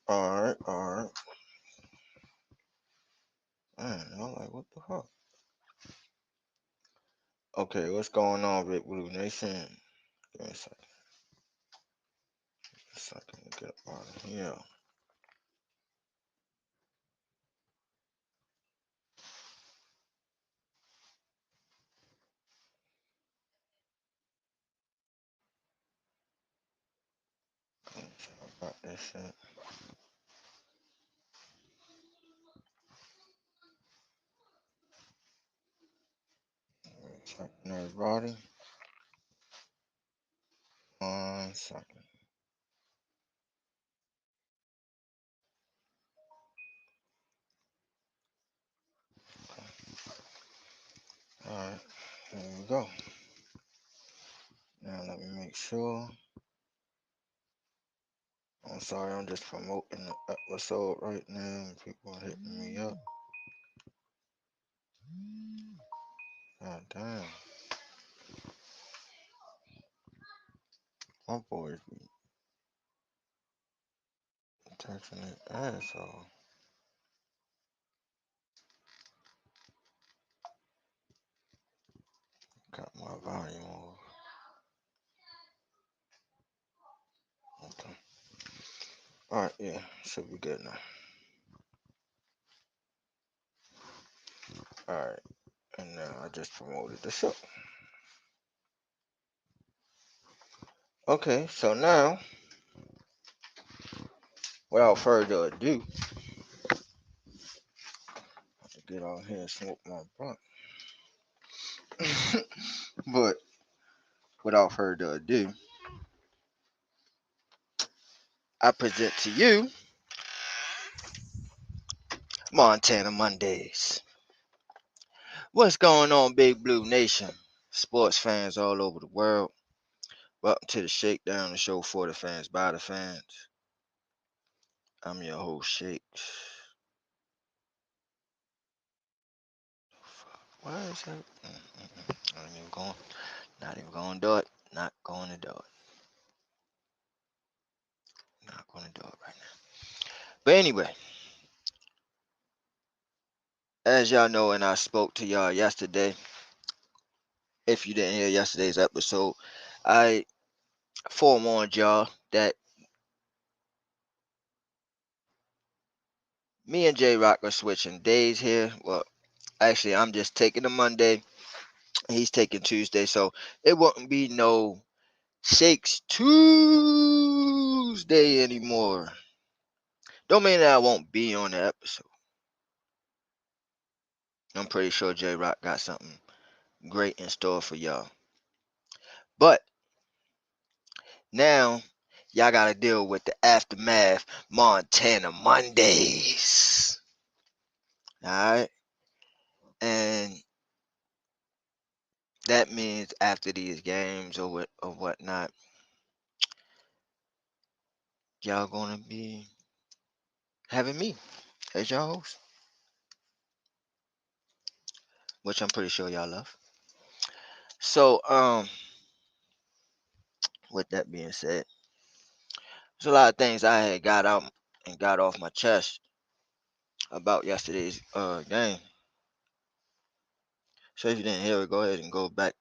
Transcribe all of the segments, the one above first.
Alright, alright. Man, I'm like, what the fuck? Okay, what's going on, Big Blue Nation? Give me a second to get up out of here. About this shit. Checking everybody. 1 second. Alright, here we go. Now let me make sure. I'm sorry, I'm just promoting the episode right now. People are hitting me up. God damn. My boys be touching their asshole. Got my volume off. Okay. Alright, yeah, should be good now. Alright, and now I just promoted the show. Okay, so now, without further ado, I'll get out here and smoke my blunt. But without further ado, I present to you Montana Mondays. What's going on, Big Blue Nation? Sports fans all over the world. Welcome to the Shakedown, the show for the fans, by the fans. I'm your host, Shakes. Why is that? Not even going. Not even going to do it. Not going to do it. Not going to do it right now. But anyway, as y'all know, and I spoke to y'all yesterday, if you didn't hear yesterday's episode, I forewarned y'all that me and J Rock are switching days here. Well, actually, I'm just taking a Monday. He's taking Tuesday, so it won't be no Shakes Tuesday anymore. Don't mean that I won't be on the episode. I'm pretty sure J Rock got something great in store for y'all. But now y'all gotta deal with the aftermath Montana Mondays. Alright? And that means after these games or whatnot, y'all gonna be having me as your host, which I'm pretty sure y'all love. So, with that being said, there's a lot of things I had got out and got off my chest about yesterday's game. So if you didn't hear it, go ahead and go back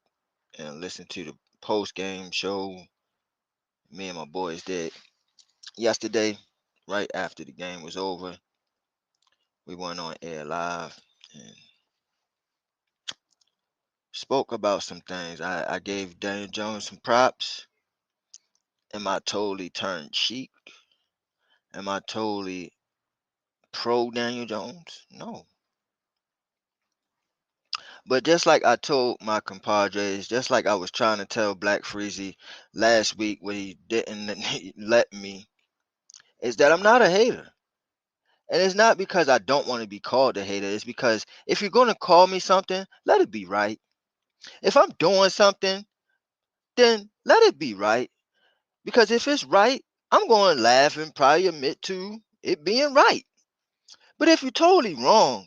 and listen to the post game show me and my boys did yesterday, right after the game was over. We went on air live and spoke about some things. I gave Daniel Jones some props. Am I totally turned cheek? Am I totally pro Daniel Jones? No. But just like I told my compadres, just like I was trying to tell Black Freezy last week when he didn't let me, is that I'm not a hater. And it's not because I don't want to be called a hater. It's because if you're going to call me something, let it be right. If I'm doing something, then let it be right. Because if it's right, I'm going to laugh and probably admit to it being right. But if you're totally wrong,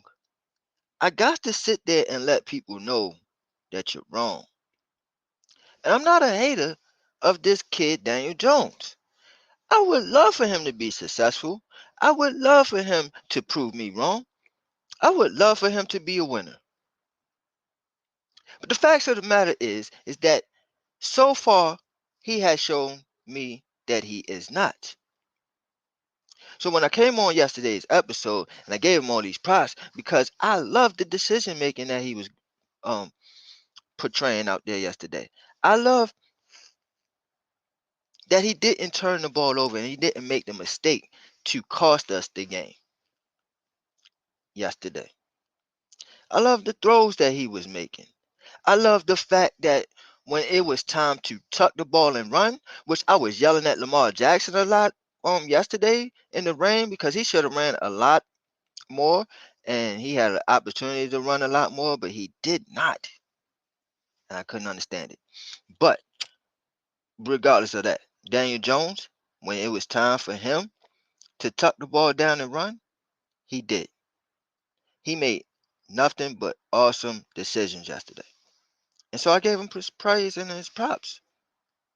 I got to sit there and let people know that you're wrong. And I'm not a hater of this kid, Daniel Jones. I would love for him to be successful. I would love for him to prove me wrong. I would love for him to be a winner. But the facts of the matter is that so far he has shown me that he is not. So when I came on yesterday's episode and I gave him all these props because I love the decision making that he was um portraying out there yesterday. I love that he didn't turn the ball over and he didn't make the mistake to cost us the game yesterday. I love the throws that he was making. I love the fact that when it was time to tuck the ball and run, which I was yelling at Lamar Jackson a lot yesterday in the rain because he should have ran a lot more and he had an opportunity to run a lot more, but he did not. And I couldn't understand it. But regardless of that, Daniel Jones, when it was time for him to tuck the ball down and run, he did. He made nothing but awesome decisions yesterday. And so I gave him his praise and his props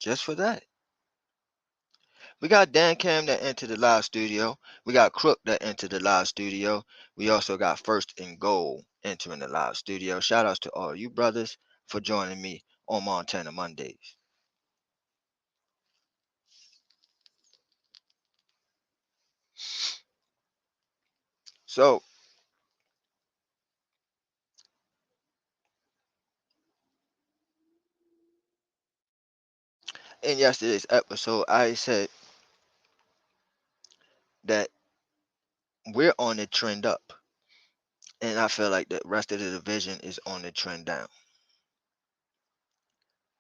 just for that. We got Dan Cam that entered the live studio. We got Crook that entered the live studio. We also got First and Goal entering the live studio. Shout outs to all you brothers for joining me on Montana Mondays. So in yesterday's episode, I said that we're on the trend up. And I feel like the rest of the division is on the trend down.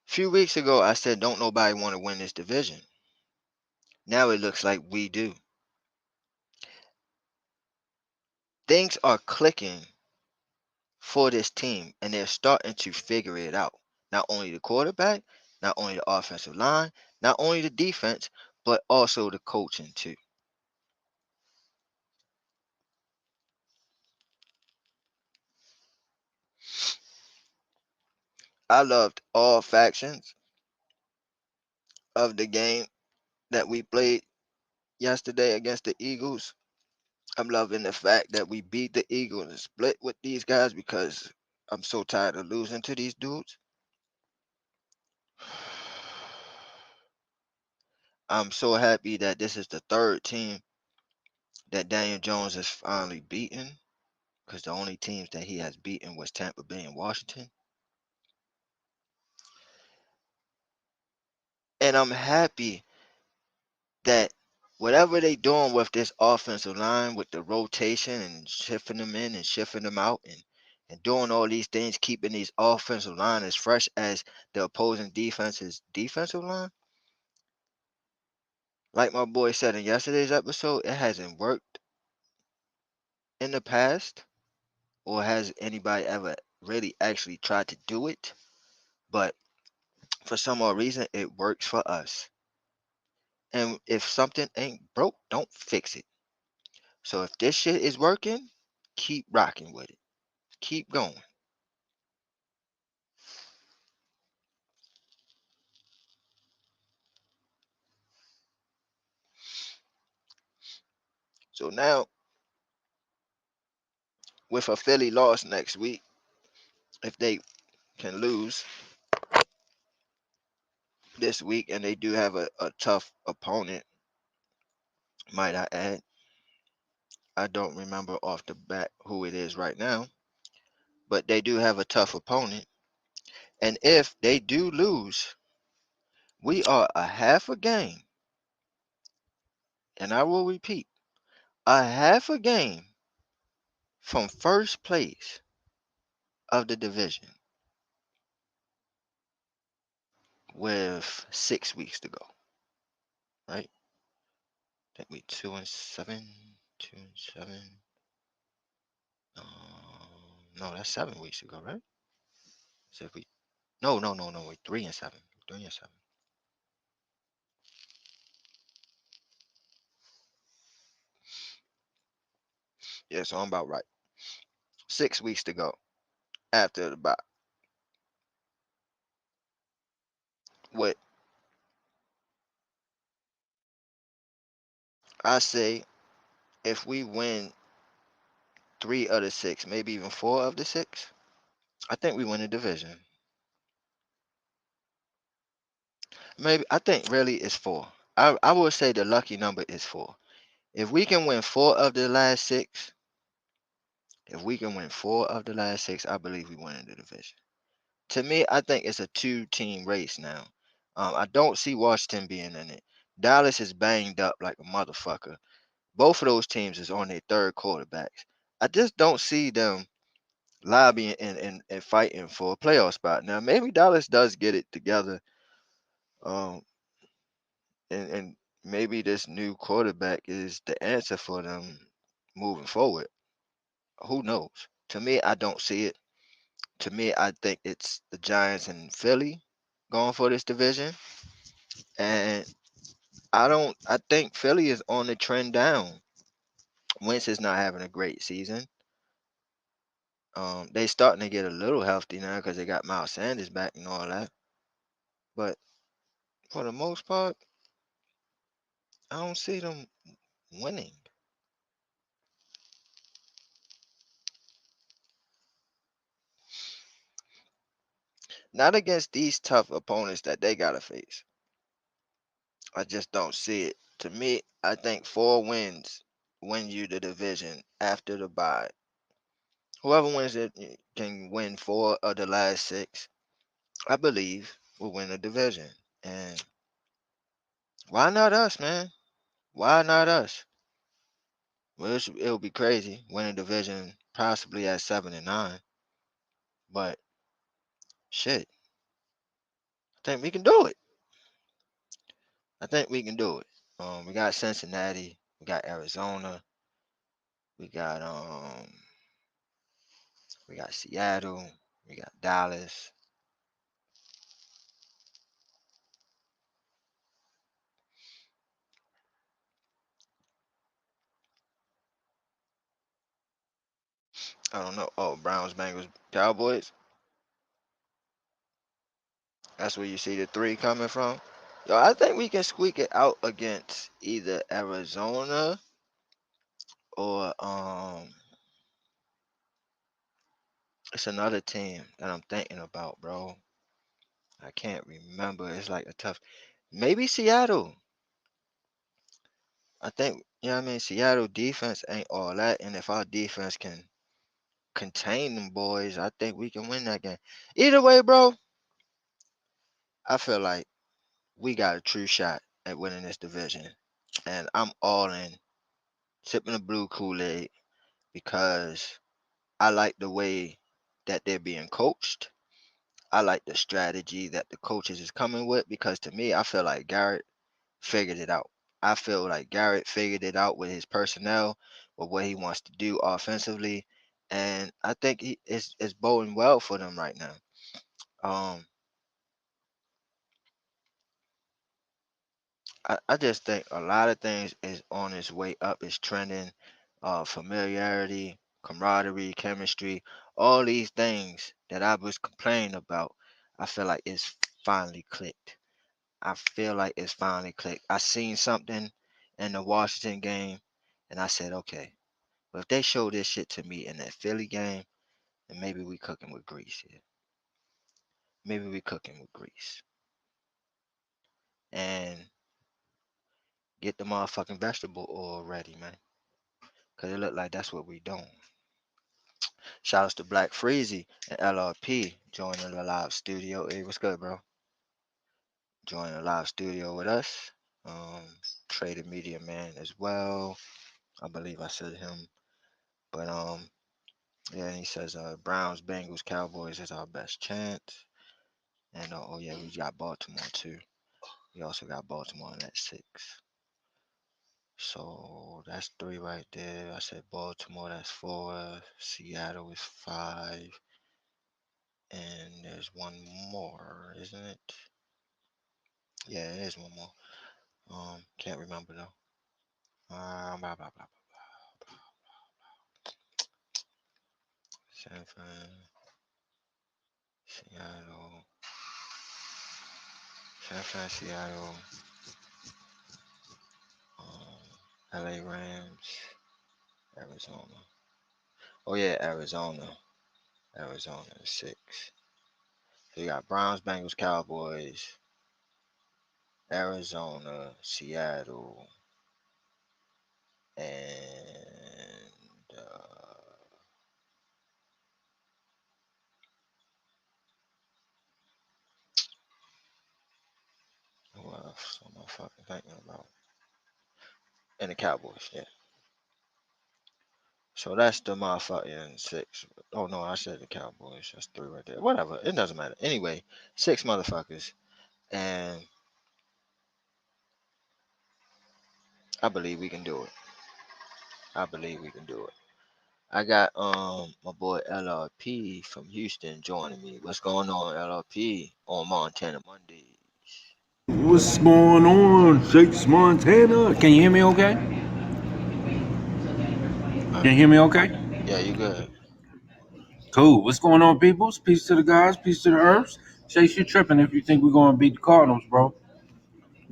A few weeks ago, I said don't nobody want to win this division. Now it looks like we do. Things are clicking for this team, and they're starting to figure it out. Not only the quarterback, not only the offensive line, not only the defense, but also the coaching too. I loved all factions of the game that we played yesterday against the Eagles. I'm loving the fact that we beat the Eagles and split with these guys because I'm so tired of losing to these dudes. I'm so happy that this is the third team that Daniel Jones has finally beaten because the only teams that he has beaten was Tampa Bay and Washington. And I'm happy that whatever they doing with this offensive line, with the rotation and shifting them in and shifting them out and doing all these things, keeping these offensive line as fresh as the opposing defense's defensive line. Like my boy said in yesterday's episode, it hasn't worked in the past, or has anybody ever really actually tried to do it. But for some odd reason, it works for us. And if something ain't broke, don't fix it. So if this shit is working, keep rocking with it. Keep going. So now, with a Philly loss next week, if they can lose this week, and they do have a tough opponent, might I add. I don't remember off the bat who it is right now, but they do have a tough opponent. And if they do lose, we are a half a game, and I will repeat, a half a game from first place of the division with 6 weeks to go, right? I think we 2-7, 2-7. No, that's 7 weeks ago, right? So if we no, we 3-7, 3-7. Yeah, so I'm about right. 6 weeks to go after the bye. With I say if we win 3 of the 6, maybe even 4 of the 6, I think we win the division. Maybe I think really it's 4. I would say the lucky number is 4. If we can win 4 of the last 6, if we can win 4 of the last 6, I believe we win the division. To me, I think it's a two-team race now. I don't see Washington being in it. Dallas is banged up like a motherfucker. Both of those teams is on their third quarterbacks. I just don't see them lobbying and fighting for a playoff spot. Now, maybe Dallas does get it together, um, and maybe this new quarterback is the answer for them moving forward. Who knows? To me, I don't see it. To me, I think it's the Giants and Philly going for this division, and I think Philly is on the trend down. Wentz is not having a great season. They starting to get a little healthy now because they got Miles Sanders back and all that. But for the most part, I don't see them winning. Not against these tough opponents that they gotta face. I just don't see it. To me, I think 4 wins win you the division after the bye. Whoever wins it can win 4 of the last 6. I believe will win the division. And why not us, man? Why not us? Well, it'll be crazy winning division possibly at 7-9, but shit, I think we can do it. I think we can do it. We got Cincinnati, we got Arizona, we got we got Seattle, we got Dallas. I don't know. Oh, Browns, Bengals, Cowboys. That's where you see the 3 coming from. Yo, I think we can squeak it out against either Arizona or it's another team that I'm thinking about, bro. I can't remember. It's like a tough. Maybe Seattle. I think you know what I mean. Seattle defense ain't all that, and if our defense can contain them boys, I think we can win that game. Either way, bro, I feel like we got a true shot at winning this division, and I'm all in, sipping the blue Kool-Aid because I like the way that they're being coached. I like the strategy that the coaches is coming with because to me, I feel like Garrett figured it out. I feel like Garrett figured it out with his personnel, with what he wants to do offensively, and I think it's boding well for them right now. Um, I just think a lot of things is on its way up. It's trending, familiarity, camaraderie, chemistry, all these things that I was complaining about. I feel like it's finally clicked. I feel like it's finally clicked. I seen something in the Washington game, and I said, okay, but if they show this shit to me in that Philly game, then maybe we cooking with grease here. Maybe we cooking with grease. And get the motherfucking vegetable oil ready, man. Cause it look like that's what we doing. Shout outs to Black Freezy and LRP joining the live studio. Hey, what's good, bro? Joining the live studio with us. Traded Media Man as well. I believe I said him. But yeah, and he says Browns, Bengals, Cowboys is our best chance. And oh yeah, we got Baltimore too. We also got Baltimore in that 6. So that's 3 right there. I said Baltimore, that's 4. Seattle is 5. And there's one more, isn't it? Yeah, there's one more. Can't remember though. Blah, blah, blah, blah. San Fran, Seattle, San Fran, Seattle. Um, LA Rams, Arizona. Oh yeah, Arizona. Arizona is 6. So you got Browns, Bengals, Cowboys, Arizona, Seattle, and who else am I fucking thinking about? And the Cowboys, yeah. So that's the motherfucking 6. Oh no, I said the Cowboys. That's 3 right there. Whatever, it doesn't matter. Anyway, 6 motherfuckers, and I believe we can do it. I believe we can do it. I got my boy LRP from Houston joining me. What's going on, LRP, on Montana Mondays? What's going on, Shakes Montana? Can you hear me okay? Uh, Can you hear me okay? yeah, you good? Cool. What's going on, peoples? Peace to the guys, peace to the herbs. Shakes, you tripping if you think we're going to beat the Cardinals, bro.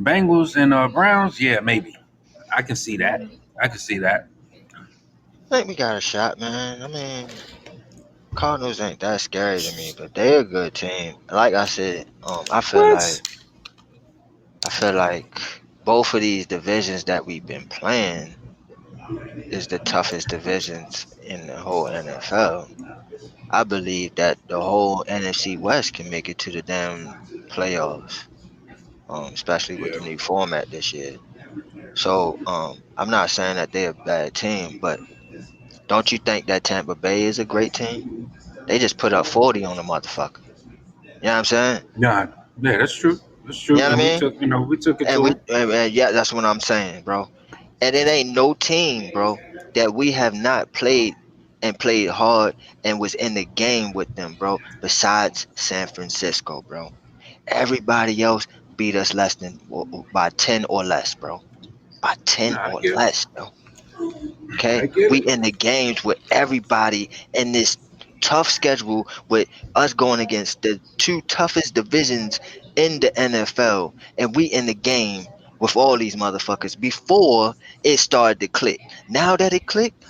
Bengals and Browns, yeah, maybe. I can see that. I can see that. I think we got a shot, man. I mean, Cardinals ain't that scary to me, but they're a good team. Like I said, What? I feel like both of these divisions that we've been playing is the toughest divisions in the whole NFL. I believe that the whole NFC West can make it to the damn playoffs, especially with the Yeah. new format this year. So I'm not saying that they're a bad team, but don't you think that Tampa Bay is a great team? They just put up 40 on the motherfucker. You know what I'm saying? Nah, yeah, that's true. That's You true. know what And I we mean? took, we took it And to we, them. yeah, that's what I'm saying, bro. And it ain't no team, bro, that we have not played and played hard and was in the game with them, bro, besides San Francisco, bro. Everybody else beat us less than by 10 or less, bro. By 10 Nah, I or get it. less, bro. Okay? I get We it. in the games with everybody in this tough schedule with us going against the two toughest divisions in the NFL, and we in the game with all these motherfuckers before it started to click. Now that it clicked,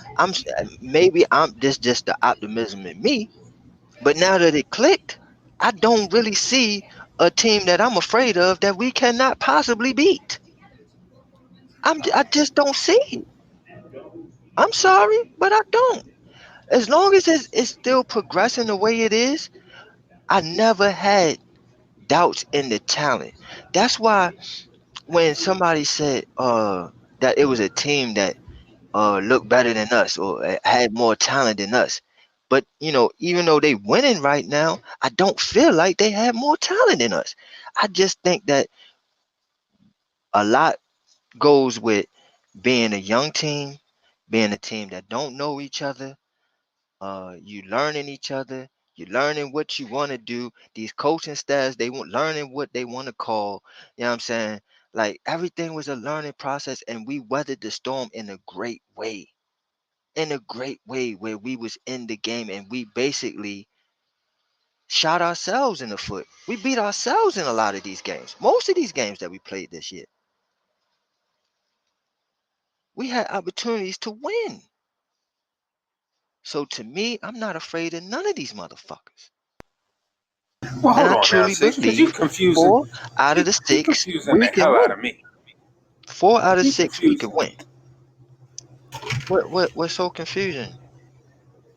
maybe I'm this just the optimism in me, but now that it clicked, I don't really see a team that I'm afraid of that we cannot possibly beat. I just don't see it. I'm sorry, but I don't. As long as it's still progressing the way it is, I never had doubts in the talent. That's why when somebody said that it was a team that looked better than us or had more talent than us, but even though they winning right now, I don't feel like they have more talent than us. I just think that a lot goes with being a young team, being a team that don't know each other. You learning each other, you learning what you want to do. These coaching staffs, they want learning what they want to call. You know what I'm saying? Like everything was a learning process, and we weathered the storm in a great way. In a great way, where we was in the game and we basically shot ourselves in the foot. We beat ourselves in a lot of these games. Most of these games that we played this year, we had opportunities to win. So to me, I'm not afraid of none of these motherfuckers. Well, And hold I on now, truly Shakes, because you believe confusing, four out of you the you six confusing the we can hell out win. of me. Four out of You six we can confusing win. me. What's so confusing?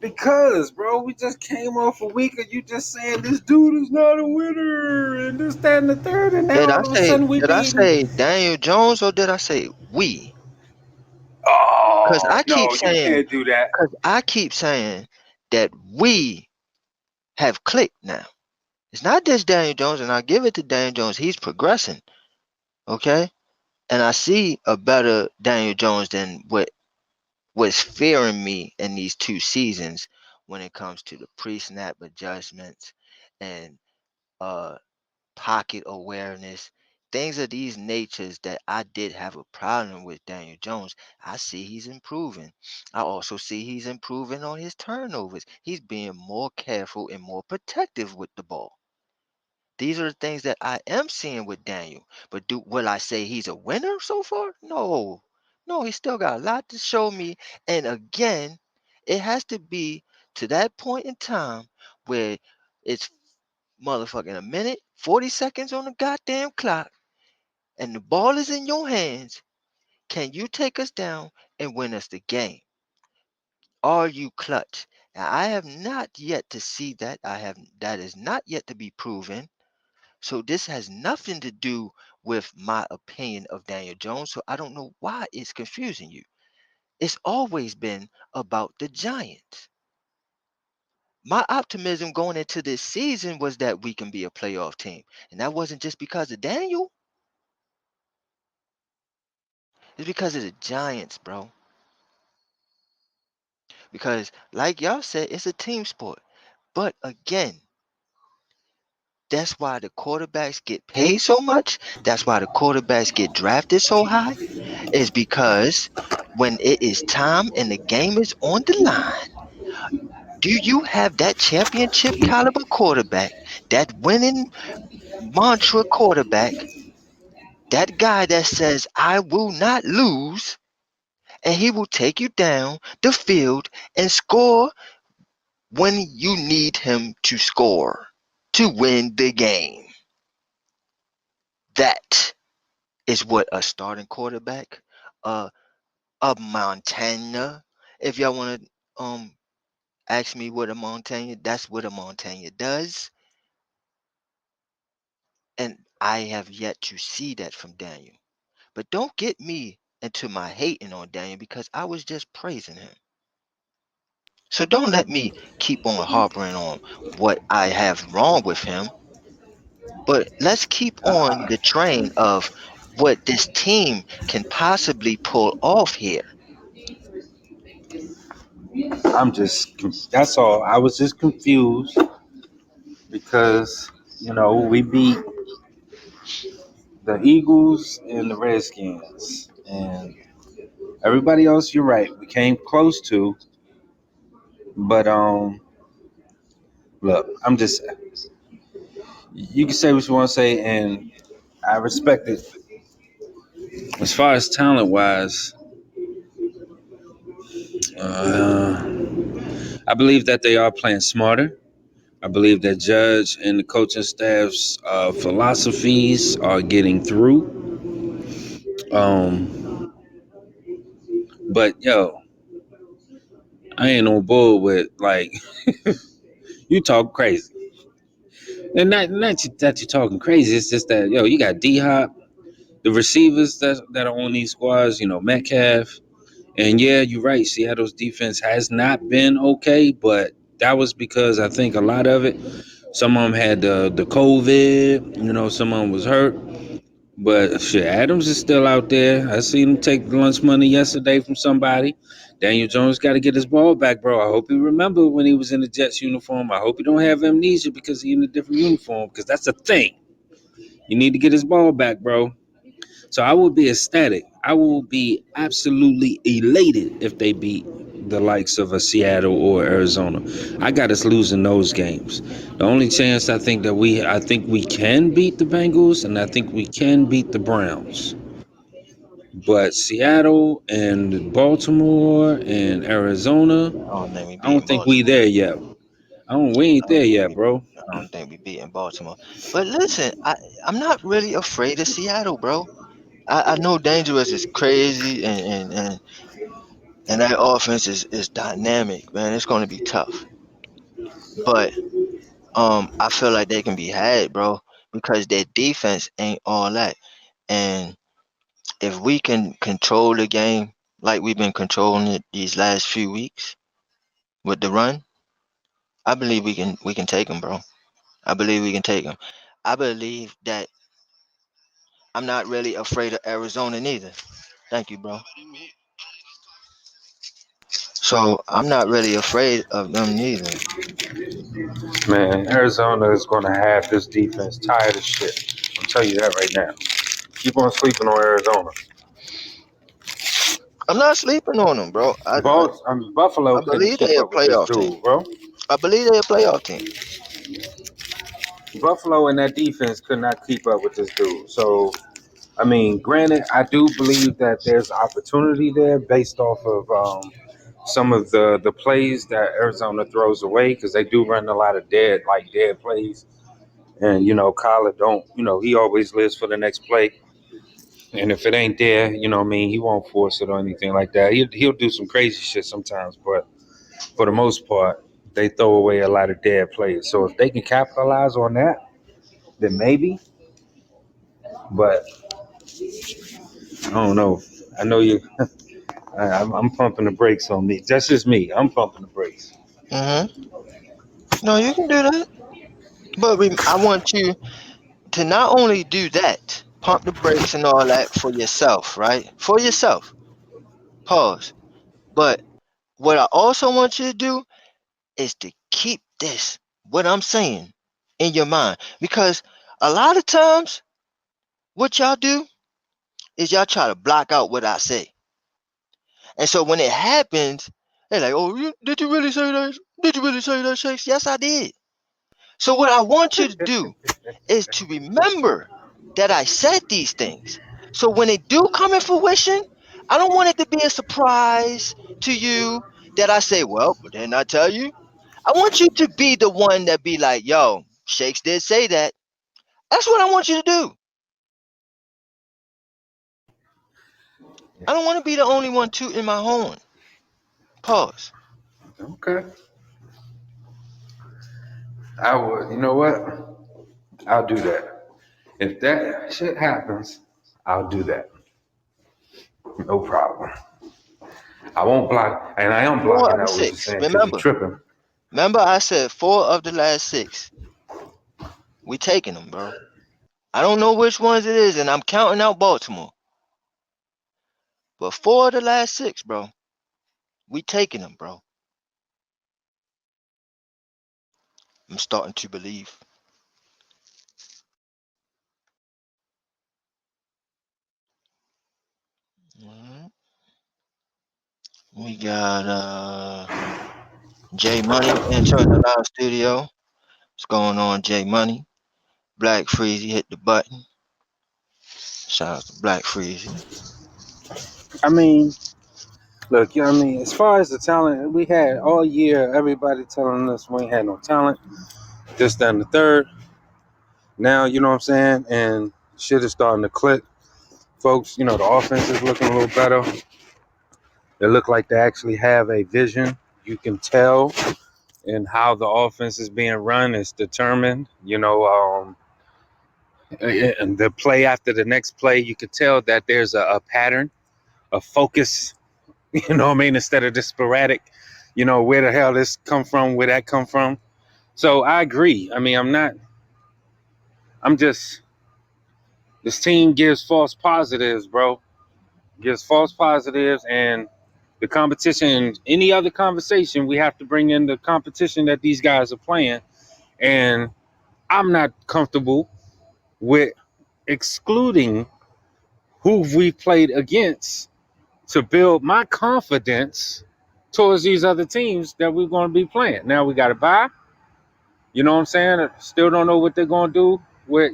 Because, bro, we just came off a week of you just saying this dude is not a winner and this, that, and the third, and now all of a sudden we Did I beating. say Daniel Jones or did I say we? Cause Oh I keep no, you saying can't do that. cause I keep saying that we have clicked now. It's not just Daniel Jones, and I give it to Daniel Jones. He's progressing. Okay? And I see a better Daniel Jones than what was fearing me in these 2 seasons when it comes to the pre-snap adjustments and uh pocket awareness, things of these natures that I did have a problem with Daniel Jones. I see he's improving. I also see he's improving on his turnovers. He's being more careful and more protective with the ball. These are the things that I am seeing with Daniel. But will I say he's a winner so far? No. No, he still got a lot to show me. And again, it has to be to that point in time where it's motherfucking a minute, 40 seconds on the goddamn clock, and the ball is in your hands. Can you take us down and win us the game? Are you clutch? Now, I have not yet to see that. That is not yet to be proven. So this has nothing to do with my opinion of Daniel Jones. So I don't know why it's confusing you. It's always been about the Giants. My optimism going into this season was that we can be a playoff team. And that wasn't just because of Daniel, it's because of the Giants, bro. Because, like y'all said, it's a team sport. But again, that's why the quarterbacks get paid so much. That's why the quarterbacks get drafted so high. Is because when it is time and the game is on the line, do you have that championship caliber quarterback, that winning mantra quarterback, that guy that says, I will not lose, and he will take you down the field and score when you need him to score to win the game? That is what a starting quarterback, uh, a Montana, if y'all want to ask me what a Montana, that's what a Montana does. And I have yet to see that from Daniel. But don't get me into my hating on Daniel because I was just praising him. So don't let me keep on harping on what I have wrong with him. But let's keep on the train of what this team can possibly pull off here. That's all. I was just confused because, we beat the Eagles and the Redskins. And everybody else, you're right, we came close to. But, look, you can say what you want to say, and I respect it. As far as talent wise, uh, I believe that they are playing smarter. I believe that Judge and the coaching staff's philosophies are getting through. Um, but yo, I ain't on board with like you talk crazy, and not that you're talking crazy. It's just that yo, you got D Hop, the receivers that are on these squads. Metcalf, and yeah, you're right. Seattle's defense has not been okay, but that was because I think a lot of it. Some of them had the COVID. Some of them was hurt. But shit, Adams is still out there. I seen him take lunch money yesterday from somebody. Daniel Jones got to get his ball back, bro. I hope he remember when he was in the Jets uniform. I hope he don't have amnesia because he in a different uniform. Because that's a thing. You need to get his ball back, bro. So I will be ecstatic. I will be absolutely elated if they beat the likes of a Seattle or Arizona. I got us losing those games. The only chance I think we can beat the Bengals, and I think we can beat the Browns. But Seattle and Baltimore and Arizona, I don't think we I don't beating think we Baltimore. there yet. We ain't I there don't think yet, we bro. I don't think we beating Baltimore. But listen, I'm not really afraid of Seattle, bro. I know Dangerous is crazy and that offense is dynamic, man. It's gonna be tough. But I feel like they can be had, bro, because their defense ain't all that. And if we can control the game like we've been controlling it these last few weeks with the run, I believe we can take them, bro. I believe we can take them. I believe that I'm not really afraid of Arizona neither. Thank you, bro. So I'm not really afraid of them neither. Man, Arizona is going to have this defense tired as shit. I'll tell you that right now. Keep on sleeping on Arizona. I'm not sleeping on them, bro. Buffalo I couldn't believe they keep a up with this playoff team. dude, bro. I believe they a playoff team. Buffalo and that defense could not keep up with this dude. So I mean, granted, I do believe that there's opportunity there based off of some of the plays that Arizona throws away because they do run a lot of dead plays. And Kyler don't, he always lives for the next play. And if it ain't there, I mean, he won't force it or anything like that. He'll do some crazy shit sometimes, but for the most part, they throw away a lot of dead plays. So if they can capitalize on that, then maybe. But I don't know. I know you. I'm pumping the brakes on me. That's just me. I'm pumping the brakes. Hmm. No, you can do that. But I want you to not only do that, pump the brakes and all that for yourself, right? For yourself. Pause. But what I also want you to do is to keep this, what I'm saying, in your mind. Because a lot of times, what y'all do is y'all try to block out what I say. And so when it happens, they're like, oh, did you really say that? Did you really say that, Shakes? Yes, I did. So what I want you to do is to remember that I said these things. So when they do come in fruition, I don't want it to be a surprise to you that I say, well, but didn't I tell you? I want you to be the one that be like, yo, Shakes did say that. That's what I want you to do. I don't want to be the only one tooting my horn. Pause. Okay. I would. You know what? I'll do that. If that shit happens, I'll do that. No problem. I won't block, and I am Four blocking of the out what you're six. saying because you're Remember. tripping. Remember I said 4 of the last 6. We taking them, bro. I don't know which ones it is, and I'm counting out Baltimore. But 4 of the last 6, bro. We taking them, bro. I'm starting to believe. Alright. We got J Money entering the live studio. What's going on, J Money? Black Freezy hit the button. Shout out to Black Freezy. I mean, look, I mean, as far as the talent, we had all year everybody telling us we ain't had no talent. This, that, and the third. Now, you know what I'm saying? And shit is starting to click. Folks, the offense is looking a little better. They look like they actually have a vision. You can tell in how the offense is being run is determined. And the play after the next play, you could tell that there's a pattern, a focus. You know what I mean? Instead of just sporadic. Where the hell this come from? Where that come from? So I agree. I mean, I'm not. I'm just. This team gives false positives, bro. Gives false positives, and the competition. Any other conversation, we have to bring in the competition that these guys are playing, and I'm not comfortable with excluding who we played against to build my confidence towards these other teams that we're going to be playing. Now we got to buy. You know what I'm saying? I still don't know what they're going to do. With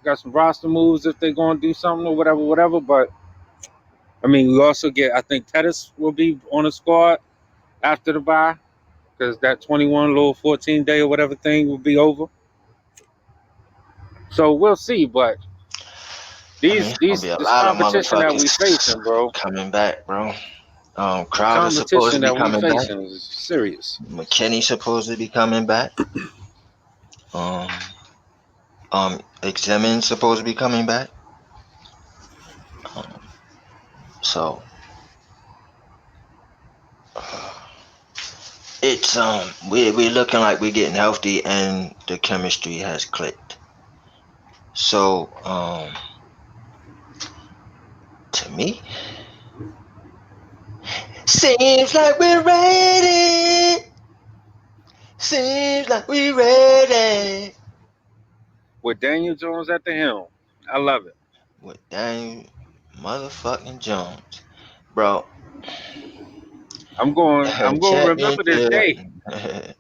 got some roster moves if they're going to do something or whatever, whatever. But I mean, we also get. I think Pettis will be on the squad after the bye because that 21 little 14 day or whatever thing will be over. So we'll see. But I mean, these it's gonna these be a this lot of competition that we motherfuckers facing, bro. coming back, bro. The Crowder's supposed competition to be that we coming back. facing is serious. McKinney's supposed to be coming back. Um, Examin's supposed to be coming back. Um, so it's we're looking like we're getting healthy and the chemistry has clicked. So to me, seems like we're ready. Seems like we're ready. With Daniel Jones at the helm, I love it. With Daniel motherfucking Jones, bro. I'm going. I'm going to remember this Championship. day.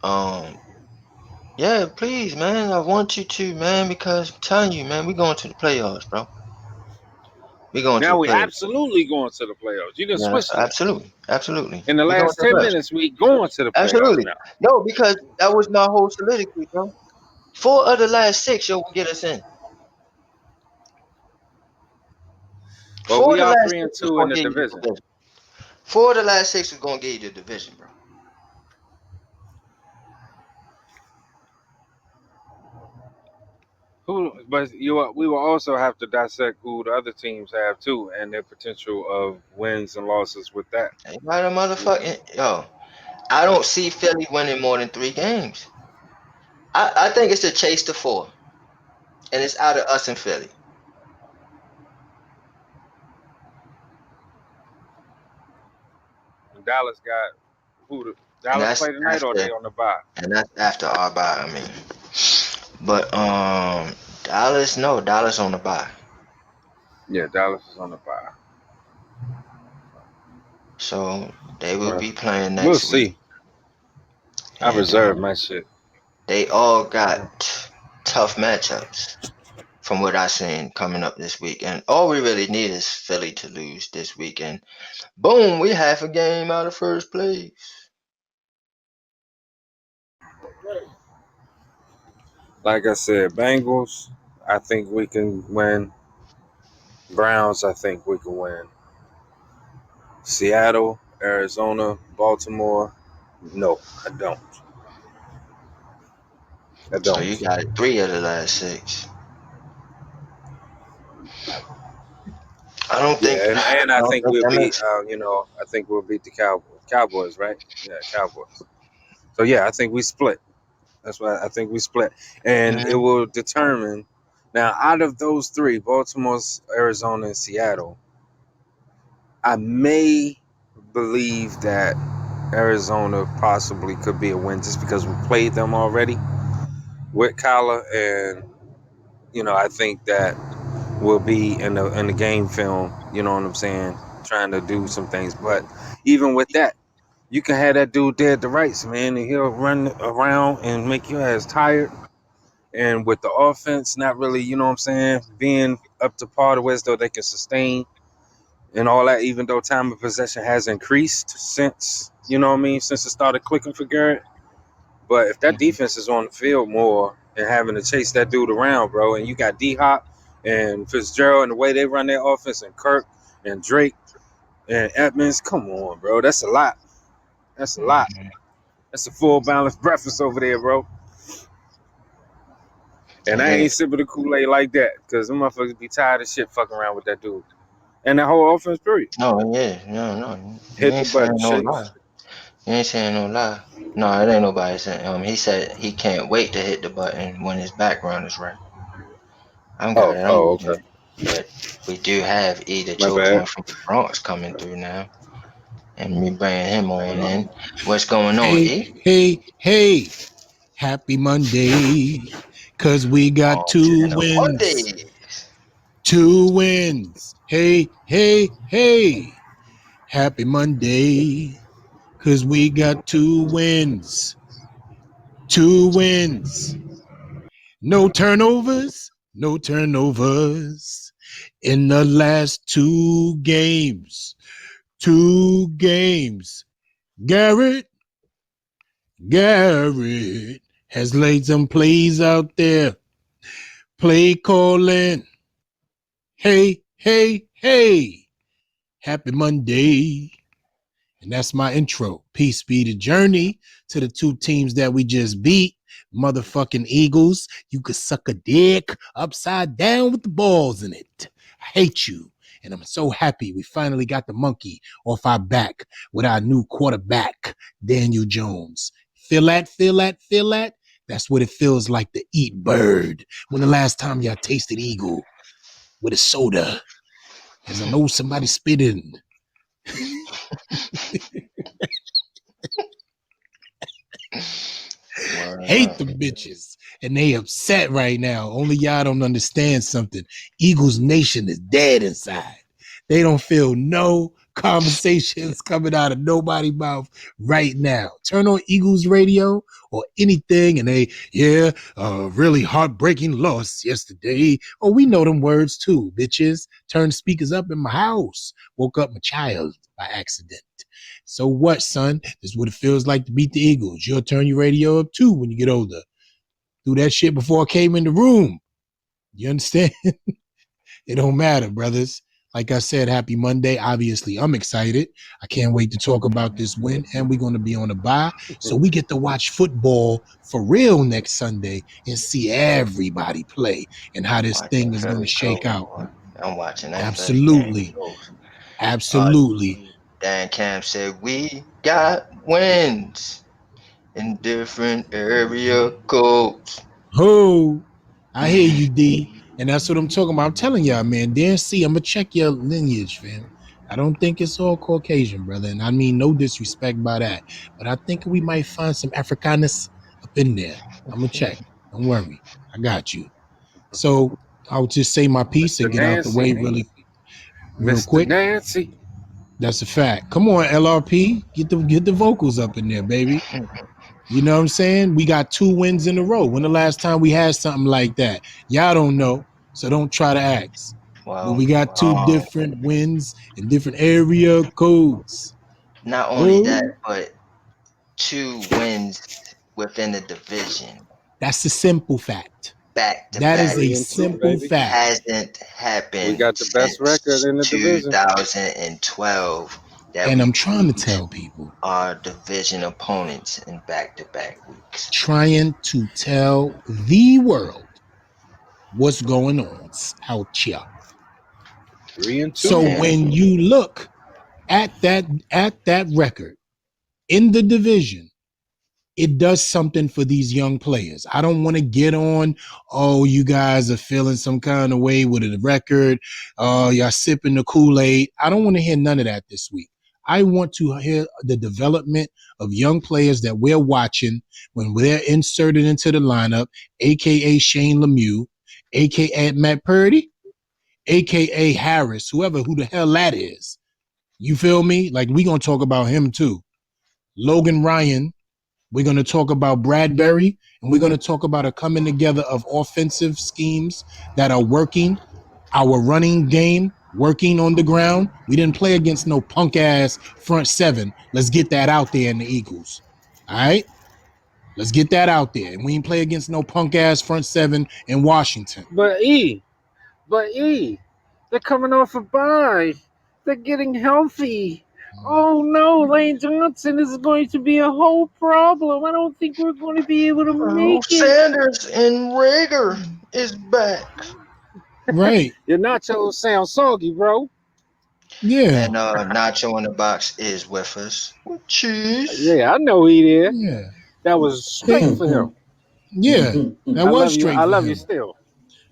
um, yeah, please, man. I want you to, man, because I'm telling you, man, we going to the playoffs, bro. We going to Now the we playoffs. absolutely going to the playoffs. You didn't Yes, switch it. absolutely, absolutely. In the We going last to the 10 playoffs. minutes, we going to the playoffs Absolutely. now. No, because that was my whole soliloquy, bro. Four of the last six, yo, will get us in. But Four of we the are last three and six was two in gonna the get you the division. division. Four of the last six was gonna get you the division, bro. Who? But we will also have to dissect who the other teams have too, and their potential of wins and losses with that. Ain't about a motherfucking yo. I don't see Philly winning more than 3 games. I think it's a chase to four, and it's out of us and Philly, Dallas got who? and Dallas that's play tonight, or after they on the bye? our bye. I mean, but Dallas, no, Dallas on the bye, Yeah, Dallas is on the bye. so they will Well, be playing we'll next week, see. I and reserve my shit. they all got tough matchups. From what I seen coming up this week. And all we really need is Philly to lose this weekend. Boom, we half a game out of first place. Like I said, Bengals. I think we can win. Browns. I think we can win. Seattle, Arizona, Baltimore. No, I don't. I So you don't. got 3 of the last 6. Yeah, and I I don't think think we'll that beat. makes. I think we'll beat the Cowboys. Cowboys, right? Yeah, Cowboys. So yeah, I think we split. That's why I think we split, and it Mhm. will determine. Now, out of those three, Baltimore, Arizona, and Seattle, I may believe that Arizona possibly could be a win just because we played them already with Kyler, and I think that we'll be in the game film. You know what I'm saying? Trying to do some things, but even with that, you can have that dude dead to rights, man, and he'll run around and make your ass tired. And with the offense not really, you know what I'm saying, being up to par to where as though they can sustain and all that, even though time of possession has increased since, since it started clicking for Garrett. But if that Mhm. defense is on the field more and having to chase that dude around, bro, and you got D Hop and Fitzgerald and the way they run their offense and Kirk and Drake and Edmonds, come on, bro. That's a lot. That's a lot. Mhm. That's a full balanced breakfast over there, bro. And It I ain't is. sipping the Kool-Aid like that because them motherfuckers be tired of shit fucking around with that dude. And that whole offense, period. No, it is. No, no. You Hit ain't the saying button, no lie. Shakes. You ain't saying no lie. No, it ain't nobody saying. He said he can't wait to hit the button when his background is right. I'm got Oh, it. I'm oh, with okay. it. But we do have either My choke bad. point from the Bronx coming through now, and we bringing him on in. What's going on, Hey, E? hey, hey. Happy Monday. Cause we got On to two the wins. Mondays. Two wins. Hey, hey, hey. Happy Monday. Cause we got two wins. Two wins. No turnovers. No turnovers. In the last two games. Two games. Garrett. Garrett has laid some plays out there. Play calling. Hey, hey, hey. Happy Monday. And that's my intro. Peace be the journey to the two teams that we just beat. Motherfucking Eagles. You could suck a dick upside down with the balls in it. I hate you. And I'm so happy we finally got the monkey off our back with our new quarterback, Daniel Jones. Feel that? Feel that? Feel that? That's what it feels like to eat bird. When the last time y'all tasted eagle with a soda? As I know somebody spit in. Word Hate up. the bitches. And they upset right now. Only y'all don't understand something. Eagles Nation is dead inside. They don't feel no conversations coming out of nobody's mouth right now. Turn on Eagles radio or anything, and they, yeah, really heartbreaking loss yesterday. Oh, we know them words too, bitches. Turn speakers up in my house. Woke up my child by accident. So what, son? This is what it feels like to beat the Eagles. You'll turn your radio up too when you get older. Do that shit before I came in the room. You understand? It don't matter, brothers. Like I said, happy Monday. Obviously, I'm excited. I can't wait to talk about this win. And we're going to be on a bye. So we get to watch football for real next Sunday and see everybody play and how this Watching thing is going to Philly shake Colts, out. boy. I'm watching that Philly game Absolutely. close. Uh, Absolutely. Dan Cam said, "We got wins in different area codes." Oh, I hear you, D. And that's what I'm talking about. I'm telling y'all, man. Dan C, I'm going to check your lineage, fam. I don't think it's all Caucasian, brother. And I mean no disrespect by that. But I think we might find some Afrikaners up in there. I'm going to check. Don't worry. I got you. So I'll just say my piece Mr. and get out the way Nancy. real Mr. quick. Nancy. That's a fact. Come on, LRP. Get the vocals up in there, baby. You know what I'm saying? We got 2 wins in a row. When the last time we had something like that? Y'all don't know, so don't try to ask. But Well, we got two um, different wins in different area codes. not only that, Oh, but 2 wins within the division that's a simple fact. back to That is back a 3-2, simple baby. fact. hasn't We happened got the best record since in the division. 2012 that And I'm we trying to beat tell people, our division opponents in back-to-back weeks. trying to tell the world what's going on out here. Three and So two. And when you look at that record in the division, it does something for these young players. I don't want to get on, oh, you guys are feeling some kind of way with a record. Oh, y'all sipping the Kool-Aid. I don't want to hear none of that this week. I want to hear the development of young players that we're watching when they're inserted into the lineup, aka Shane Lemieux, aka Matt Purdy, aka Harris, who the hell that is. You feel me? Like we gonna talk about him too. Logan Ryan, we're going to talk about Bradbury, and we're going to talk about a coming together of offensive schemes that are working, our running game working on the ground. We didn't play against no punk ass front seven. Let's get that out there in the Eagles. All right? Let's get that out there. And we didn't play against no punk ass front seven in Washington. But but they're coming off a bye. They're getting healthy. Oh no, Lane Johnson is going to be a whole problem. I don't think we're going to be able to oh, make it. Sanders and Rager is back. Right. Your nachos sound soggy, bro. Yeah. And Nacho in the box is with us with cheese. Yeah, I know he did. Yeah. That was straight They, for him. yeah. That I was love you. straight I for love you him. still,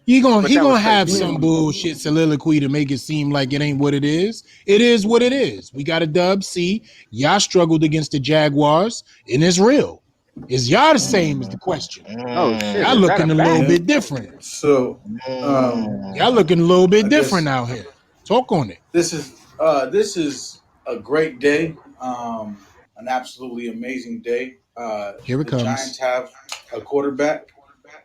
He but that gonna was straight have for him. some bullshit soliloquy to make it seem like it ain't what it is. It is what it is. We got a dub. See, y'all struggled against the Jaguars, and it's real. Is y'all the same is the Mm, question? Oh shit, Y'all is that a looking a little bat? Yeah. bit different. So, Y'all mm. looking a little bit I different guess out here. Talk on it. this is a great day. An absolutely amazing day. Here it The Giants comes. have a quarterback.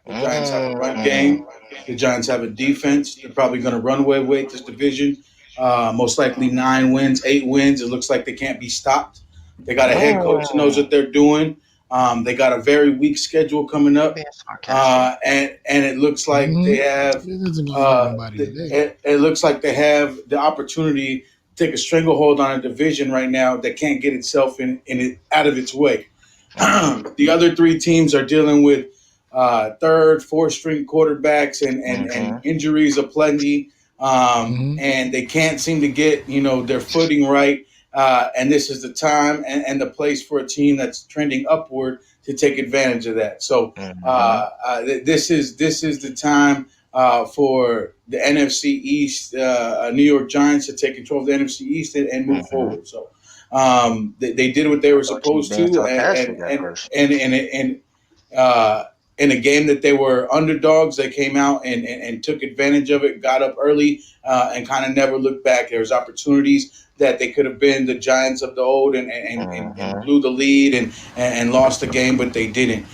The Giants have a run Mm. game. The Giants have a defense. They're probably going to run away this division. Most likely 9 wins, 8 wins. It looks like they can't be stopped. They got a head coach that knows Mm. what they're doing. They got a very weak schedule coming You up, being sarcastic. and it looks like they Mm-hmm. have. This isn't gonna hurt nobody today. It looks like they have the opportunity to take a stranglehold on a division right now that can't get itself in it out of its way. Mm. The other 3 teams are dealing with third, fourth string quarterbacks and Mm-hmm. injuries aplenty, Mm-hmm. and they can't seem to get their footing right. And this is the time and the place for a team that's trending upward to take advantage of that. So Mm-hmm. this is the time for the NFC East, New York Giants to take control of the NFC East and move Mm-hmm. forward. So they did what they I were thought you were supposed being to, sarcastic at first. and uh, in a game that they were underdogs, they came out and took advantage of it, got up early, and kind of never looked back. There was opportunities that they could have been the Giants of the old and Mhm. blew the lead and lost the game, but they didn't.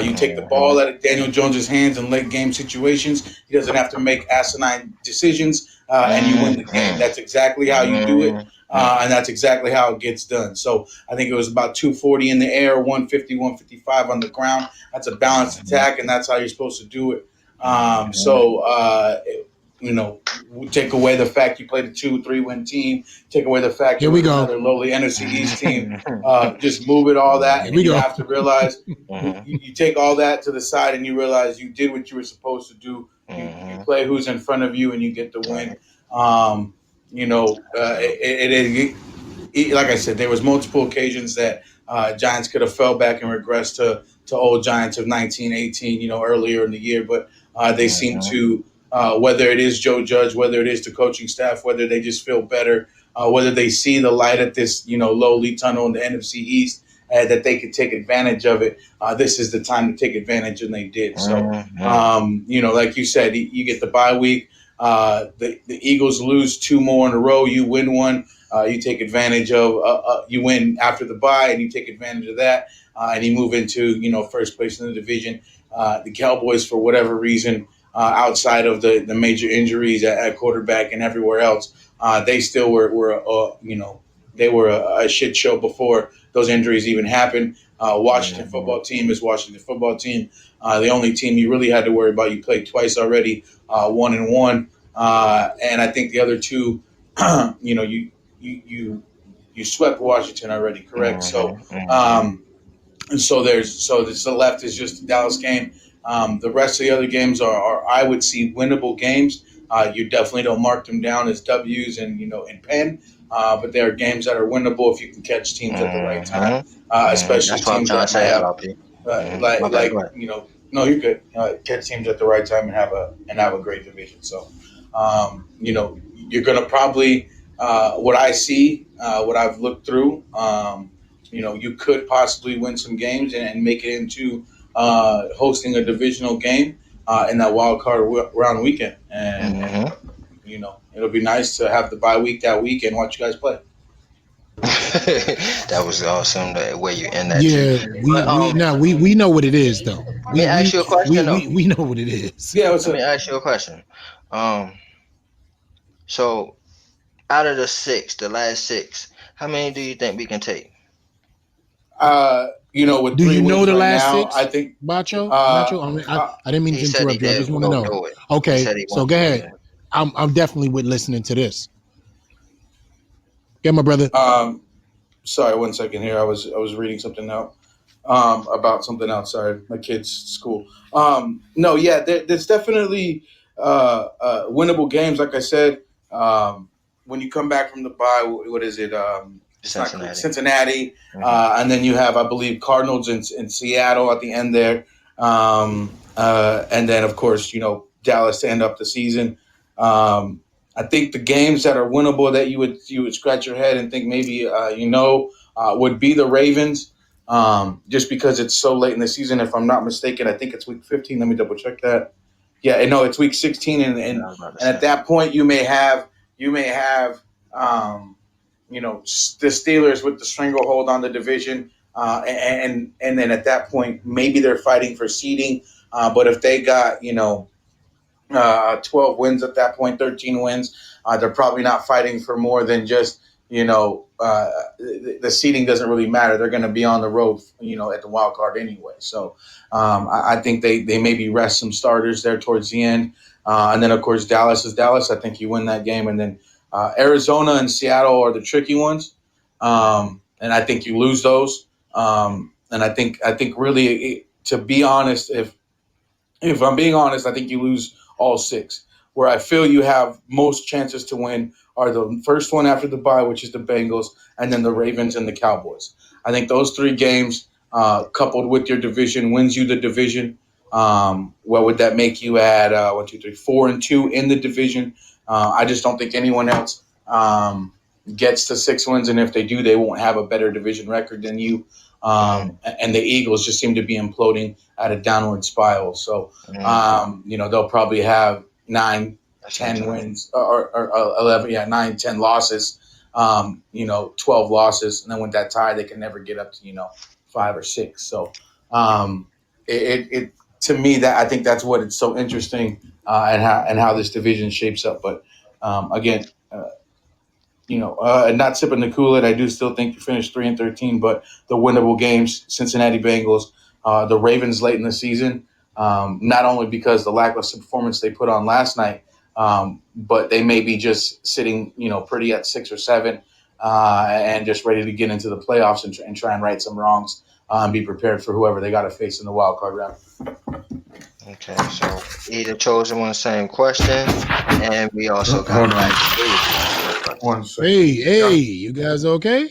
You take the ball Mhm. out of Daniel Jones's hands in late game situations. He doesn't have to make asinine decisions, and you win the game. Mhm. That's exactly how you do it, Mhm. and that's exactly how it gets done. So I think it was about 240 in the air, 150, 155 on the ground. That's a balanced Mhm. attack, and that's how you're supposed to do it. Mhm. You know, take away the fact you played a 2-3 win team, take away the fact it Here we was go. another lowly NFC East team, Mhm. just move it all that, Here and we you go. have to realize Mhm. you take all that to the side, and you realize you did what you were supposed to do. You Mhm. play who's in front of you, and you get the win. Right. Um, Absolutely. like I said, there was multiple occasions that Giants could have fell back and regressed to old Giants of 1918, earlier in the year, but they seem Mhm. to, whether it is Joe Judge, whether it is the coaching staff, whether they just feel better, whether they see the light at this, lowly tunnel in the NFC East, that they could take advantage of it. This is the time to take advantage, and they did. So, Mhm. like you said, you get the bye week. The Eagles lose two more in a row. You win one. You take advantage of you win after the bye, and you take advantage of that, and you move into first place in the division. The Cowboys, for whatever reason, outside of the major injuries at quarterback and everywhere else, they still were they were a shit show before those injuries even happened. Washington Mhm. football team is Washington football team. The only team you really had to worry about, you played twice already, 1-1, and I think the other two, you know, you you you swept Washington already, correct? So Mhm. Mhm. um, and so there's the left is just the Dallas game. The rest of the other games are I would see winnable games. You definitely don't mark them down as W's and in pen, but there are games that are winnable if you can catch teams at the right time, Mhm. Mhm. especially That's what I'm teams trying that to might say, have LRP. Mhm. My bad. Go like ahead. no, you're good. Catch teams at the right time and have a great division. So you're gonna probably what I see, what I've looked through. You could possibly win some games and make it into hosting a divisional game in that wild card round weekend, and Mhm. it'll be nice to have the bye week that week and watch you guys play. That was awesome. The way you end that too. Yeah, But we know what it is though. let me ask you a question though. We know what it is. Yeah, what's Let me up? ask you a question. Um, so out of the six, the last six, how many do you think we can take? With Do three you know wins the right last now, I six, think. Bacho? Uh, Nacho? I mean, uh, I didn't mean He to said he interrupt you. I just did want to go know. do it. He Okay, said he so wants go to. ahead. Yeah. I'm definitely with listening to this. Yeah, my brother. um, Sorry, 1 second here. I was reading something out about something else. Sorry, my kid's school. No, yeah, there's definitely winnable games. Like I said, when you come back from the bye, what is it? It's not Cincinnati. Cincinnati, Hmm. and then you have, I believe, Cardinals in Seattle at the end there, and then of course Dallas to end up the season. Um, I think the games that are winnable that you would scratch your head and think maybe would be the Ravens, just because it's so late in the season. If I'm not mistaken, I think it's week 15. Let me double check that. Yeah, no, it's week 16, and Yeah, and, I was about to and at say. that point you may have um, the Steelers with the stranglehold on the division, and then at that point maybe they're fighting for seeding. But if they got 12 wins at that point, 13 wins. They're probably not fighting for more than just, the seeding doesn't really matter. They're going to be on the road, at the wild card anyway. So I think they maybe rest some starters there towards the end. And then, of course, Dallas is Dallas. I think you win that game. And then Arizona and Seattle are the tricky ones. And I think you lose those. And I think really, to be honest, if I'm being honest, I think you lose all six. Where I feel you have most chances to win are the first one after the bye, which is the Bengals, and then the Ravens and the Cowboys. I think those three games, coupled with your division, wins you the division. What would that make you at 1, 2, 3, 4-2 in the division? I just don't think anyone else gets to 6 wins, and if they do, they won't have a better division record than you. Hmm. And the Eagles just seem to be imploding at a downward spiral. So, Mm, they'll probably have nine, that's 10 interesting. wins or 11, yeah, 9, 10 losses, 12 losses. And then with that tie, they can never get up to, 5 or 6. So, it to me, that I think that's what it's so interesting, and how this division shapes up. But again, not sipping the Kool Aid. I do still think you finished 3-13, but the winnable games: Cincinnati Bengals, the Ravens late in the season. Not only because the lackluster performance they put on last night, but they may be just sitting, pretty at 6 or 7, and just ready to get into the playoffs and try and right some wrongs, and be prepared for whoever they got to face in the wild card round. Okay, so either chosen one same question, and we also got Hold Black on Freezy same question. one second. Hey, you guys okay?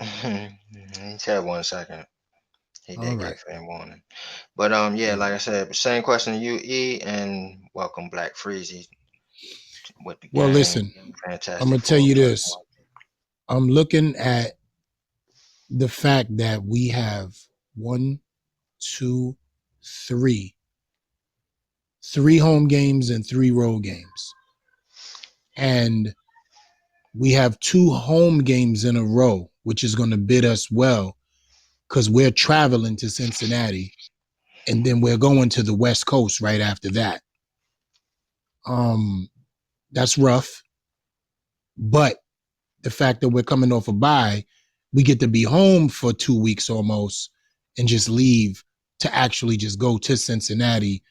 He said 1 second. He All did right. get fair warning. But yeah, Yeah. like I said, same question to you, E, and welcome Black Freezy with the Well, gang. listen, I'm Fantastic gonna tell Four you this. 21. I'm looking at the fact that we have one, two, three home games and 3 road games. And we have 2 home games in a row, which is going to bid us well because we're traveling to Cincinnati and then we're going to the West Coast right after that. That's rough. But the fact that we're coming off a bye, we get to be home for 2 weeks almost and just leave to actually just go to Cincinnati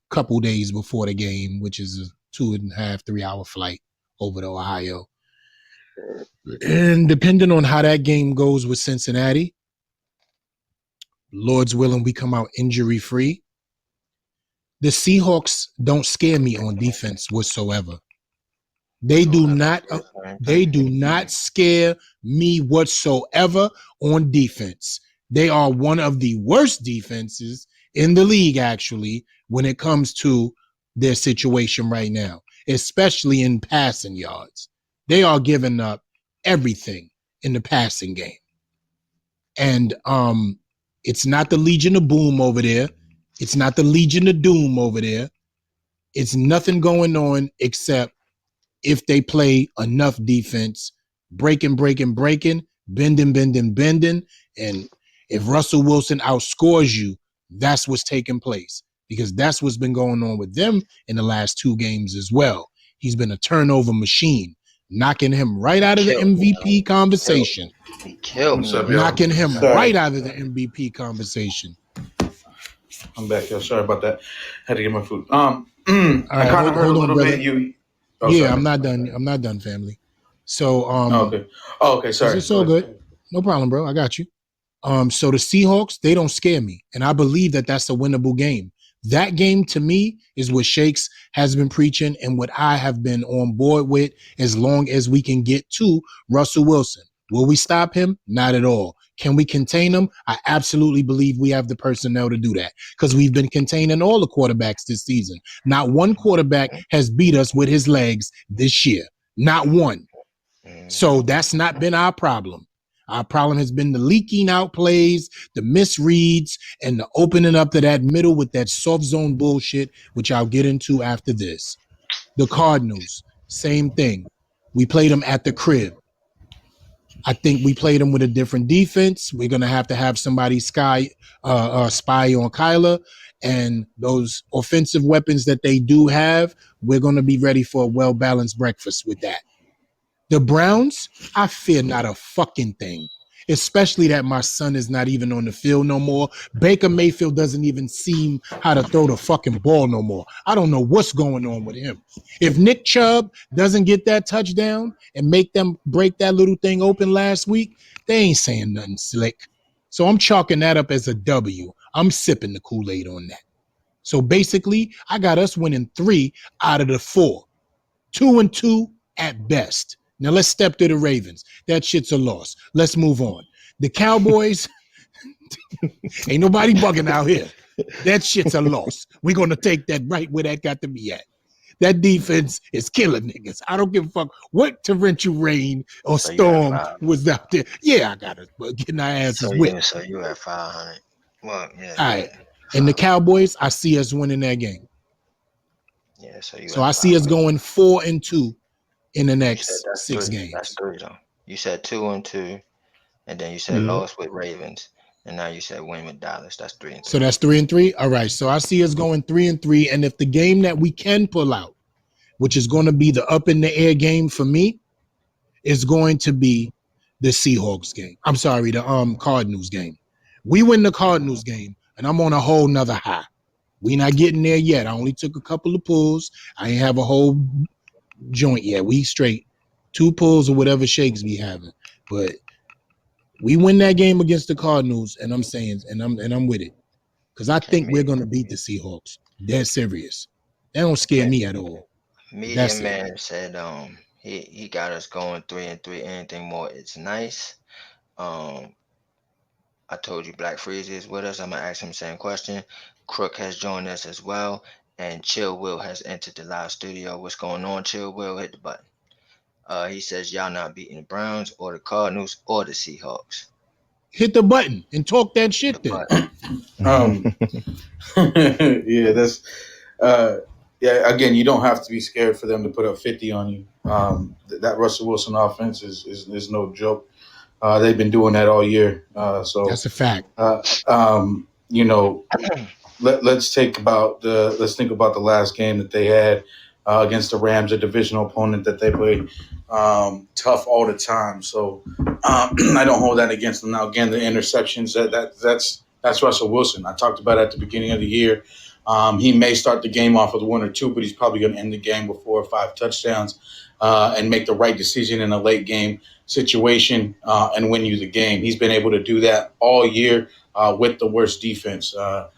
a couple days before the game, which is a 2.5, 3 hour flight over to Ohio. And depending on how that game goes with Cincinnati, Lord's willing, we come out injury free. The Seahawks don't scare me on defense whatsoever. They I was do about to not. say the same They thing. do not scare me whatsoever on defense. They are one of the worst defenses in the league, actually, when it comes to their situation right now, especially in passing yards. They are giving up everything in the passing game. And it's not the Legion of Boom over there. It's not the Legion of Doom over there. It's nothing going on except if they play enough defense, breaking, bending. And if Russell Wilson outscores you, that's what's taking place because that's what's been going on with them in the last 2 games as well. He's been a turnover machine, knocking him right He out of the killed me, MVP though. He killed conversation, me. He killed What's me, up, man. y'all? knocking him right Sorry, out of the MVP conversation. I'm back, y'all. Sorry about that. Had to get my food. All I right, kind of heard a hold on, little bit. brother. You. Oh, Yeah, sorry. I'm not done. I'm not done, family. So Oh, okay. Oh, okay. Sorry. it's Go all ahead. good. No problem, bro. I got you. So the Seahawks, they don't scare me. And I believe that that's a winnable game. That game to me is what Shakes has been preaching and what I have been on board with as long as we can get to Russell Wilson. Will we stop him? Not at all. Can we contain him? I absolutely believe we have the personnel to do that because we've been containing all the quarterbacks this season. Not one quarterback has beat us with his legs this year. Not one. So Mm-hmm. that's not been our problem. Our problem has been the leaking out plays, the misreads, and the opening up to that middle with that soft zone bullshit, which I'll get into after this. The Cardinals, same thing. We played them at the crib. I think we played them with a different defense. We're gonna have to have somebody spy on Kyler, and those offensive weapons that they do have. We're gonna be ready for a well balanced breakfast with that. The Browns, I fear not a fucking thing. Especially that my son is not even on the field no more. Baker Mayfield doesn't even seem how to throw the fucking ball no more. I don't know what's going on with him. If Nick Chubb doesn't get that touchdown and make them break that little thing open last week, they ain't saying nothing slick. So I'm chalking that up as a W. I'm sipping the Kool-Aid on that. So basically, I got us winning 3 out of the 4. 2-2 at best. Now let's step to the Ravens. That shit's a loss. Let's move on. The Cowboys, ain't nobody bugging out here. That shit's a loss. We're going to take that right where that got to be at. That defense is killing niggas. I don't give a fuck what torrential rain or So you at storm 5. was out there. Yeah, I got it. But getting our asses whipped. So you at 500. Well, yeah, All go right. ahead. And the Cowboys, I see us winning that game. Yeah, so you So at I see us 500. going 4-2 in the You said next that's six three. That's games. three though. You said 2-2, and then you said Mhm. lost with Ravens, and now you said win with Dallas. That's three and So three. that's 3-3. All right. So I see us going 3-3. And if the game that we can pull out, which is going to be the up in the air game for me, is going to be the Seahawks game. I'm sorry, the Cardinals game. We win the Cardinals game, and I'm on a whole nother high. We not getting there yet. I only took a couple of pulls. I ain't have a whole joint yet. We straight 2 pulls or whatever shakes we having. But we win that game against the Cardinals, and I'm saying, and I'm with it. Because I Okay, think we're gonna beat the Seahawks. Dead serious. That don't scare okay. me at all. But Media that's it. man said he got us going 3-3. Anything more, it's nice. Um, I told you Black Freeze is with us. I'm gonna ask him the same question. Crook has joined us as well, and Chill Will has entered the live studio. What's going on, Chill Will? Hit the button. He says y'all not beating the Browns or the Cardinals or the Seahawks. Hit the button and talk that Hit the shit then. button. Um, yeah, that's uh, yeah. Again, you don't have to be scared for them to put up 50 on you. That Russell Wilson offense is no joke. They've been doing that all year. That's a fact. You know, let's think about the last game that they had against the Rams, a divisional opponent that they play tough all the time. So I don't hold that against them. Now again, the interceptions that's Russell Wilson. I talked about at the beginning of the year. He may start the game off with 1 or 2, but he's probably going to end the game with 4 or 5 touchdowns and make the right decision in a late game situation and win you the game. He's been able to do that all year with the worst defense. I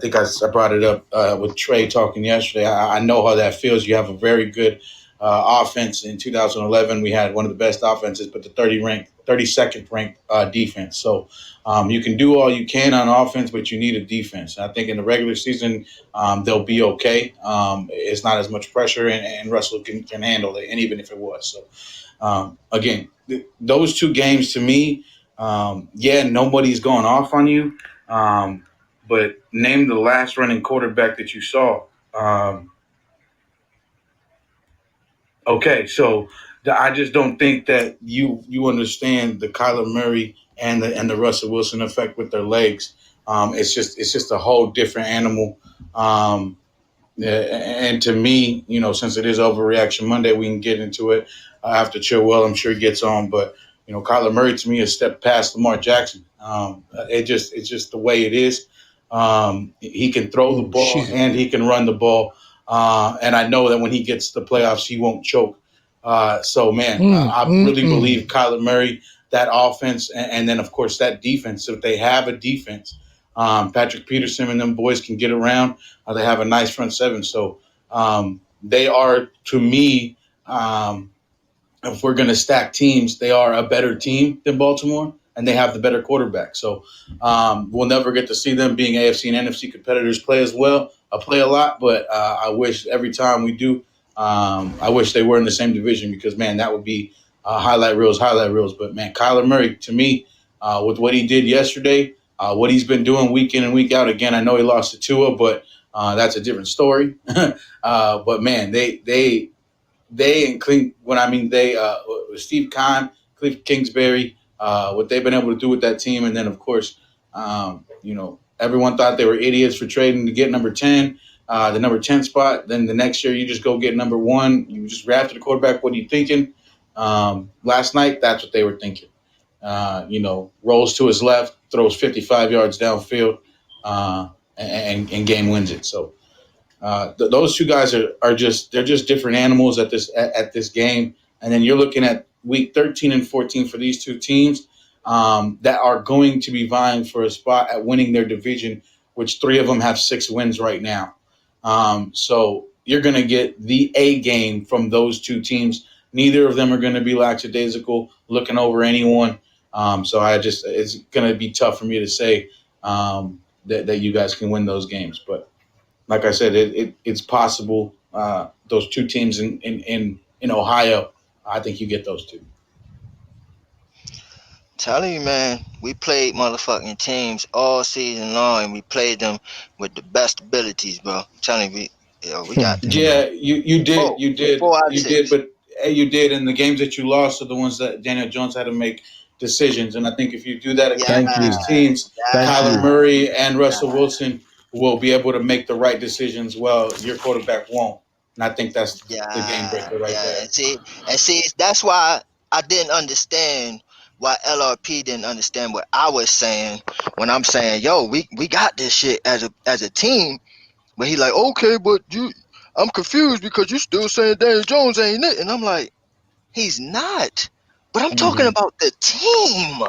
think I brought it up with Trey talking yesterday. I know how that feels. You have a very good offense. In 2011, we had one of the best offenses, but the 32nd ranked defense. So you can do all you can on offense, but you need a defense. And I think in the regular season, they'll be okay. It's not as much pressure, and Russell can handle it, and even if it was. So again, those 2 games to me, yeah, nobody's going off on you. Um, but name the last running quarterback that you saw. Okay, so I just don't think that you understand the Kyler Murray and the Russell Wilson effect with their legs. It's just a whole different animal. Um, Yeah, and to me, since it is Overreaction Monday, we can get into it after Chilwell. I'm sure he gets on, but Kyler Murray to me is a step past Lamar Jackson. It's just the way it is. He can throw the Oh ball shit. and he can run the ball, and I know that when he gets to the playoffs, he won't choke. So man, Mm, I mm, really believe mm. Kyler Murray, that offense, and then of course that defense. So if they have a defense, Patrick Peterson and them boys can get around. They have a nice front seven. So they are, to me, if we're going to stack teams, they are a better team than Baltimore, and they have the better quarterback. So we'll never get to see them being AFC and NFC competitors play as well. Play a lot, but I wish every time we do, I wish they were in the same division because, man, that would be highlight reels, highlight reels. But, man, Kyler Murray, to me, with what he did yesterday, what he's been doing week in and week out. Again, I know he lost to Tua, but that's a different story. But, man, they and Clint, when I mean they, Steve Kahn, Cliff Kingsbury, what they've been able to do with that team, and then of course, everyone thought they were idiots for trading to get number 10, the number 10 spot. Then the next year, you just go get number 1. You just drafted a quarterback. What are you thinking? Last night, that's what they were thinking. Rolls to his left, throws 55 yards downfield, and game wins it. So those 2 guys are just they're just different animals at this game. And then you're looking at week 13 and 14 for these 2 teams that are going to be vying for a spot at winning their division, which 3 of them have 6 wins right now. So you're going to get the A game from those 2 teams. Neither of them are going to be lackadaisical, looking over anyone. So it's going to be tough for me to say that you guys can win those games, but like I said, it's possible. Those 2 teams in Ohio, I think you get those 2. Telling you, man, we played motherfucking teams all season long, and we played them with the best abilities, bro. I'm telling you, we got this, bro. Yeah, you did, Four, you did, 4 out of you did, 6. but you did, and the games that you lost are the ones that Daniel Jones had to make decisions. And I think if you do that Yeah, again Thank with you. these teams, Thank Kyler you. yeah, Murray and Russell yeah, Wilson will be able to make the right decisions. Well, your quarterback won't, and I think that's the game yeah, breaker right yeah. there. And see, that's why I didn't understand why LRP didn't understand what I was saying when I'm saying, yo, we got this shit as a team. But he like, okay, but I'm confused because you still saying Daniel Jones ain't it, and I'm like, he's not. But I'm talking Hmm. about the team.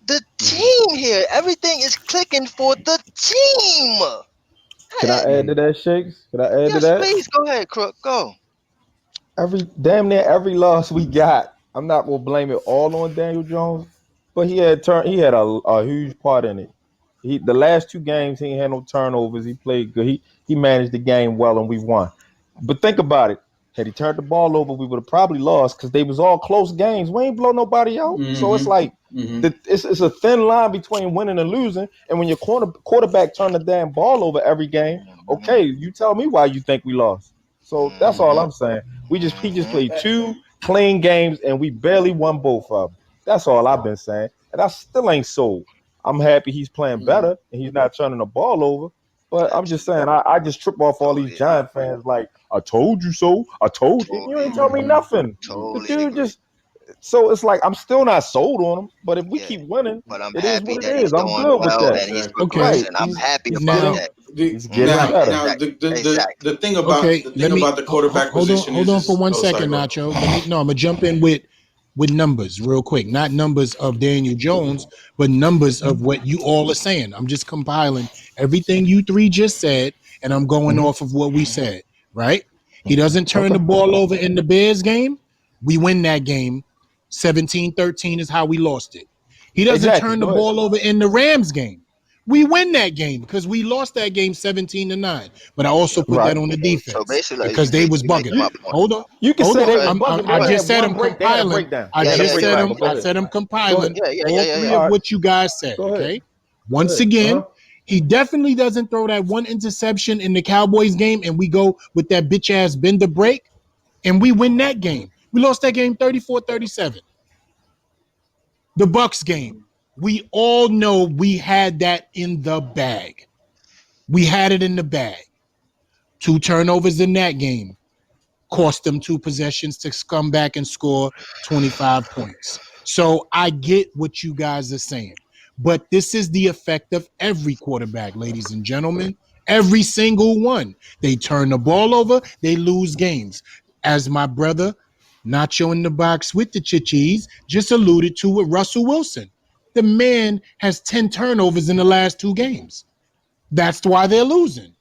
The Hmm. team here. Everything is clicking for the team. Can I Hey, add to that, Shakes? Can I add to yes, that? please go ahead, Crook. Go. Every damn near every loss we got, I'm not gonna blame it all on Daniel Jones, but he had a huge part in it. The last two games he ain't had no turnovers. He played good. He managed the game well, and we won. But think about it. Had he turned the ball over, we would have probably lost because they was all close games. We ain't blow nobody out. So it's Hmm. like Hmm. it's a thin line between winning and losing. And when your quarterback turn the damn ball over every game, Mm-hmm, okay, you tell me why you think we lost. So that's all mm-hmm, I'm saying. He just mm-hmm. played two clean games and we barely won both of them. That's all I've been saying, and I still ain't sold. I'm happy he's playing better and he's not turning the ball over. But I'm just saying, Absolutely. I just trip off all these Totally agree. Giant fans like, I told you so. I told you. You Totally ain't tell me agree. Hmm. nothing. The Totally dude agree. just so it's like I'm still not sold on him. But if we Yeah. keep winning, But I'm it is happy what it that he's is. I'm doing good with well that. and he's Exactly. Okay. Right. progressing. I'm He's happy he's about Now, getting that. he's getting Now, Mm-hmm. better. now Exactly. the thing about okay, the thing let me about the quarterback hold on position hold on for is one oh, sorry, second, go. Nacho. I'm gonna jump in with numbers real quick. Not numbers of Daniel Jones, but numbers of what you all are saying. I'm just compiling everything you three just said, and I'm going Mhm. off of what we said, right? He doesn't turn Okay. the ball over in the Bears game. We win that game. 17-13 is how we lost it. He doesn't Exactly. turn the Go ahead. ball over in the Rams game. We win that game because we lost that game 17-9. But I also Yep. put that Right. on the So defense basically, because they was you making bugging. my point. Hold on, You can hold say on. they Okay. was bugging, I but Go they ahead. just had said one I'm break. They had a compiling. breakdown. I They Yeah, had a yeah, just yeah, said breakdown. I'm. But go I ahead. said I'm yeah, compiling yeah, yeah, yeah, all yeah, three yeah. of All right. what you guys said. Go ahead. Okay. Go Once ahead. Uh again, huh. he definitely doesn't throw that one interception in the Cowboys game, and we go with that bitch ass bender break, and we win that game. We lost that game 34-37. The Bucks game. We all know we had that in the bag. We had it in the bag. Two turnovers in that game cost them two possessions to come back and score 25 points. So I get what you guys are saying. But this is the effect of every quarterback, ladies and gentlemen. Every single one. They turn the ball over, they lose games. As my brother, Nacho in the box with the chichis, just alluded to with Russell Wilson. The man has 10 turnovers in the last two games. That's why they're losing.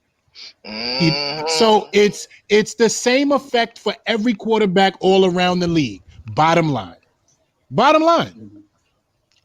He Mm-hmm. so it's the same effect for every quarterback all around the league. Bottom line. Bottom line.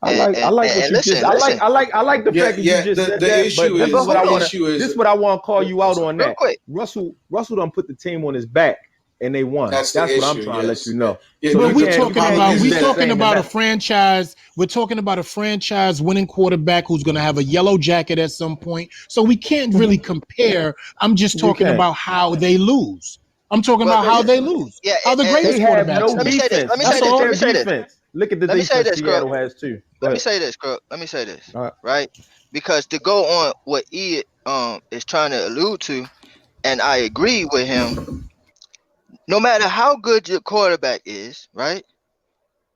And, I and, like and, what and you just listen, listen. I like the Yeah, fact that you yeah. just said The that. issue But But is what I hold the on, want to issue this is is what I want to call you I'm out sorry. on real that. quick. Russell done put the team on his back and they won. That's the That's what I'm issue. trying to let you Yes. Yeah. know. Yeah. So But The you problem can't use we is that that talking same about a analogy. franchise. We're talking about a franchise winning quarterback who's going to have a yellow jacket at some point. So we can't really Mhm. compare. I'm just You talking can't. about how they lose. I'm talking Well, about how listen. they lose. Yeah, How the and They greatest listen. have quarterbacks no Let me lose. say this. defense. Let me say That's Look this. at Let their me all. say this. defense. Look at the Let me say defense this, Crook. Seattle has too. Go Let me ahead. say this, Crook. Let me say this. All right. Right? Because to go on what E is trying to allude to, and I agree with him. No matter how good your quarterback is, right?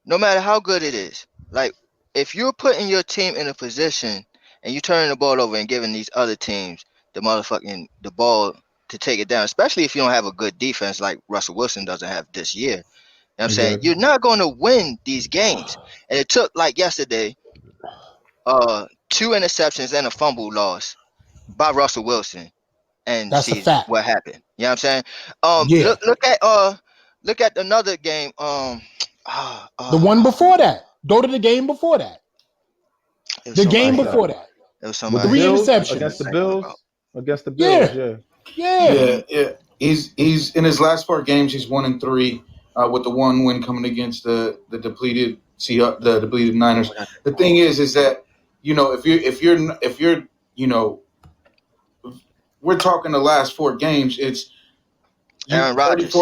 No matter how good it is, like if you're putting your team in a position and you turning the ball over and giving these other teams the ball to take it down, especially if you don't have a good defense like Russell Wilson doesn't have this year. You know what I'm saying? Exactly. You're not going to win these games. And it took like yesterday, two interceptions and a fumble loss by Russell Wilson and That's a see fact. what happened. You know what I'm saying? Yeah. Look at another game. The one before that. Go to the game before that. It was The game somebody Okay. else. before that. It was With the somebody Three else. Bills I can't against interceptions. the think about. Bills against the Bills. Yeah. Yeah. Yeah. yeah, Mm-hmm. yeah. He's in his last four games. He's 1-3 with the one win coming against the depleted the Bleeding Niners. Oh, that's The oh, thing is that if you're we're talking the last four games. It's you Aaron Rodgers.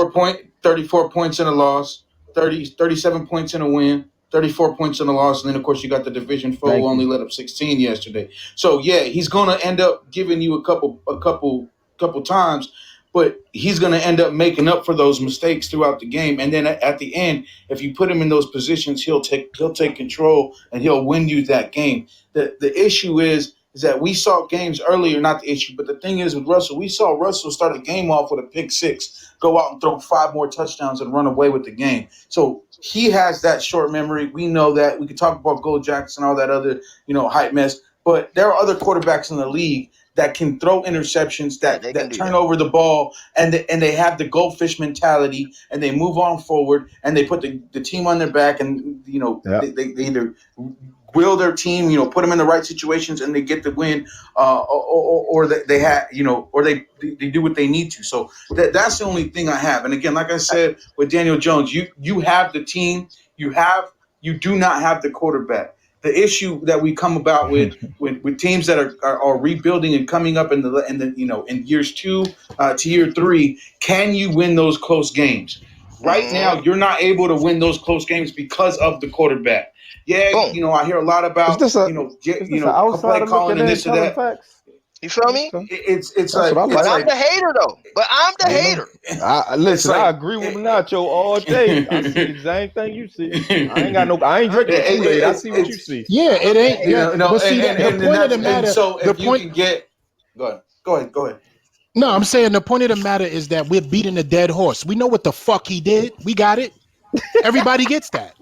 34 points in a loss, 37 points in a win, 34 points in a loss, and then of course you got the division foe who Thank only you. let up 16 yesterday. So yeah, he's gonna end up giving you a couple times, but he's gonna end up making up for those mistakes throughout the game. And then at the end, if you put him in those positions, he'll take control and he'll win you that game. The issue is that we saw games earlier, not the issue, but the thing is with Russell, we saw Russell start a game off with a pick six, go out and throw five more touchdowns and run away with the game. So he has that short memory. We know that. We could talk about Go Jackson, all that other, hype mess. But there are other quarterbacks in the league that can throw interceptions, Yeah, that they can that do turn that. over the ball, and they have the goldfish mentality, and they move on forward, and they put the team on their back, and Yeah. they either will their team, put them in the right situations, and they get the win, or they have, or they do what they need to. So that's the only thing I have. And again, like I said with Daniel Jones, you have the team, you do not have the quarterback. The issue that we come about with teams that are rebuilding and coming up in years two to year three, can you win those close games? Right Hmm. now, you're not able to win those close games because of the quarterback. Yeah, Boom. I hear a lot Is about this a is this an play outsider calling looking and in this or telling that. facts? You feel me? Okay. It's That's what like I But it's like. I'm like the hater though. But I'm the You know, hater. it's listen. I like agree with Nacho all day. I see the same thing you see. I ain't I'm drinking the the Kool Aid. hater. I it's see what you it's see. Yeah, it I'm the ain't that. hater. no, But see and that the and and point of the that's and matter, so the if you point. can get go ahead. No, I'm saying the point of the matter is that we're beating a dead horse. We know what the fuck he did. We got it. Everybody gets that.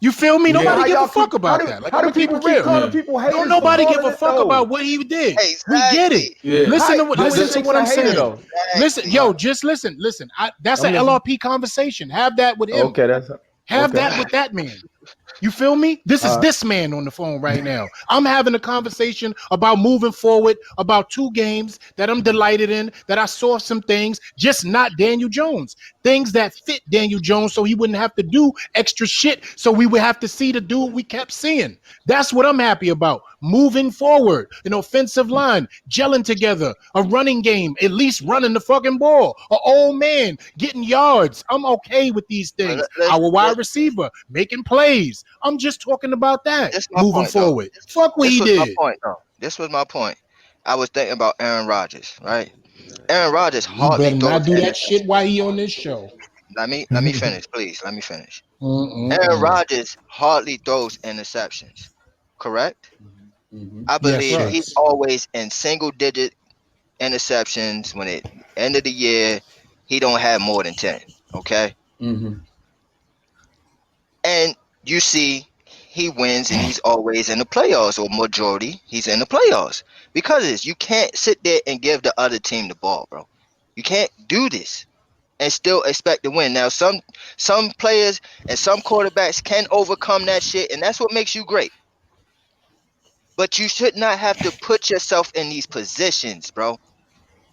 You feel me? But Yeah, Nobody how give a y'all fuck keep about that. Like how I'm do gonna keep people it keep real. calling yeah, people Don't haters for nobody give calling a it fuck about though? what he did. We get it. Exactly. yeah. Listen to How is listen to Shakes what a I'm hater saying. though? Listen, Exactly. Huh? yo, just listen. Listen. That's I'm an listening. LRP conversation. Have that with him. Okay, that's Have okay. that with that man. You feel me? This is Uh, this man on the phone right now. I'm having a conversation about moving forward, about two games that I'm delighted in, that I saw some things, just not Daniel Jones. Things that fit Daniel Jones so he wouldn't have to do extra shit. So we would have to see the dude we kept seeing. That's what I'm happy about. Moving forward, an offensive line, gelling together, a running game, at least running the fucking ball, an old man getting yards. I'm okay with these But things. Our wide receiver making plays. I'm just talking about that this my moving point though. forward. Fuck what This he was my did. point though. This was my point. I was thinking about Aaron Rodgers, right? Aaron Rodgers You hardly better throws not do that interceptions. shit while he on this show. Let me finish, please. Let me finish. Aaron Mm-mm-mm. Rodgers hardly throws interceptions. Correct? Mm-hmm. I Yes, believe sir. he's yes. always in single digit interceptions when it end of the year he don't have more than 10. Okay? Mm-hmm. And you see he wins and he's always in the playoffs or majority he's in the playoffs. Because it's, you can't sit there and give the other team the ball, bro. You can't do this and still expect to win. Now some players and some quarterbacks can overcome that shit and that's what makes you great. But you should not have to put yourself in these positions, bro.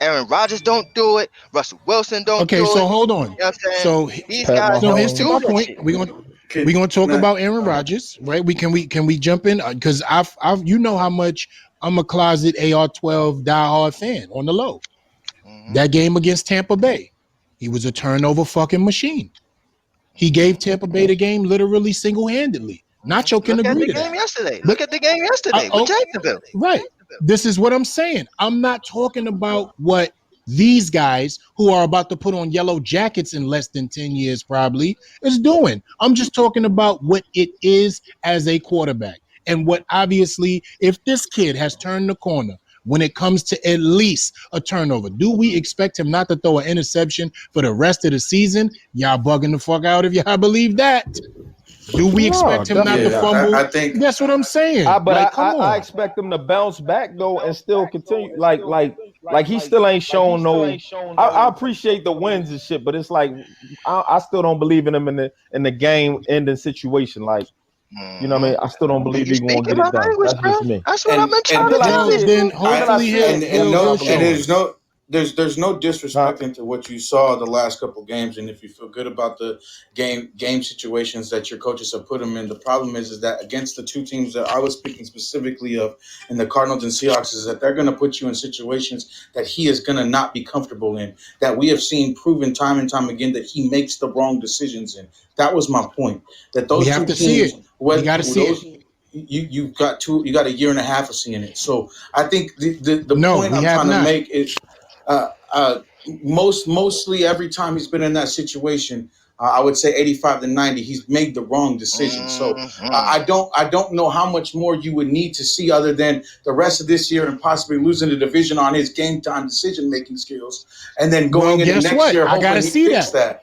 Aaron Rodgers don't do it. Russell Wilson don't Okay, do so it. hold on. You know what I'm saying? So These Pat guys so don't here's to Mahomes. my do that point. shit. We're gonna talk Not, about Aaron Rodgers, right? We jump in because I've you know how much I'm a closet AR-12 diehard fan on the low. Hmm. That game against Tampa Bay, he was a turnover fucking machine. He Hmm. gave Tampa Bay the game literally single handedly. Hmm. Nacho can Look at agree the to game that. yesterday. But Look at the game yesterday with oh, Jacksonville. right. This is what I'm saying. I'm not talking about what these guys who are about to put on yellow jackets in less than 10 years probably is doing. I'm just talking about what it is as a quarterback. And what obviously, if this kid has turned the corner when it comes to at least a turnover, do we expect him not to throw an interception for the rest of the season? Y'all bugging the fuck out if y'all believe that. Do we No, expect him not to definitely yeah, not. fumble? I think That's what I'm saying. But Like, come I on. expect them to bounce back though and still continue. Like he still ain't shown no. I appreciate the wins and shit, but it's like I still don't believe in him in the game ending situation. Like you know what I Hmm. mean? I still don't And believe you he gonna speaking get my it done. language, That's bro. just me. That's what I've and been trying and to Until I tell Well, see you. it. then Until I hopefully see it. and he'll no, he'll I'll and show believe it. there's us. no. there's no Huh? disrespect into what you saw the last couple games, and if you feel good about the game situations that your coaches have put him in, the problem is that against the two teams that I was speaking specifically of, in the Cardinals and Seahawks, is that they're going to put you in situations that he is going to not be comfortable in. That we have seen proven time and time again that he makes the wrong decisions in. That was my point. That We those have two to see teams, it. We what got to see it. those you got a year and a half of seeing it. So I think the No, point we I'm have trying to not. make is mostly every time he's been in that situation, I would say 85 to 90, he's made the wrong decision. So Mm-hmm. I don't know how much more you would need to see other than the rest of this year and possibly losing the division on his game time decision making skills, and then Well, going into guess next what? year I got to hoping he see fixed that. that.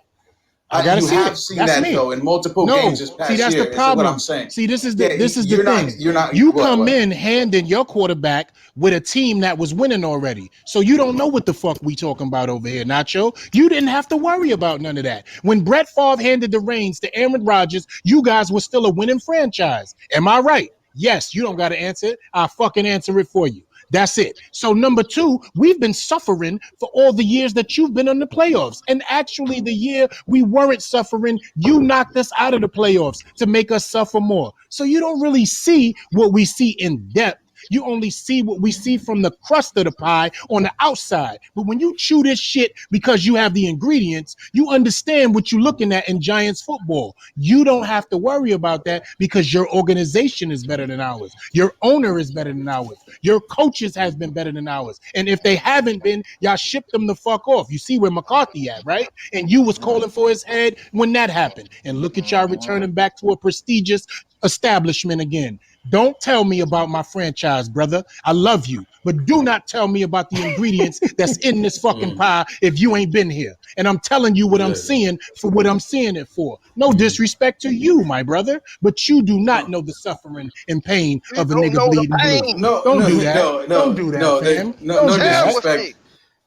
I got to You see have it. seen That's that me. though in multiple games No, this see, past that's the year. Is what I'm problem. saying. See, this is the Yeah, this is the you're not. thing. You're not. You come What? in handing your quarterback with a team that was winning already, so you don't know what the fuck we talking about over here, Nacho. You didn't have to worry about none of that. When Brett Favre handed the reins to Aaron Rodgers, you guys were still a winning franchise. Am I right? Yes, you don't got to answer it. I'll fucking answer it for you. That's it. So number two, we've been suffering for all the years that you've been in the playoffs. And actually, the year we weren't suffering, you knocked us out of the playoffs to make us suffer more. So you don't really see what we see in depth. You only see what we see from the crust of the pie on the outside. But when you chew this shit because you have the ingredients, you understand what you're looking at in Giants football. You don't have to worry about that because your organization is better than ours. Your owner is better than ours. Your coaches has been better than ours. And if they haven't been, y'all shipped them the fuck off. You see where McCarthy at, right? And you was calling for his head when that happened. And look at y'all Mm-hmm. returning back to a prestigious establishment again. Don't tell me about my franchise, brother. I love you, but do not tell me about the ingredients that's in this fucking Mm, pie if you ain't been here. And I'm telling you what I'm yeah. seeing for what I'm seeing it for. No Mm. disrespect to you, my brother, but you do not No, know the suffering and pain You of a don't nigga know the bleeding blue. pain. no, Don't no, do that. Don't do that, fam. Don't no do Share that. with disrespect. me.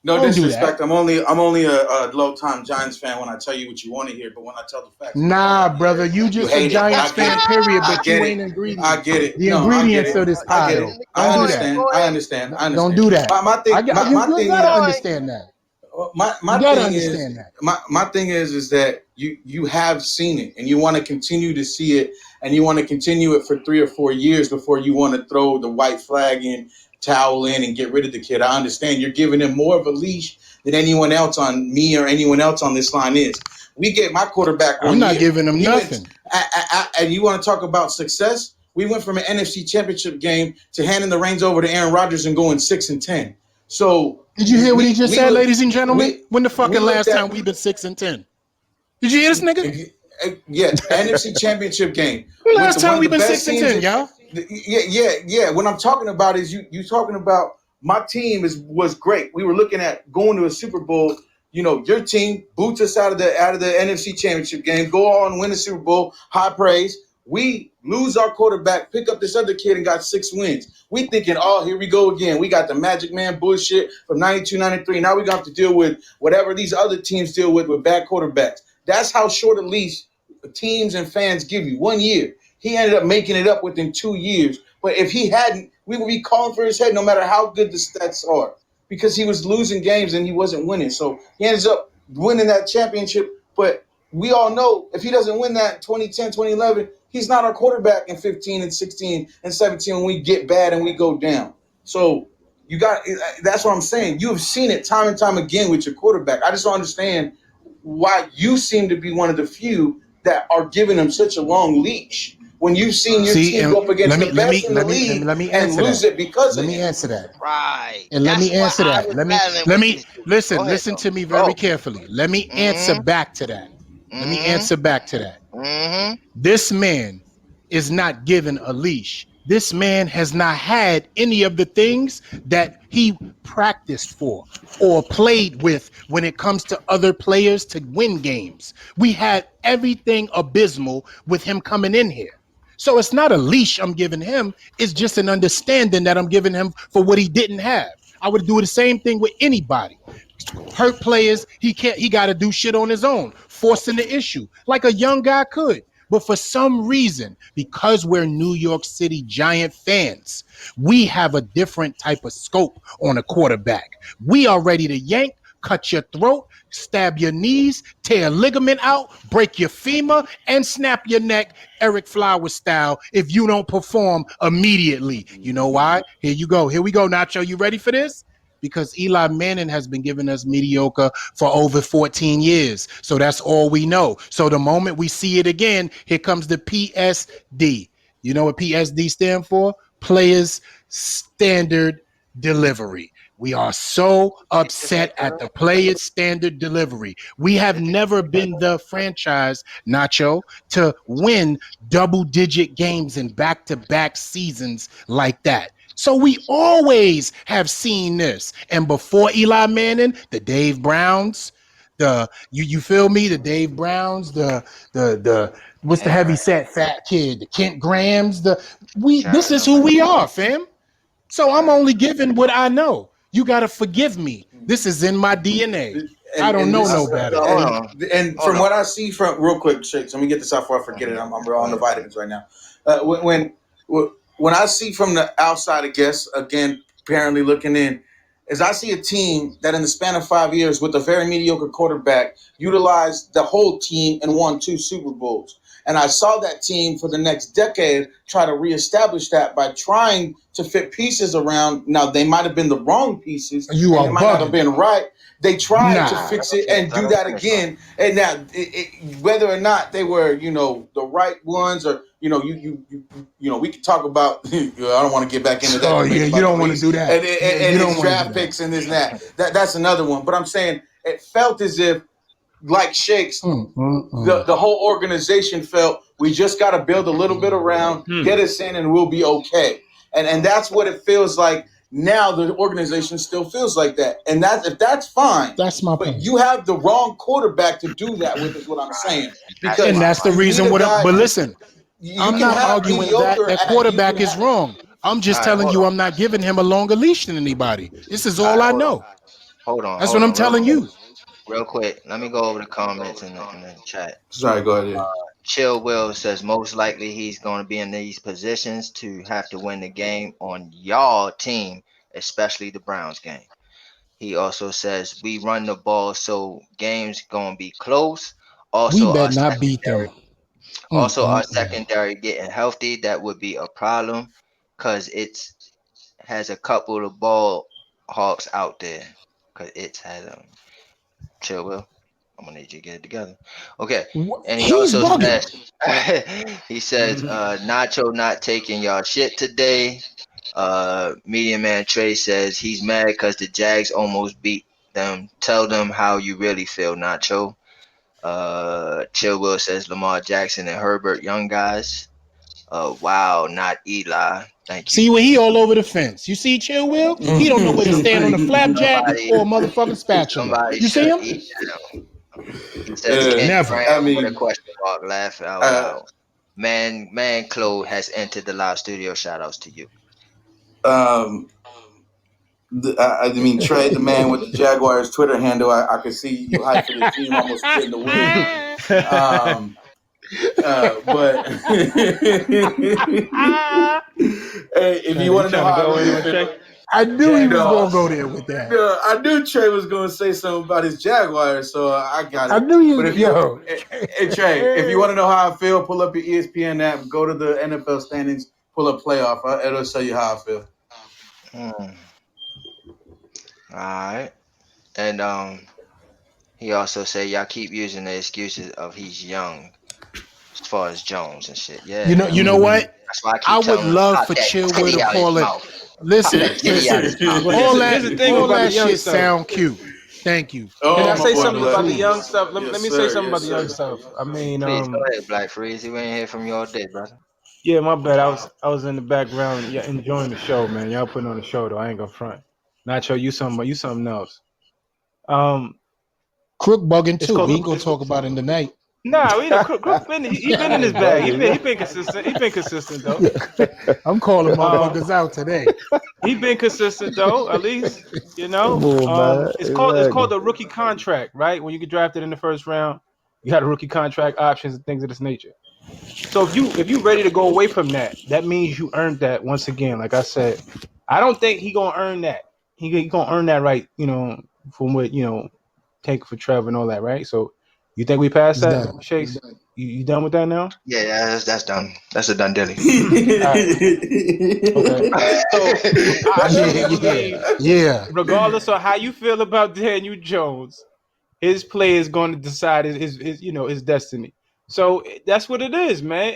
No Don't do that. disrespect. I'm only a low time Giants fan when I tell you what you want to hear, but when I tell the facts that you don't Nah, want to brother, hear, you you just a hate it. I Giants get fan, it. period, I but get you it. ain't I ingredients. get it. The No, I get ingredients it. of this I pie, get though. it. I Don't Go do ahead. that. understand. Go I ahead. understand. I Don't understand. do that. My thing. You My good thing gotta is Go ahead. understand that. You my gotta thing is understand that. my thing is that you have seen it and you want to continue to see it and you want to continue it for 3 or 4 years before you want to throw the white flag in, towel in, and get rid of the kid. I understand you're giving him more of a leash than anyone else on me or anyone else on this line is. We get my quarterback I'm one not year. giving them He went, nothing. and you want to talk about success? We went from an NFC Championship game to handing the reins over to Aaron Rodgers and going 6-10. So Did you hear what he we just we said, look ladies and gentlemen? we When the we fucking looked last at time we've been 6-10? Did you hear this nigga? yeah, NFC Championship game The with last one time of we've the been best six and teams. ten, y'all. Yeah. What I'm talking about is you talking about my team was great. We were looking at going to a Super Bowl. You know, your team boots us out of the NFC Championship game, go on and win the Super Bowl. High praise. We lose our quarterback, pick up this other kid, and got 6 wins. We thinking, oh, here we go again. We got the Magic Man bullshit from 92, 93. Now we got to deal with whatever these other teams deal with bad quarterbacks. That's how short a leash teams and fans give you. 1 year. He ended up making it up within 2 years. But if he hadn't, we would be calling for his head no matter how good the stats are because he was losing games and he wasn't winning. So he ends up winning that championship. But we all know if he doesn't win that in 2010, 2011, he's not our quarterback in 15 and 16 and 17 when we get bad and we go down. So you got that's what I'm saying. You have seen it time and time again with your quarterback. I just don't understand why you seem to be one of the few that are giving him such a long leash when you've seen your See, team and go up against let the me let best me in the let me let me league let me and answer lose that. it because of Let me him. answer that. Right. And let That's me why answer I that. was Let me battling let with me these two. Go listen. ahead, Listen though. to me very Go. carefully. Let me answer Mm-hmm. back to that. Let me Mm-hmm. answer back to that. Mm-hmm. This man is not given a leash. This man has not had any of the things that he practiced for or played with when it comes to other players to win games. We had everything abysmal with him coming in here. So it's not a leash I'm giving him, it's just an understanding that I'm giving him for what he didn't have. I would do the same thing with anybody. Hurt players, he got to do shit on his own, forcing the issue like a young guy could. But for some reason, because we're New York City Giant fans, we have a different type of scope on a quarterback. We are ready to yank, cut your throat, stab your knees, tear a ligament out, break your femur, and snap your neck, Eric Flowers style, if you don't perform immediately. You know why? Here you go. Here we go, Nacho. You ready for this? Because Eli Manning has been giving us mediocre for over 14 years. So that's all we know. So the moment we see it again, here comes the PSD. You know what PSD stand for? Players Standard Delivery. We are so You just make upset it at up. the players standard delivery. We have Did you never just make been the franchise, Nacho, to win double digit games in back to back seasons like that. So we always have seen this. And before Eli Manning, the Dave Browns, the you feel me? The Dave Browns, the what's the Kent heavy Grant, set fat kid, the Kent Grahams, the we this Sharon is who Nobody. we are, fam. So I'm Right. only giving what I know. You gotta forgive me. This is in my DNA. I don't And know this no is So better. hold and on. and Hold from on. what I see from real quick, Shakes, let me get this out before I forget it. I'm Go on the ahead. vitamins right now. When I see from the outside, I guess again, apparently looking in, is I see a team that in the span of 5 years with a very mediocre quarterback utilized the whole team and won two Super Bowls. And I saw that team for the next decade try to reestablish that by trying to fit pieces around. Now they might have been the wrong pieces, You and are they might not have bugging. been right. They tried to Nah. fix it and Let do him that finish, bro. again. And now, whether or not they were, the right ones, or we could talk about. I don't want to get back into that Oh debate yeah, you about the don't want to Reese do that. and, Yeah, and, you and don't his want to do draft that. picks and this and that. That's another one. But I'm saying it felt as if, like Shakes, the whole organization felt we just got to build a little bit around, get us in, and we'll be okay. And that's what it feels like now. The organization still feels like that, and that's fine. That's my But point. you have the wrong quarterback to do that with, is what I'm Right. saying. That's And Because my that's the point. you need reason a what guy. but listen, You I'm can not have arguing that mediocre. that You can quarterback is have. wrong. I'm All just right, telling hold you on. I'm not giving him a longer leash than anybody. This is All all right, I hold on. know. That's what Hold I'm on, real telling quick. you. Real quick. Let me go over the comments in the chat. Sorry, go ahead. Chill Will says most likely he's going to be in these positions to have to win the game on y'all team, especially the Browns game. He also says we run the ball, so games going to be close. We Also, bet not beat them. our secondary getting healthy, that would be a problem because it's has a couple of ball hawks out there. Because it's had chill, Will. I'm gonna need you to get it together. Okay. And he He's also bugging. says he says Nacho not taking y'all shit today. Media Man Trey says he's mad because the Jags almost beat them. Tell them how you really feel, Nacho. Chill Will says Lamar Jackson and Herbert, young guys. Wow, not Eli. Thank you. See where he all over the fence. You see Chill Will? He don't know where to stand on a flapjack Somebody, or a motherfucking spatula. somebody You see shut him? E down. He says Kent Never. I Graham with a mean, question mark. Laugh out uh, loud. Man, Claude has entered the live studio. Shout outs to you. um, I mean, Trey, the man with the Jaguars Twitter handle, I could see you hype for the team, almost getting the win. Um, but hey, if you You want to know trying to how I go in really on feel, Trey? I knew he was no, gonna go there with that. no, I knew Trey was going to say something about his Jaguars, so I got I it. knew he But was if you, yo. hey, Trey, if you want to know how I feel, pull up your ESPN app, go to the NFL standings, pull up playoff. It'll show you how I feel. Hmm. All right. And he also said y'all keep using the excuses of he's young as far as Jones and shit. You know, Yeah, I you mean know what? that's why I I keep would telling him love pop for that Chill Will to titty out his call it. mouth. Pop Listen, that titty out listen. his mouth. Well, All here's that, the thing all about the that young shit stuff. sound cute. Thank you. Can Oh, I my say boy, something about Black. the young Please. stuff? Let Yes, me say sir. something about Yes, the young sir. stuff. I mean, Please go ahead, Black Freeze. We ain't hear from you all day, brother. yeah, my bad. I was in the background, yeah, enjoying the show, man. Y'all putting on the show though. I ain't gonna front. Nacho, you something else. Um, Crook bugging it's too. called We the. ain't gonna talk about him tonight. Nah, Crook been he been in his Hey, bag. He been bugging. he been consistent. He been consistent though. I'm calling Um, motherfuckers out today. he been consistent though. At least Come on, man. It's called Exactly. a rookie contract, right? When you get drafted in the first round, you got a rookie contract options and things of this nature. So if you ready to go away from that, that means you earned that once again. Like I said, I don't think he gonna earn that. He gonna earn that right. From what take for Trevor and all that, right? So you think we passed It's that, done. Shakes? You done with that now? Yeah, that's done. That's a done dilly. All right. Okay. So I Yeah, truly yeah, believe, yeah. regardless of how you feel about Daniel Jones, his play is going to decide his destiny. So that's what it is, man.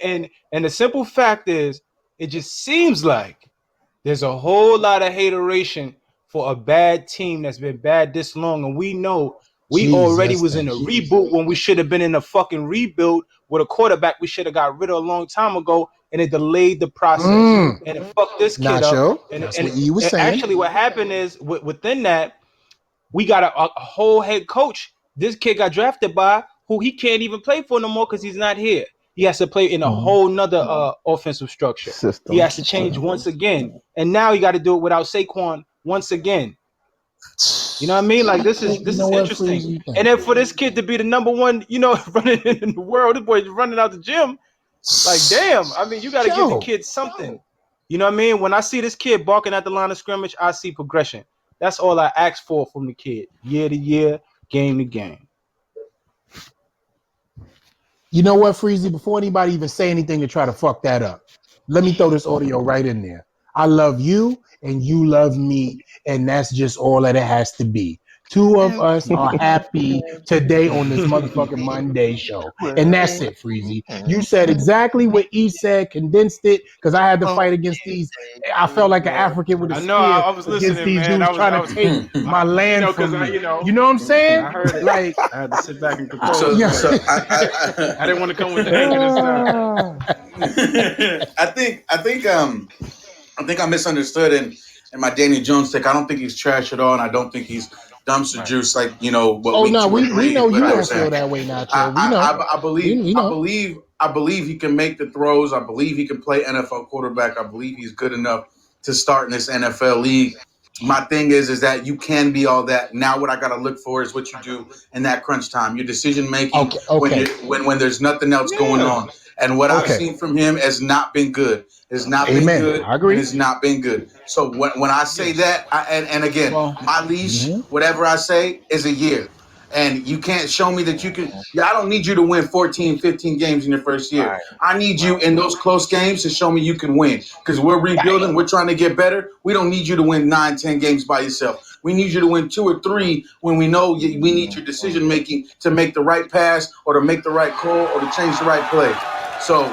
And the simple fact is, it just seems like there's a whole lot of hateration for a bad team that's been bad this long, and we know we already Jesus, was in a thank you. reboot when we should have been in a fucking rebuild with a quarterback we should have got rid of a long time ago, and it delayed the process Mm, and it fucked this kid up. Nacho, And that's and, what E was and saying. actually, what happened is within that we got a whole head coach. This kid got drafted by who he can't even play for no more because he's not here. He has to play in a Mhm. whole nother offensive structure. He System. has to change once again, and now he got to do it without Saquon once again. You know what I mean? Like this is You this know is what, interesting. Freezy? And Thank then you. for this kid to be the number one, running in the world, this boy's running out the gym. Like, damn. I mean, you got to give the Yo, kid something. You know what I mean? When I see this kid barking at the line of scrimmage, I see progression. That's all I ask for from the kid, year to year, game to game. you know what, Freezy? Before anybody even say anything to try to fuck that up, let me throw this audio right in there. I love you and you love me, and that's just all that it has to be. Two of us are happy today on this motherfucking Monday show. And that's it, Freezy. You said exactly what E said, condensed it, because I had to fight against these. I felt like an African with a I know. I, spear I was against listening, these man. dudes trying I to was, take my land because from me. You know what I'm saying? I heard it. Like, I had to sit back and compose, So, yeah. man. so I didn't want to come with the anger this time. I think I misunderstood and my Danny Jones take. I don't think he's trash at all, and I don't think he's dumpster Right. juice like what Oh week no, two or we three know you people were don't saying. feel that way, Nacho. We know. I believe We know. I believe he can make the throws. I believe he can play NFL quarterback. I believe he's good enough to start in this NFL league. My thing is that you can be all that. Now what I got to look for is what you do in that crunch time. Your decision making Okay, when you okay, when there's nothing else going Yeah. on. And what I've okay. seen from him has not been good. Has not been Amen. good I and agree. has not been good. So when I say Yes. that, and again, Well, my leash, Hmm. whatever I say, is a year. And you can't show me that you can. Yeah, I don't need you to win 14, 15 games in your first year. Right, I need you right. in those close games to show me you can win because we're rebuilding. We're trying to get better. We don't need you to win 9, 10 games by yourself. We need you to win 2 or 3 when we know we need your decision making to make the right pass or to make the right call or to change the right play. So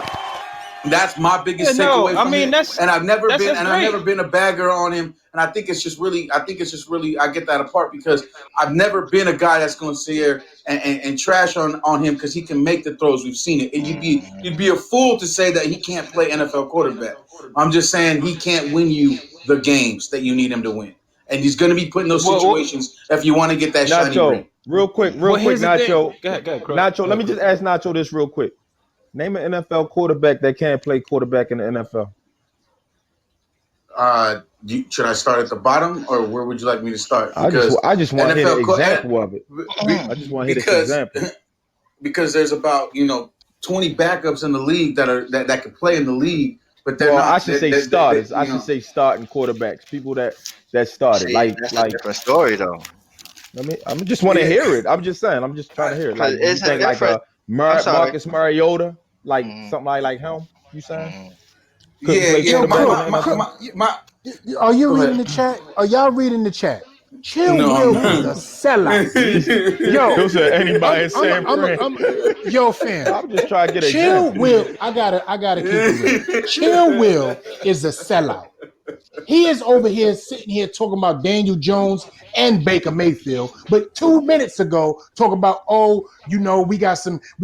that's my yeah, biggest no. takeaway I from mean, it. that's And that's I've great. never been a bagger on him. And I think it's just really I get that apart because I've never been a guy that's going to sit here and trash on him because he can make the throws. We've seen it. And you'd be a fool to say that he can't play NFL quarterback. I'm just saying he can't win you the games that you need him to win. And he's going to be put in those Well, situations if you want to get that shiny Nacho, ring. real quick, here's the thing. Nacho. Nacho, Go let ahead, me just Crook. ask Nacho this real quick. Name an NFL quarterback that can't play quarterback in the NFL. Should I start at the bottom or where would you like me to start? Because I just want to hear the NFL, example of it. be- I just want to hear this because example. because there's about 20 backups in the league that can play in the league, but they're Well, I not. should say They starters. I should say starting quarterbacks. People that started. See, Like that's a like different story though. I just want to yeah. hear it. I'm just saying. I'm just trying I, to hear it. Cause Like, do you it's a think like different. a I'm sorry. Marcus Mariota, like Mm, something like him? You saying mm. couldn't yeah, play yeah. Yo, quarterback in Crook, the Crook, NFL? are you Go reading ahead. the chat? Are y'all reading the chat? Chill No, I'm Will is a not. sellout. Yo, He'll say anybody in I'm, San I'm, Fran. I'm, yo, fam. I'm just trying to get an Chill example. Will. I gotta keep it real. Chill Will is a sellout. He is over here sitting here talking about Daniel Jones and Baker Mayfield, but 2 minutes ago talking about we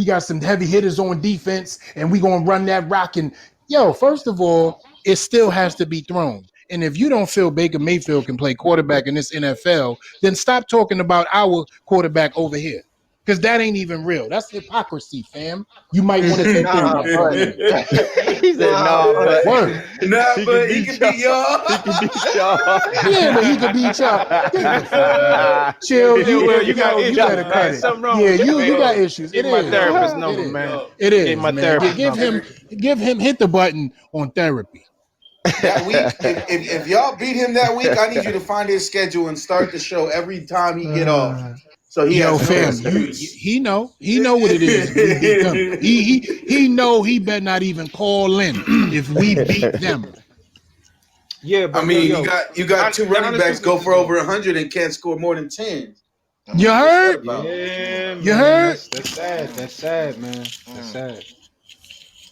got some heavy hitters on defense and we gonna run that rock and yo. First of all, it still has to be thrown. And if you don't feel Baker Mayfield can play quarterback in this NFL, then stop talking about our quarterback over here. Because that ain't even real. That's hypocrisy, fam. You might want to think there Nah, for a but minute. He said, nah, "Nah, but but Word. Nah, he can but he beat can beat y'all. y'all. He can beat y'all." Yeah, but he could beat y'all. Get the fuck. Yo, Chill. chill, Will. You got You issues, better man. cut it. Something wrong Yeah, with you, you got man. issues. Give It me my is. therapist It number, is. man. It Give is, my man. therapist Give number. him hit the button on therapy. That week, if y'all beat him that week, I need you to find his schedule and start the show every time he get off, so he Yo, has no fam, excuse. he know what it is if we beat them. He know he better not even call in if we beat them. Yeah, I but mean, yo, you got two the running honest backs truth is go this, for though. over 100 and can't score more than 10. You What's that heard? about? Yeah, You man. heard? That's sad. That's sad, man. That's mm, sad.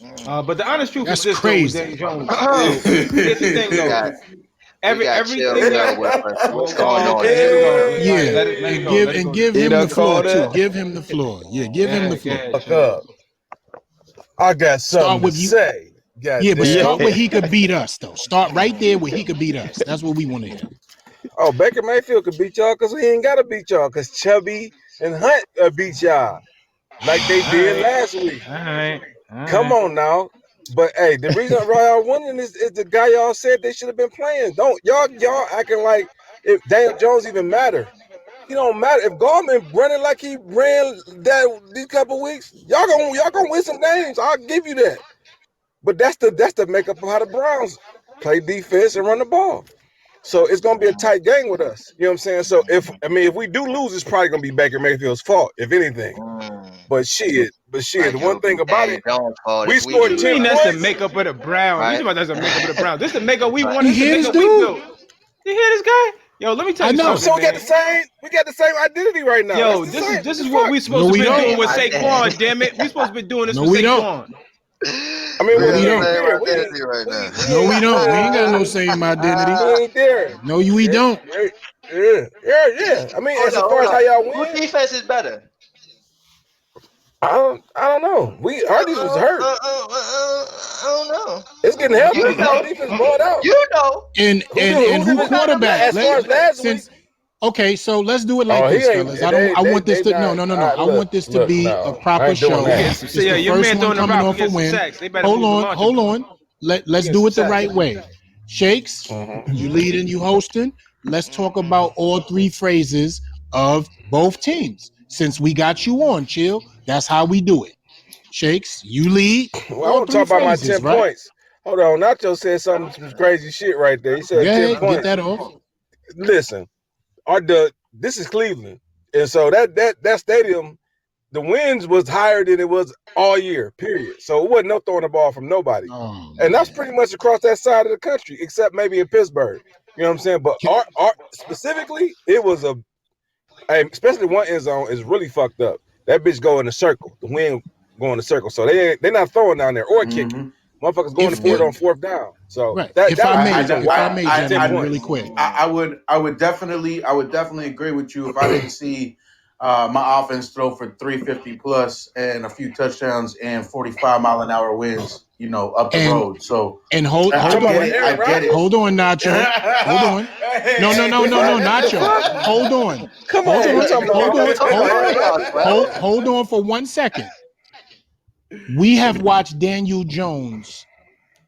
mm. But the honest truth is That's this, though, with crazy. Daniel Jones. So here's the thing, we though. got we got Chill Everything Will that. with us. What's going on, Okay, here we Chill go. Will? All right, Yeah, let it and go. Let it go. give He him done the floor called too. it. Give him the floor. Yeah, give him the Go floor. ahead, Fuck Chill. up. I got Start something to with you. say. Yeah, but Goddamn. start Yeah. where he could beat us though. Start right there where he could beat us. That's what we want to hear. Oh, Baker Mayfield could beat y'all because he ain't got to beat y'all because Chubby and Hunt beat y'all like they All did right. last week. All right. All Come right. on now. But hey, the reason why y'all winning is the guy y'all said they should have been playing. Don't y'all acting like if Daniel Jones even matter. He don't matter. If Gardner running like he ran that these couple weeks, y'all gonna win some games. I'll give you that. But that's the makeup of how the Browns play defense and run the ball. So it's gonna be a tight game with us. You know what I'm saying? So if we do lose, it's probably gonna be Baker Mayfield's fault, if anything. Mm. But shit, the Like it one would be thing about Daniel it, Jones' fault we if we What scored you lose, 10 mean right? that's the points. makeup of the Browns? You Right? talking about that's the makeup of the Browns? This the makeup we Right. won. You This the hear this makeup we dude? built. You hear this guy? Yo, let me tell I you know. something, So man. we got the same identity right now. That's Yo, the this is same. this What the is what fuck? we No, supposed to we been don't. doing Same with identity. Saquon. Damn it, we supposed to be doing this No, with we don't. Saquon. I mean, We No, got we the we don't. ain't same there. identity right now. No, we don't. We ain't got no We, same identity. we ain't there. No, we Yeah, don't. yeah. I mean, Hold as on, far hold as on. how y'all Who win, defense is better? I don't know. Our defense was hurt. I don't know. It's getting You healthy. Our know. defense balled out. You know. And Who who defense? Not the quarterback? man. As far as last week. Since okay, so let's do it like Oh, he this, ain't. fellas. I don't. I want this They to not. no. I Look, want this to look. be a No, I proper ain't doing show. We that. get some. It's See, the yeah, your first man one throwing the coming rock. We off a get some win. sacks. They better move the launcher, Hold boy. on. We Let's get do some it the sacks. right way. Shakes, Mm-hmm. you leading, you hosting. Let's talk about all three phrases of both teams. Since we got you on, chill. That's how we do it. Shakes, you lead Well, I all want to three talk about my phrases, 10 right? points. Hold on. Nacho said some crazy shit right there. He Go said 10 ahead, get points. that off. Listen, this is Cleveland. And so that stadium, the wins was higher than it was all year, period. So it wasn't no throwing the ball from nobody. Oh And that's man. pretty much across that side of the country, except maybe in Pittsburgh. You know what I'm saying? But our specifically, it was especially one end zone is really fucked up. That bitch go in a circle. The wind go in a circle. So they're not throwing down there or kicking. Mm-hmm. Motherfuckers going If for it it on fourth down. So right, that was the reason if I why may, 10 gentlemen, really points. quick. I would definitely agree with you if I didn't see my offense throw for 350 plus and a few touchdowns and 45-mile-an-hour winds, up the And road. So hold I Talking hold about get with on. it. I Aaron get it. Rodgers? Hold on, Nacho. Hold on. No, The fuck? The Nacho. fuck? Hold on. Come Hold on. We on. talking about You we talking about Aaron playoffs, Rodgers. bro. Hold on for 1 second. We have watched Daniel Jones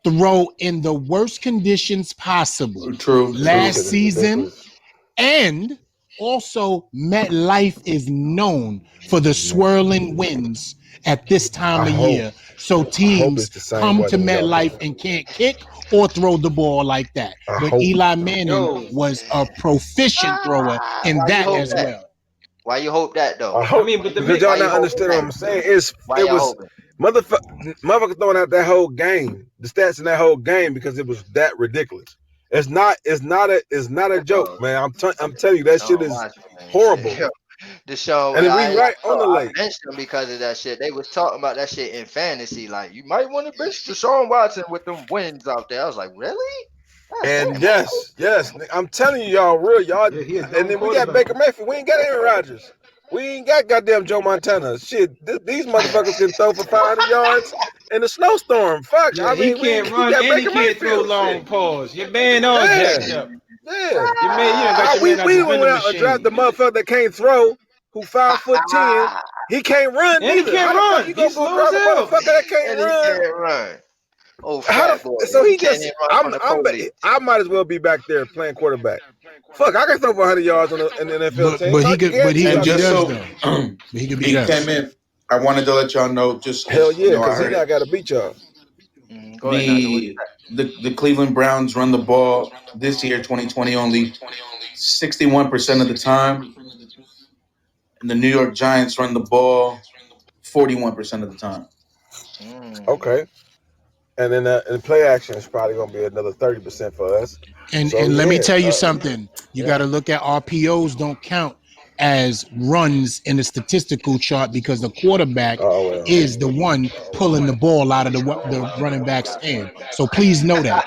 throw in the worst conditions possible True, This true. last shit is season, ridiculous. and also MetLife is known for the swirling winds at this I time of hope year. So I hope teams it's the same come to weather when y'all go. MetLife and can't kick or throw the ball like that. I But hope. Eli Manning Yo, was a proficient thrower in Why you that hope as that? well. Why you hope that I though? I hope mean, but the because big. y'all Why you not hoping understanding what that? I'm saying. Why It y'all was hoping? motherfucker throwing out that whole game, the stats in that whole game because it was that ridiculous. It's not a joke, Bro, man. I'm telling you that shit Deshaun is Watson ain't horrible. shit. Deshaun, And then we right on the I lake. benched him because of that shit. They was talking about that shit in fantasy. Like, you might want to bench Deshaun Watson with them wins out there. I was like, really? God And damn, okay. yes, I'm telling you, y'all real, y'all. Yeah, he a And dumb then we got quarterback. Baker Mayfield. We ain't got Aaron Rodgers. We ain't got goddamn Joe Montana. Shit, these motherfuckers can throw for 500 yards in a snowstorm. Fuck. Yeah, I he mean, can't we run got and he Baker can't throw Mayfield. Shit. long balls. Your man all Yeah, jacked up. yeah. Your man, you done got your We man out the went vending out and dropped machine. the motherfucker that can't throw. who 5'10". He can't run And he neither. can't How the fuck run. you He's gonna go slow as guard a hell. motherfucker that can't And he run? can't run. Oh, How fat boy. the so He he can't just even run from the police. I might as well be back there playing quarterback. Fuck, I can throw for 100 yards on in the NFL team. I But he guarantee you could I And beat just could. us so though. But he could beat he us. came in, I wanted to let y'all know, just Hell because yeah, I because he heard it. not got to beat y'all. Go ahead, Najee. What you got? The Cleveland Browns run the ball this year, 2020, only 61% of the time, and the New York Giants run the ball 41% of the time. Okay. And then the play action is probably going to be another 30% for us. So And let me yeah. tell you something. You got to look at RPOs don't count as runs in the statistical chart because the quarterback Oh well. is the one pulling the ball out of the running back's hand. So please know that.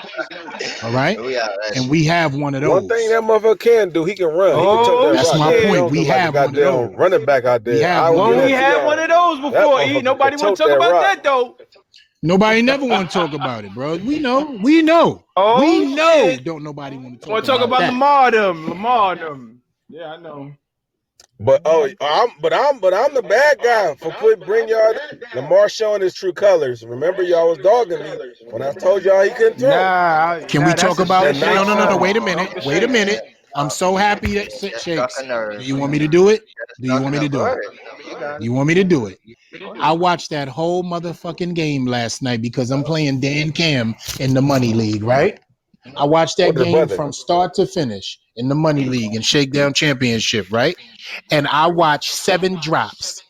All right. We are. That's And we have one of One thing those. that motherfucker can do, he can run. He can tuck Oh that That's rock. my Daniel point. shit. Jones We look like a have one of goddamn those. running back out We there. have I will one of Well, we guarantee those. had one y'all of those that before. E. motherfucker can Nobody want tote to talk that about rock. that though. Nobody never want to talk about it, bro. We know. We know. We Oh know. shit. Don't nobody want to talk Want to talk about about that. Lamar them. Yeah, I know. But I'm the bad guy for bring y'all. Lamar showing his true colors. Remember, y'all was dogging me when I told y'all he couldn't throw. Can we talk about? And No, now, no, no, no. Wait a Talk minute. the Wait a shakes. minute. I'm so happy that just struck a Shakes. Do nerve. you want me to do it? Do you Struck a want me to nerve. Go do it? ahead. No, you got Do it. you want me to do it? Go I ahead. watched that whole motherfucking game last night because I'm playing Dan Cam in the Money League, right? I watched that older game brother. from start to finish in the Money League and Shakedown Championship, right? And I watched 7 drops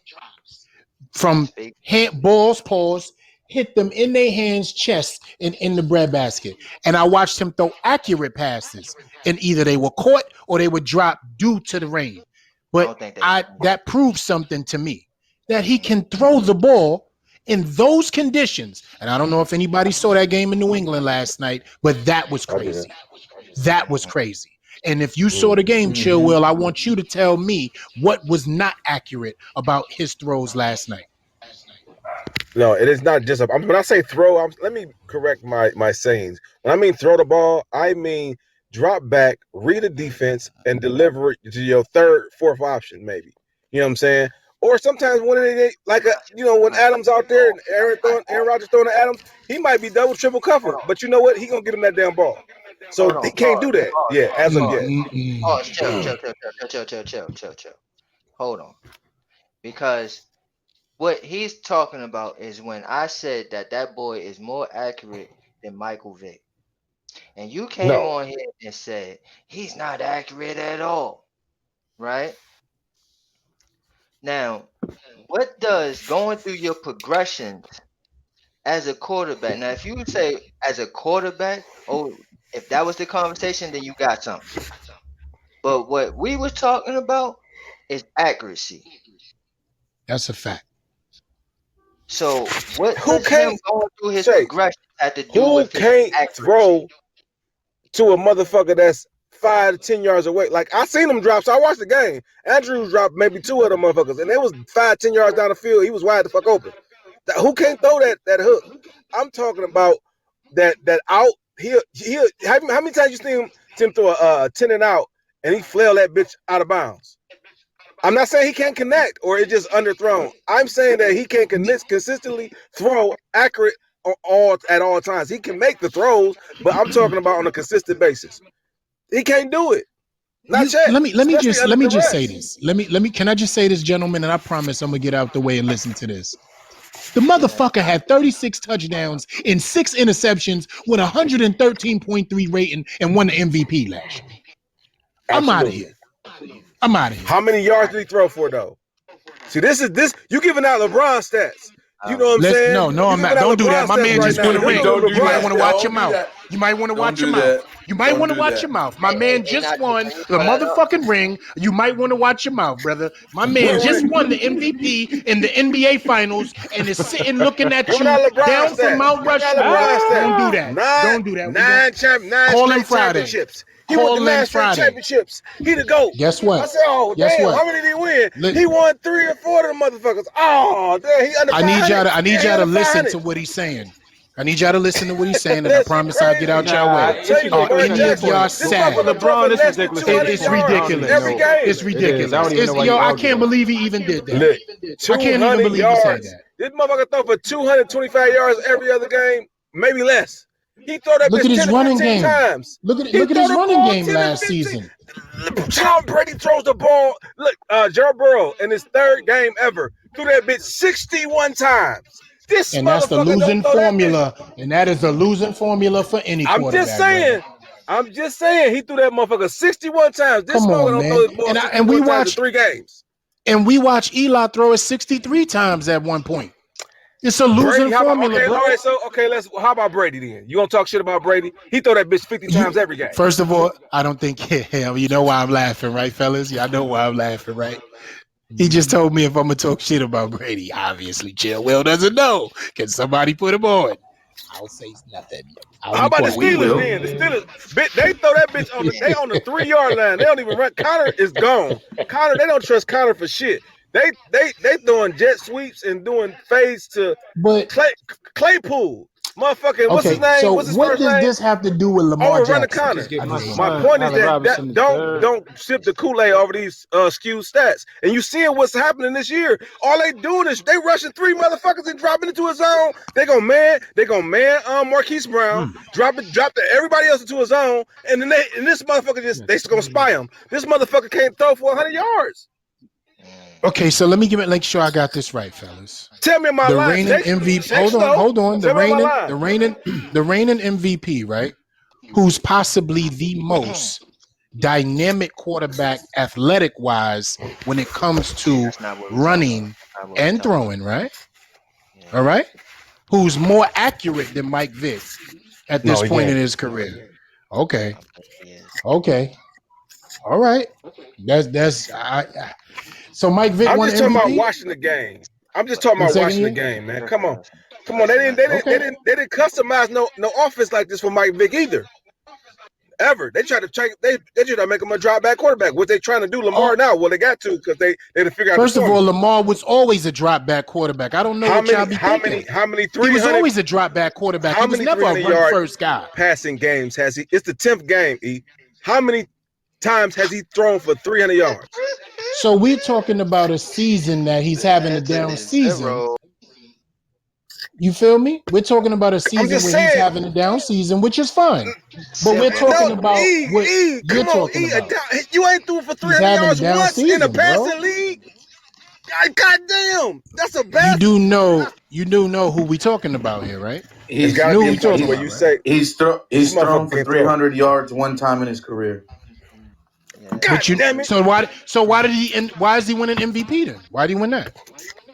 from Speak. balls paws hit them in their hands, chest, and in the breadbasket. And I watched him throw accurate passes, and either they were caught or they would drop due to the rain. I But don't think they. that proves something to me that he can throw the ball in those conditions. And I don't know if anybody saw that game in New England last night, but that was I didn't. crazy. That was crazy. And if you saw the game, Chill Will, I want you to tell me what was not accurate about his throws last night. No, it is not just when I say throw, let me correct my sayings. When I mean throw the ball, I mean drop back, read a defense, and deliver it to your third, fourth option, maybe. You know what I'm saying? Or sometimes when when Adams out there and Aaron Rodgers throwing to Adams, he might be double, triple covered. But you know what? He gonna get him that damn ball. So Hold he on. can't do that. Yeah, as of yet. Pause. Chill. Hold on. Because what he's talking about is when I said that boy is more accurate than Michael Vick. And you came No. on here and said he's not accurate at all. Right? Now, what does going through your progressions as a quarterback? Now, if you would say as a quarterback, oh, if that was the conversation, then you got something. But what we were talking about is accuracy. That's a fact. So, what Who does him can't going through his Shakes? progression have to do Who with his can't accuracy? throw to a motherfucker that's 5 to 10 yards away? Like I seen him drop, so I watched the game. Andrews dropped maybe 2 of them motherfuckers, and it was 5, 10 yards down the field. He was wide the fuck open. Who can't throw that hook? I'm talking about that out. He'll how many times you seen him throw a 10 and out and he flail that bitch out of bounds? I'm not saying he can't connect or it's just underthrown. I'm saying that he can consistently throw accurate at all times. He can make the throws, but I'm talking about on a consistent basis. He can't do it. Not yet. Let me Especially under let me just say duress. this. Let me can I just say this, gentlemen, and I promise I'm gonna get out the way and listen to this. The motherfucker had 36 touchdowns and 6 interceptions with 113.3 rating and won the MVP last year. I'm out of Absolutely. here. I'm out of here. How many yards did he throw for though? See, this you giving out LeBron stats. You know what I'm saying? No, You I'm giving not. out Don't do that. LeBron My stats man right just now. won a You're ring. no Don't do You might LeBron that. want to stats. watch your Don't do mouth. that. You might want to Don't watch your do mouth. that. You might Don't want to do watch that. your mouth. My man just Not won can you the pull that up? motherfucking ring. You might want to watch your mouth, brother. My man What just ring? won the MVP in the NBA Finals and is sitting looking at Giving you out LeBron down from stats. Mount Giving out Rushmore. LeBron stats. Don't do Ah. that. Nine, Don't do that. nine Call him straight Friday. championships. He won the Call him 9 straight Friday. championships. He the GOAT. Guess I what? said, oh Guess damn, what? how many did he win? Li- He won 3 or 4 of them motherfuckers. Oh damn, he under I need 500. y'all to Yeah, he listen under to 500. what he's saying. I need y'all to listen to what he's saying, and I That shit promise I'll get crazy. out y'all Nah, way. it's Chase Are Lamar ridiculous at any that of Jackson. y'all point. This sad? With motherfucker throw LeBron, for it's less than ridiculous at that 200 It's point. I yards don't even ridiculous. every know. It's game. It is. I ridiculous. don't even know why you I arguing can't that. believe he even did that. Look, I can't even 200 believe he said yards. that. This motherfucker throw for 225 yards every other game, maybe less. He throw that Look bitch at his 10 to running 15 game. times. Look at Throw his the running ball game 10 to last 15. season. Tom Brady throws the ball. Look, Joe Burrow in his third game ever threw that bitch 61 times. This And that's the motherfucker don't losing throw that bitch. formula. And that is a losing formula for any I'm just quarterback, brother. saying. I'm just saying he threw that motherfucker 61 times. This Come motherfucker on, don't throw man. his ball And we 61 times in watch 3 games. Eli throw it 63 times at one point. It's a losing Brady, how about formula, bro. all right, so let's how about Brady then? You gonna talk shit about Brady? He throw that bitch 50 times every game. First of all, I don't think hell. You know why I'm laughing, right, fellas? Y'all know why I'm laughing, right? He just told me if I'm gonna talk shit about Brady. Obviously, Chill Will doesn't know. Can somebody put him on? I'll say nothing. I'll How be about the quiet. We Steelers will. then? The Steelers, they throw that bitch on the 3-yard line. They don't even run. Connor is gone. Connor, they don't trust Connor for shit. They throwing jet sweeps and doing fades to But Claypool. Motherfucking, what's his okay, name? so What's his what first does name? this have to do with Lamar Overrunning Jackson? Connor. Just get I my just want to My know. son, point is Allen that Robinson, the third. don't sip the Kool-Aid over these skewed stats. And you seeing what's happening this year. All they doing is they rushing 3 motherfuckers and dropping into a zone. They gonna man Marquise Brown, drop everybody else into a zone, and then this motherfucker they just gonna spy him. This motherfucker can't throw for 100 yards. Okay, so let me make sure I got this right, fellas. Tell me my The line. reigning MVP. Shake Hold on. Tell me my line. The reigning MVP, right? Who's possibly the most dynamic quarterback, athletic wise, when it comes to That's not what we're talking about. running Not what we're and talking about. throwing, right? Yeah. All right. Who's more accurate than Mike Vick at No, this he point in can't. his career? Okay. I think he is. Okay. All right. So Mike Vick I'm won just talking about MVP watching the game. I'm just But talking in about second watching the year. game, man. listen, Come on. listen, Come on. They listen, didn't listen. they didn't customize no offense like this for Mike Vick either. Ever. They tried to make him a drop back quarterback. What they trying to do, Lamar Oh, now? Well, they got to because they had to figure out the first of all, formula. Lamar was always a drop back quarterback. I don't know what y'all be thinking. How many He was 300 always a drop back quarterback. how He was many never a 300 run yard first guy. passing games has he? It's the 10th game, E. How many times has he thrown for 300 yards? So we're talking about a season that he's having a down season. Zero. You feel me? We're talking about a I'm season just where he's saying. having a down season, which is fine. But we're Zero. talking No, about what you're come on, talking about. You ain't threw for He's 300 having a yards down once in a season, bro. passing league. God damn, that's a You bad. do know who we talking about here, right? It's He's got to You know be who a we he's point talking to where about, you right? say this he's thrown motherfucker for can't throw. 300 yards one time in his career. Yeah. God But you damn it. why did he why is he winning MVP then? Why did he win that?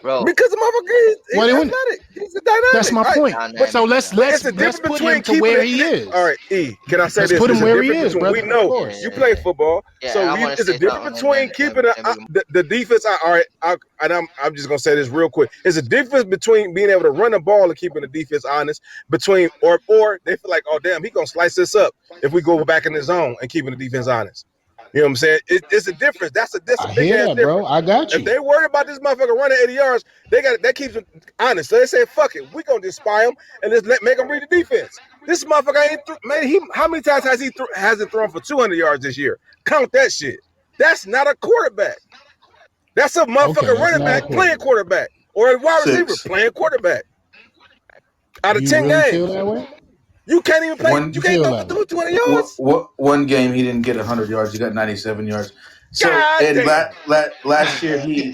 Bro, Because the motherfucker Why he's did he win it? athletic. He's a That's dynamic. my All right. point. But So dynamic, let's dynamic. it's a let's difference put between him to keeping where it. he All is. right, E. Can I say Let's this? put him There's a where he difference is, between we brother. Of know course. you play football, Yeah, so I want to it's a say difference something, and between keeping then we can. the defense. All right, I'm just gonna say this real quick. There's a difference between being able to run the ball and keeping the defense honest. Between or they feel like, oh damn, he gonna slice this up if we go back in the zone and keeping the defense honest. You know what I'm saying? It's a difference. That's a I big hear ass that, bro. difference. I got If you. they worry about this motherfucker running 80 yards, that keeps them honest. So they say, fuck it, we gonna just spy him and just make him read the defense. This motherfucker ain't man. How many times hasn't thrown for 200 yards this year? Count that shit. That's not a quarterback. That's a Okay, motherfucker that's running not a back playing quarterback. quarterback or a wide receiver 6. playing quarterback. Out of You 10 really feel games, that way? you can't even play. One You You can't feel throw that way? for 200 yards. one game he didn't get 100 yards. He got 97 yards. So God and damn. last year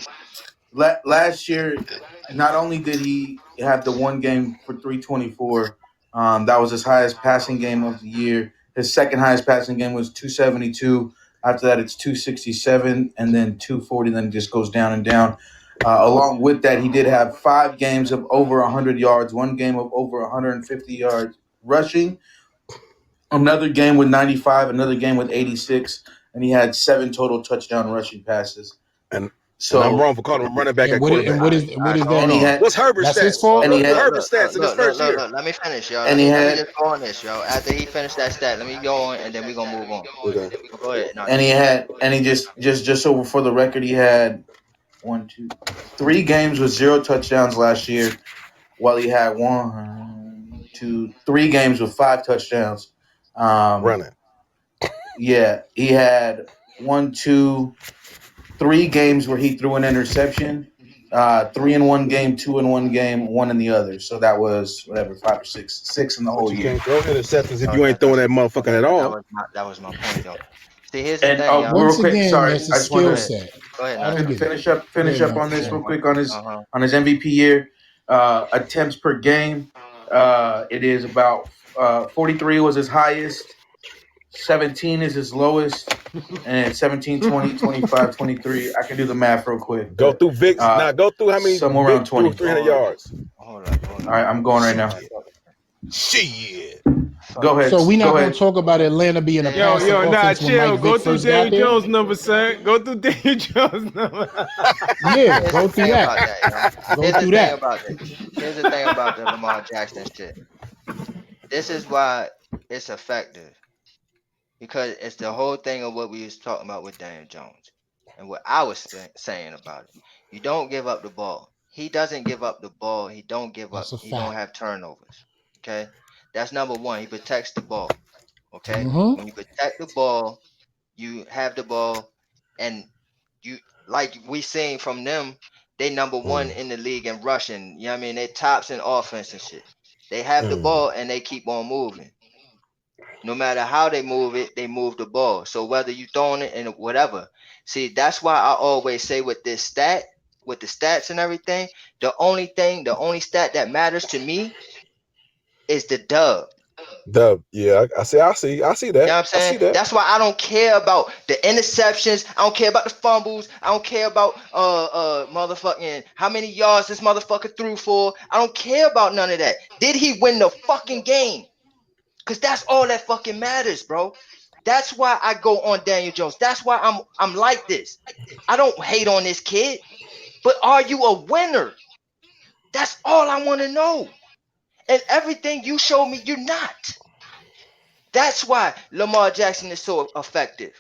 last year, not only did he have the one game for 324, that was his highest passing game of the year. His second highest passing game was 272. After that, it's 267, and then 240. Then it just goes down and down. Along with that, he did have 5 games of over 100 yards, one game of over 150 yards rushing, another game with 95, another game with 86, and he had 7 total touchdown rushing passes. And I'm So wrong for calling him running back And at what quarterback. what is Hold that and he on. mean? had What's Herbert's That's his stats? fault. and he Look, had look, Herbert's look, stats look, in his look, look, first look, year. look. Let me finish, y'all. and he Let me had just go on this, yo. After he finished that stat, let me go on, and then we gonna move on. Okay. Go ahead. No, and he had and he just over for the record, he had 3 games with 0 touchdowns last year, while he had 1, 2, 3 games with 5 touchdowns. Um, Running. yeah, he had 1, 2, 3 games where he threw an interception. 3 in one game, 2 in one game, 1 in the other. So that was whatever 5 or 6 in the But whole you year. can't throw interceptions if No, you ain't throwing that motherfucker at all. that was my point though. See, here's the And thing, y'all. real Once quick, again, sorry, that's a I just Go skill wanted ahead. set. Go ahead, I don't Najee. get it. Go finish ahead, up man. on this real Sorry. quick Uh huh. on his MVP year. Attempts per game. It is about 43 was his highest, 17 is his lowest, and 17, 20, 25, 23. I can do the math real quick, Go but through Vic's. Now go through how many somewhere Vic around threw 20. 300 Hold up. yards. All right, I'm going right Hold now. on. Shit. Fuck Go it. ahead. So we not Go gonna ahead. talk about Atlanta being a Damn, passing Nah, offense when chill. Mike Go Vick through first got Daniel there. Jones' number, son. Go through Daniel Jones' number. Yeah, Here's go the through thing that. about that, yo. Go Here's the through thing that. about that. Here's the thing about the Lamar Jackson shit. This is why it's effective because it's the whole thing of what we was talking about with Daniel Jones and what I was saying about it. You don't give up the ball. He doesn't give up the ball. He don't give up. That's a He don't fact. have turnovers. Okay, that's number one. He protects the ball. Okay, Mm-hmm. when you protect the ball, you have the ball, and you like we seen from them. They number one in the league in rushing. You know what I mean? They tops in offense and shit. They have the ball and they keep on moving. No matter how they move it, they move the ball. So whether you throwing it and whatever. See, that's why I always say with this stat, with the stats and everything, the only stat that matters to me is the dub. Yeah, I see You know that. what I'm I saying? see that. That's why I don't care about the interceptions. I don't care about the fumbles. I don't care about motherfucking how many yards this motherfucker threw for. I don't care about none of that. Did he win the fucking game? Cause that's all that fucking matters, bro. That's why I go on Daniel Jones. That's why I'm like this. I don't hate on this kid, but are you a winner? That's all I want to know. And everything you show me, you're not. That's why Lamar Jackson is so effective.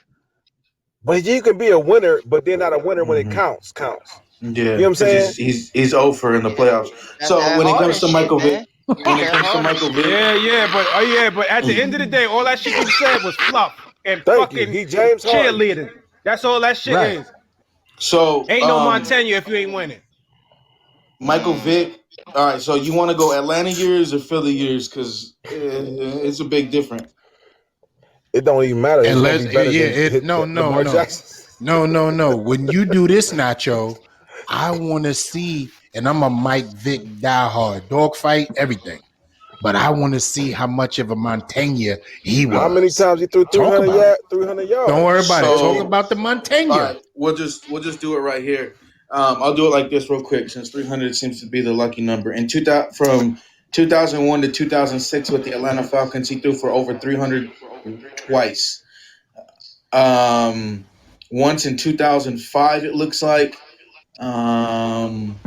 But you can be a winner, but they're not a winner when it Hmm. counts. Counts. You Yeah, know what I'm because saying? he's over in the playoffs. That's So that when it comes Harden to shit, Michael Vick, man. when That's it that comes to Harden Michael shit. Vick, But at the end of the day, all that shit you said was fluff and Thank you. fucking He James Harden. cheerleading. That's all that shit Right. is. so Ain't no Montana if you ain't winning. Michael Mm, Vick. All right, so you want to go Atlanta years or Philly years? Because it's a big difference. It don't even matter. It's gonna Unless, be better yeah, than it no, no, Lamar no, Jackson. no. When you do this, Nacho, I want to see, and I'm a Mike Vick diehard, dogfight, everything. But I want to see how much of a Montaigne he How many was. times he threw Talk about it. 300 Don't worry yards? about it. Talk So about the all Montaigne. right, we'll just do it right here. I'll do it like this real quick since 300 seems to be the lucky number. In 2000 from 2001 to 2006 with the Atlanta Falcons, he threw for over 300 twice. Um, once in 2005, it looks like. Um,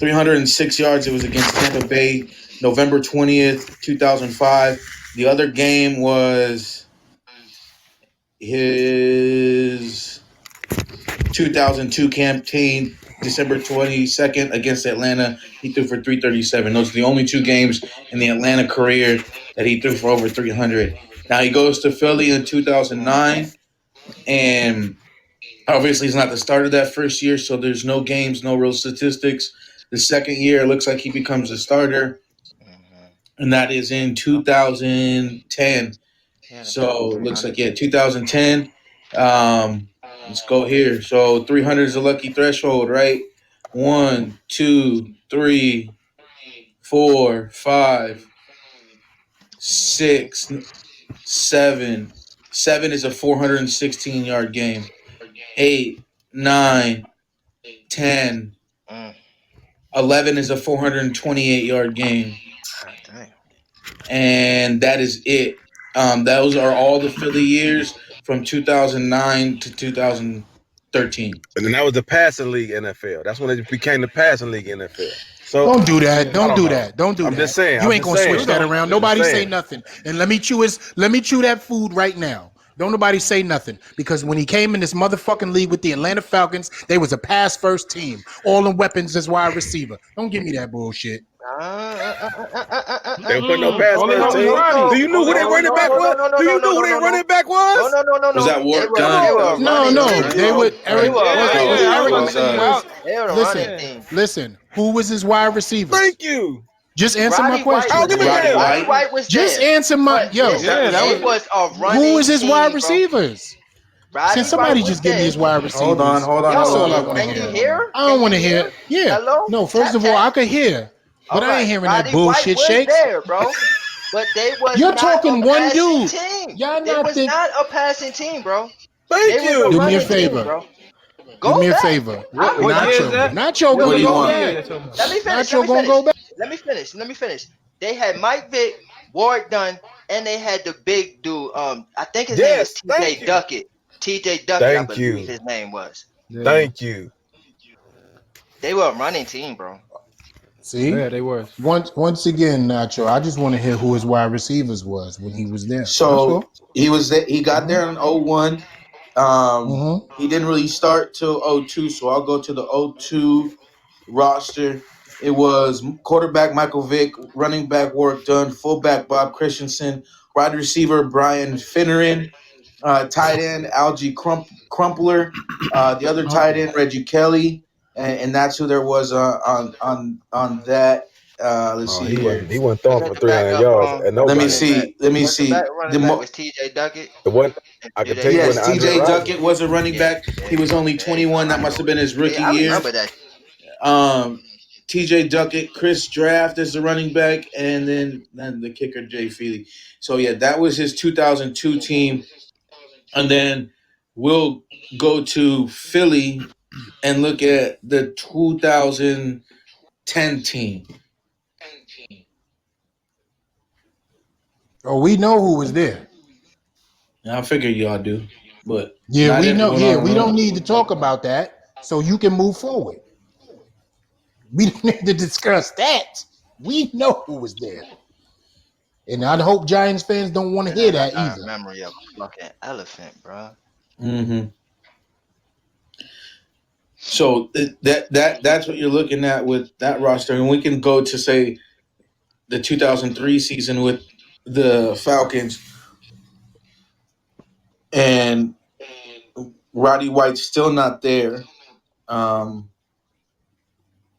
306 yards. It was against Tampa Bay, November 20th, 2005. The other game was his 2002 campaign, December 22nd against Atlanta. He threw for 337. Those are the only 2 games in the Atlanta career that he threw for over 300. Now he goes to Philly in 2009, and obviously he's not the starter that first year, so there's no games, no real statistics. The second year, it looks like he becomes a starter, mhm. and that is in Yep. 2010. He had about So it looks 300. like, yeah, 2010. Um, let's go here. So 300 is a lucky threshold, right? One, two, three, four, five, Mhm. six, seven. Seven is a 416-yard game. Eight, nine, 10, Mm. 11 is a 428-yard game. God damn. And that is it. Those are all the Philly years from 2009 to 2013. And then that was the passing league NFL. That's when it became the passing league NFL. So Don't do that. Yeah. I Don't don't do know. that. Don't do I'm just that. saying. You I'm ain't just gonna It's true switch saying. that though. around. Just Nobody say saying. nothing. And let me chew that food right now. Don't nobody say nothing. Because when he came in this motherfucking league with the Atlanta Falcons, they was a pass first team. All the weapons as wide receiver. Don't give me that bullshit. They don't put no pass All they first know is team. Roddy. Do you know All who they their know is running back Roddy. was? Do you know who their running back was? Was that Ward Come They Gunn? were a on. No, running no, team, Thank they bro. would you. They Eric. were a Yeah, running Was yeah. I team, was Eric? about to bro. say you out. They were a running Listen, Yeah. team. listen. Who was his wide receivers? Thank you. Just answer my Roddy White I'll question, was give me man. there. Roddy hell. Roddy White. White was Just there. answer my But yo. listen, Yeah, that they was was a Who running was his wide team, bro. receivers? Can Roddy White somebody was just give me there. his wide Hold on, receivers? hold on, hold That's on, all I Yo, hold want to on, can hold you on, hear. hold on. hear? I don't Can want you to hear? hear. Yeah. Hello? No, first Tap of all, tap. I could hear, but All I ain't right. hearing that Roddy White bullshit was shakes. there, bro. But they was You're not a talking one passing dude. team. Y'all They not was think. not a passing team, bro. They Thank was a Do you. me a running team, favor. bro. Do Go me a back. favor. I what year is Nacho. remember. that? Nacho Yo, What gonna do you listen, go What want? year back. you talking about? let Nacho me gonna finish. go back. Let me finish. They had Mike Vick, Ward Dunn, and they had the big dude. I think his name was Yes, thank T.J. you. Duckett. T.J. Duckett, I Thank believe you. his name was. Yeah. Thank you. They were a running team, bro. See? Yeah, they was. Once again, Nacho, I just want to hear who his wide receivers was when he was there. That's So all. he was there, he got there in '01. Mm-hmm. He didn't really start till '02, so I'll go to the '02 roster. It was quarterback Michael Vick, running back Warwick Dunn, fullback Bob Christensen, wide receiver Brian Finneran, tight end Algie Crumpler, the other tight end Reggie Kelly, and that's who there was on that. Let's Oh, see he here. wasn't. He wasn't Was throwing that for the 300 backup yards at Let me running nobody. back? see. Let me Was the back see. running back was T.J. Duckett It wasn't. and I can tell T.J. you Duckett? when Yes, Andre T.J. Rison. Duckett was a running Yeah, back. there He you was go. only There you go. 21. That I must have know. been his Yeah, rookie I year. remember that. T.J. Duckett, Chris Draft is the running back, and then the kicker Jay Feely. So yeah, that was his 2002 team, and then we'll go to Philly and look at the 2010 team. Oh, we know who was there. Now, I figure y'all do, but Yeah, not we know. everyone on Yeah, the we don't room. need to talk about that. So you can move forward. We don't need to discuss that. We know who was there. And I hope Giants fans don't want to hear Man, I that got a either. memory of a fucking elephant, bro. Mm-hmm. So that's what you're looking at with that roster, and we can go to say the 2003 season with the Falcons, and Roddy White's still not there,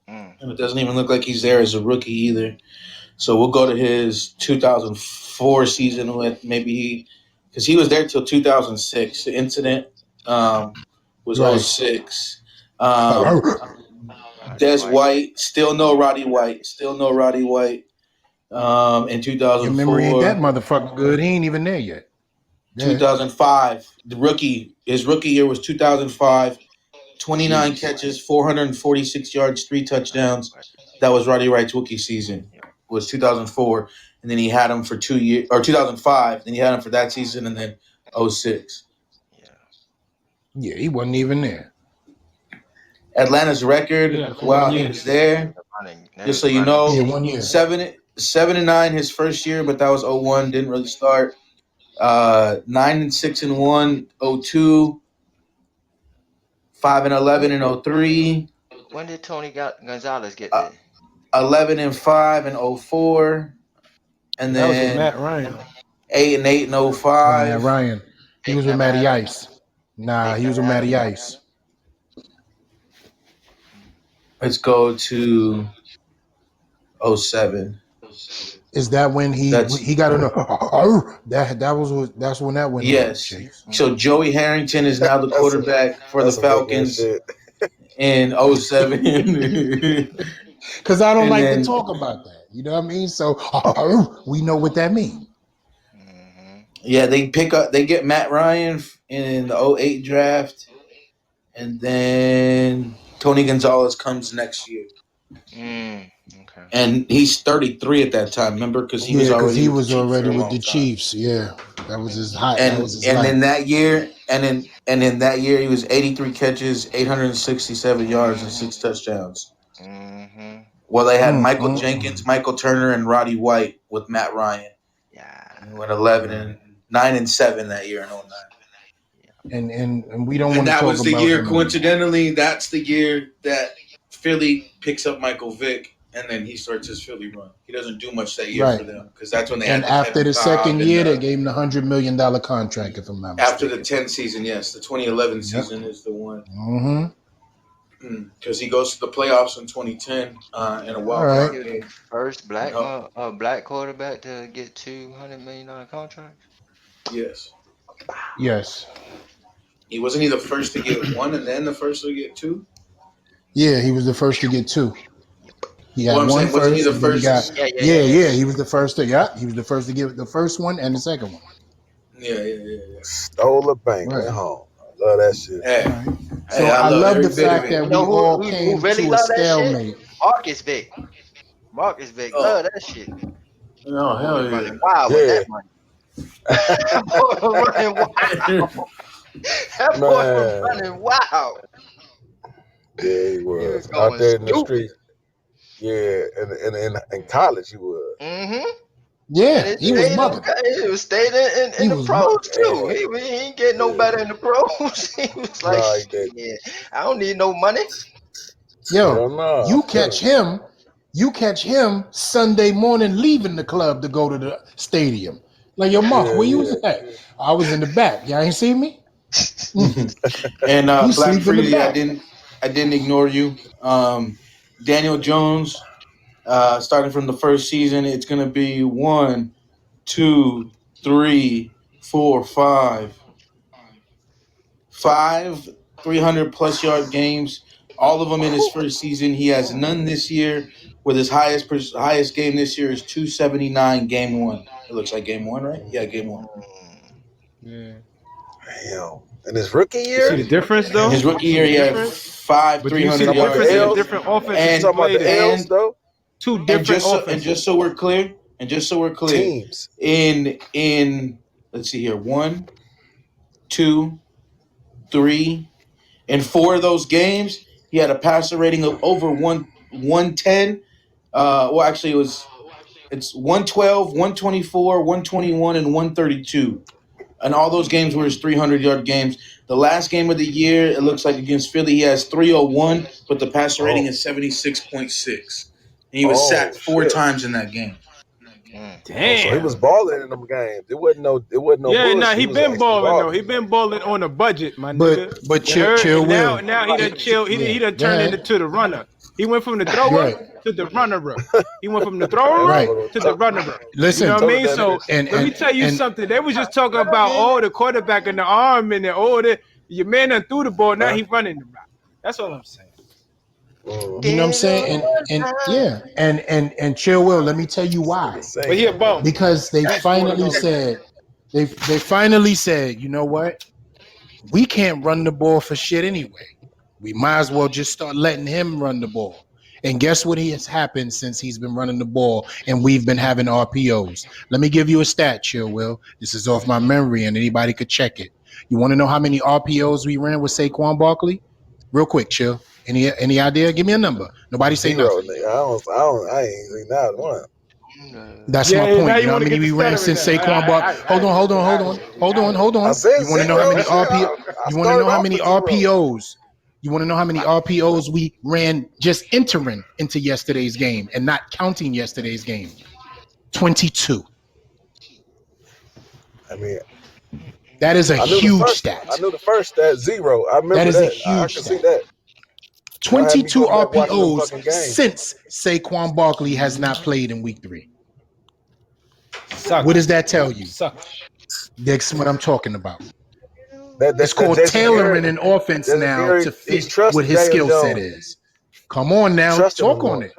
Mm, and it doesn't even look like he's there as a rookie either. So we'll go to his 2004 season with maybe because he was there till 2006. The incident was Right. '06. Um, Roddy Des White. White, still no Roddy White, still no Roddy White. In Your memory ain't that 2004, motherfucking good. He ain't even there yet. Yeah. 2005, his rookie year was 2005. 29 Jeez. catches, 446 yards, three touchdowns. That was Roddy Wright's rookie season. Yeah, Was 2004, and then he had him for 2 years, or 2005. Then he had him for that season, and then '06. yeah. Yeah, he wasn't even there. Atlanta's record Yeah, for one while he year. was there, That just was so a you running Yeah, know, team. 1 year. seven and nine his first year, but that was '01. Didn't really start. 9-6-1, '02. 5-11 in '03. When did Tony Gonzalez get uh, there? 11-5 in '04, and That was with then Matt Ryan. 8-8 in With Matt '05. Ryan. He Big was with never Matty had him. Ice. Nah, Big he was never with had him. Matty Ice. Let's go to '07. Is that when That's he got on that's when that went on, yes. Chase. So Mm-hmm. Joey Harrington is now the That's some. quarterback for the That's some big man Falcons shit. in '07. Because I don't And like to then talk about that. You know what I mean? So we know what that means. Mm-hmm. yeah, they get Matt Ryan in the '08 draft, and then Tony Gonzalez comes next year. Mm, okay. And he's 33 at that time. Remember, because he was Yeah, because already he with the was Chiefs for already a with the long time. Chiefs. Yeah, that was his hot. That was And his and life. then that year, and in that year, he was 83 catches, 867 yards, and Mm-hmm. six touchdowns. Mm-hmm. Well, they had Mm, Michael mm, Jenkins, mm. Michael Turner, and Roddy White with Matt Ryan. Yeah. And he went 11 Yeah, and 9-7 that year in '09. Yeah. and we don't And want to that talk was the about year. him no more. Coincidentally, that's the year that Philly picks up Michael Vick. and then he starts his Philly run. He doesn't do much that year for Right. them because that's when they And had the after Kevin the Cobb second and year, they gave him the $100 million contract, if I'm not after the mistaken. 10 season. Yes, the 2011 Yep. season is the one Mm-hmm. because he goes to the playoffs in 2010 in a All wild right. He card was the game. first And black quarterback to get $200 million contracts. yes, Yes. he the first to get one and then the first to get two. Yeah, he was the first to get two. He Well, got I'm one saying, wasn't he first, the and then he got first? Yeah, yeah, yeah, yeah, yeah. yeah. He was the first to he was the first to get the first one and the second one. Yeah. Stole a bank, Right. went home. I love that shit. All Hey, right. hey, So I I love love the every bit of fact it. that You know we all who came really to a love that shit? stalemate. Marcus Vick. Marcus Vick love Oh, that shit. no, Boy hell running yeah. wild with Yeah, that money. That boy running wild. That boy man. running wild. Yeah, he He was was out going there in the stupid. streets. Yeah, in college he was. Mm-hmm. And Yeah, it he was stayed bugging. okay. It was stayed in He the was pros bugging. too. Yeah, He ain't getting no yeah. better in the pros. He was like, No, he didn't. shit, I don't need no money. Yo, Hell no. you catch him, Sunday morning leaving the club to go to the stadium. Like, yo, Mark, Yeah, where you yeah. was at? I was in the back. Y'all ain't see me? And He Black sleep in the Freely, back. I didn't ignore you. Daniel Jones, starting from the first season, it's gonna be one, two, three, four, five 300 plus yard games. All of them in his first season. He has none this year. With his highest game this year is 279 game one. It looks like game one, right? Yeah, game one. Mm. Yeah. Damn. In his rookie You see year? the difference though? His rookie You see year, the he had difference? five But do you see 300 the Talking about yard difference the in the L's? games. different offenses You he And talking about played the in? L's and though? Two and different just so offenses. we're clear, in let's see here, one, two, three, in four of those games, he had a passer rating of over 110. Well, actually, it's 112, 124, 121, and 132. And all those games were his 300-yard games. The last game of the year, it looks like against Philly, he has 301, but the passer rating Oh, is 76.6. And he was oh sacked four shit. times in that game. Mm. Oh, so he was Damn. balling in them games. It wasn't no Yeah, nah, bullshit. he He was been actually balling though. balling. He been balling on a budget, my But nigga. but You chill, heard? chill And now will. now he done chill. He Yeah, done go turned ahead. into the runner. He went from the thrower Right, to the runner. He went from the Hey, thrower right. motherfucker, to the runner. You know Listen, what I told mean? that So bitch. and let me and tell you and something. They was just talking about the quarterback and the arm and your man done threw the ball. Now Huh? he running the route. That's all I'm saying. Mm. you know what I'm Did it saying? one And time. yeah, and chill will. Let me tell you This nigga why. But he a singing, man. bum. Because they Beast mode finally alone. said they finally said, you know what? We can't run the ball for shit anyway. We might as well just start letting him run the ball. And guess what has happened since he's been running the ball and we've been having RPOs? Let me give you a stat, Chill Will. This is off my memory and anybody could check it. You want to know how many RPOs we ran with Saquon Barkley? Real quick, Chill. Any idea? Give me a number. Nobody say Zero, nothing. nigga. I ain't seen that one. That's my Yeah, now point. You you know how want to many get the we ran stuttering since now. Saquon Barkley? Hold I on. said You want to know how zero. many Shit, RPO? I You want to know started how off many with zero. RPOs? You want to know how many RPOs we ran just entering into yesterday's game and not counting yesterday's game? 22. I mean, That is a I knew the huge first. I stat. knew the first stat zero. I That remember is a that. I huge can see stat. that. Y'all had me 22 going back watching them RPOs fucking games. since Saquon Barkley has not played in week 3. What does Suckers. that tell you? Suckers. That's what I'm talking about. It's That called Jason tailoring Garrett. an offense Jason now to Garrett. He's fit what trusting his Daniel skill set Jones. is. Come on He's now, trusting him talk on more. it.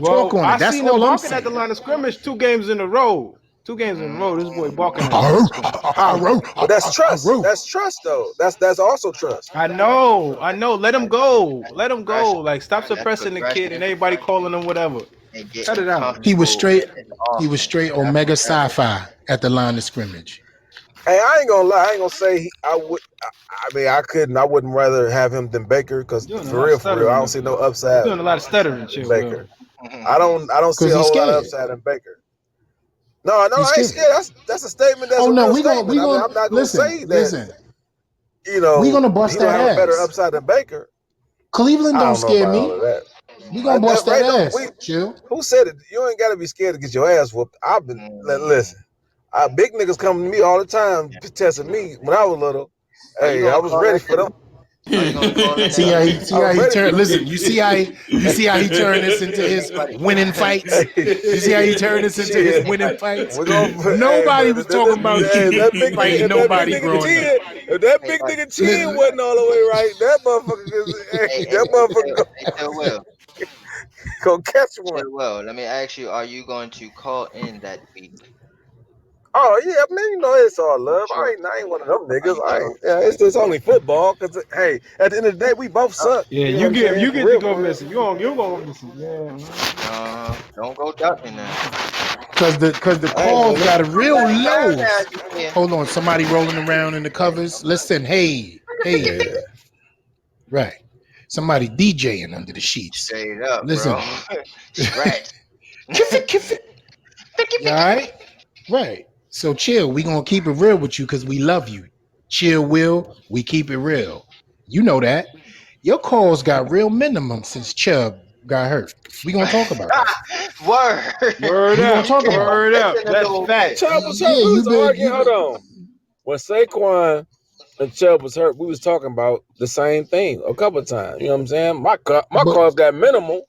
Talk Well, on I it. That's seen him all I'm barking at saying. the line of scrimmage 2 games in a row. 2 games in a row, this boy barking at the line of Arr, scrimmage. arr, But that's arr, trust. arr. That's trust, though. That's also trust. I know, I know. Let him go. Let him go. Progression. Like, stop That's suppressing the kid and progression everybody calling him whatever. and Cut getting it out, He man. was comfortable straight. in the He was offense. straight That's Omega progression. Sci-Fi at the line of scrimmage. Hey, I ain't gonna lie. I ain't gonna say I would. I mean, I couldn't. I wouldn't rather have him than Baker because You're doing a lot of for real, I stuttering don't though. see no You're upside doing a lot of stuttering, in shit, Will. Baker. I don't see Cause a he's whole lot of scared. upside in Baker. No, He's I ain't scared. scared. That's a statement. That's Oh a no, real we gonna statement. we I mean, gonna I'm not gonna listen, say that listen. We gonna he bust don't that have a better ass. upside than Baker. Cleveland I don't don't know scare about all me. of that. We gonna bust that Right? No, ass. Chill. who said it? You ain't gotta be scared to get your ass whooped. I've been Mm. listen. Big niggas come to me all the time, testing me when I was little. Are you Hey, I gonna was call ready that for them. shit? Are you gonna call in See that how beat? he see I how was he ready for turned. them. Listen, you see how he turned this into his Anybody winning fights. You see how he turned this into his Shit. winning fights. We're gonna hey, Nobody but was talking about hey, you that big nigga, fighting if that big nobody nigga growing up. chin, if that big anybody nigga chin Listen, wasn't all the way right, that motherfucker, hey, that motherfucker hey, still will. gonna catch one. Still will. Let me ask you, are you going to call in that week? Oh yeah, man, you know it's all You love. sure? I ain't one of them Are niggas. you I sure? ain't, yeah, it's just only football. Cause hey, at the end of the day, we both Oh, suck. Yeah, You know what I'm saying? you For get to real, go for real. missing. You gonna go missing. Yeah. don't go ducking now. cause the I ain't calls doing got it. a real Calm low. down, you saying? Hold on, somebody rolling around in the covers. Listen, hey, Yeah. right. Somebody DJing under the sheets. Straight up, bro. Listen, Scratch. kiff it, kiff it. You all right? Right. So chill. We gonna keep it real with you because we love you. Chill, Will. We keep it real. You know that. Your calls got real minimum since Chubb got hurt. We gonna talk about it. Word. Word We gonna up. talk You came about up it. Word up. missing a That's little bit. facts. Chubb was hurt. Yeah, We you was been arguing. you Hold been on. When Saquon and Chubb was hurt, we was talking about the same thing a couple of times. You know what I'm saying? My but calls got minimal.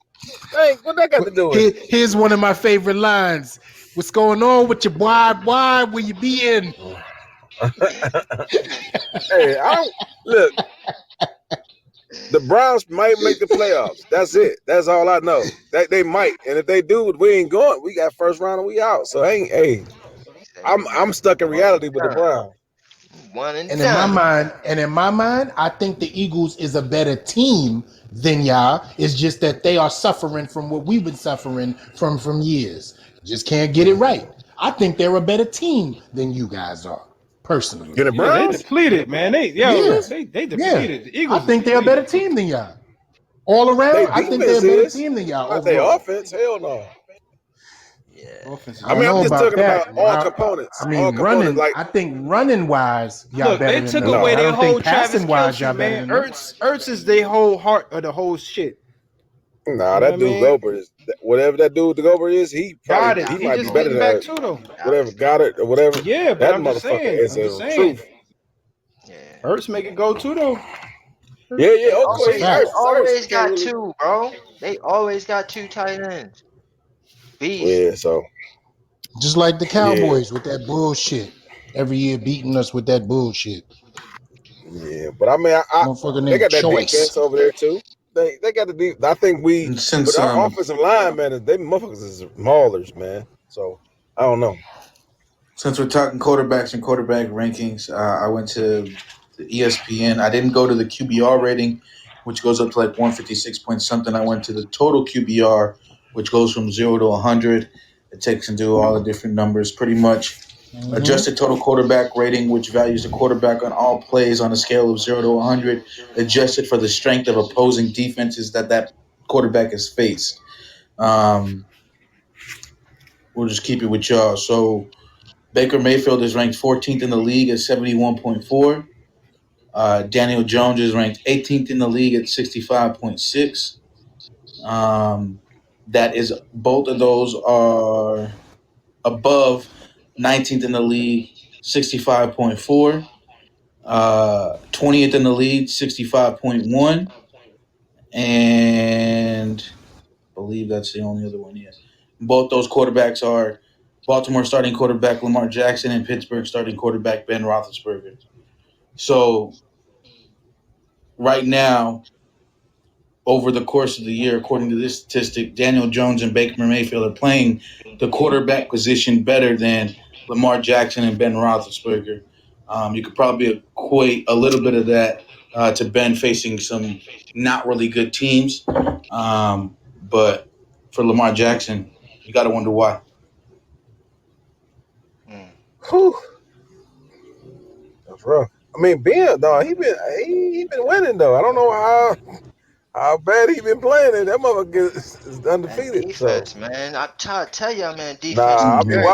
Hey, what that got but to do with it? here's one of my favorite lines. What's going on with your boy? Why will you be in? Hey, I don't look. The Browns might make the playoffs. That's it. That's all I know. They might, and if they do, we ain't going. We got first round and we out. So ain't hey, Say I'm stuck in one and reality with the done. Browns. One and And in my done. mind, I think the Eagles is a better team than y'all. It's just that they are suffering from what we've been suffering from years. Just can't get it right. I think they're a better team than you guys are, You personally. the Yeah, they Browns? depleted, man. Yeah, They yeah. depleted. The I Eagles is think they're a better depleted. team than y'all. All They around, I think they're a defense better is team than y'all not their overall. offense. Hell no. Yeah. Offense I is I don't mean, I'm know just depleted. about talking about that. all components. I All mean, components. running. Like I think running wise, y'all Look, better they than took them, away but I no, their don't whole think Travis passing wise, Kelsey, y'all better man. than them. Ertz is their whole heart of the whole shit. nah. You know what That I dude mean? Gobert is whatever that dude Gobert is. He Got it. He got He might me be just better going. getting than back Ertz. too though. Whatever Dallas got got it or whatever. Yeah, but That I'm just motherfucker saying. is I'm just a saying. truth. yeah. Ertz make it go too though. Yeah, yeah. They That's a Okay, they fact. Ertz. always We can't got really. two, bro. They always got two tight ends. Beast. Yeah. So Just like the yeah, Cowboys with that bullshit. Every year beating us with that bullshit. yeah. But I mean, Motherfucker they named got that Choice. defense over there too. They got the deep. I think we And with since our offensive line, man, they motherfuckers is maulers, man. So I don't know. we're talking quarterbacks and quarterback rankings, I went to the ESPN. I didn't go to the QBR rating, which goes up to like 156 point something. I went to the total QBR, which goes from 0 to 100. It takes into all the different numbers, pretty much. Mm-hmm. Adjusted total quarterback rating, which values the quarterback on all plays on a scale of 0 to 100, adjusted for the strength of opposing defenses that quarterback has faced. Um, we'll just keep it with y'all. So Baker Mayfield is ranked 14th in the league at 71.4. Daniel Jones is ranked 18th in the league at 65.6. That is, both of those are above 19th in the league, 65.4. 20th in the league, 65.1. And I believe that's the only other one yet. Both those quarterbacks are Baltimore starting quarterback Lamar Jackson and Pittsburgh starting quarterback Ben Roethlisberger. So right now, over the course of the year, according to this statistic, Daniel Jones and Baker Mayfield are playing the quarterback position better than Lamar Jackson and Ben Roethlisberger. You could probably equate a little bit of that to Ben facing some not really good teams. But for Lamar Jackson, you got to wonder why. Mm. Whew, that's rough. I mean, Ben, dog, he been winning though. I don't know how bad he been playing it. That motherfucker is That undefeated. So defense, man. I try to tell y'all, man, defense is nah, Mm-hmm. very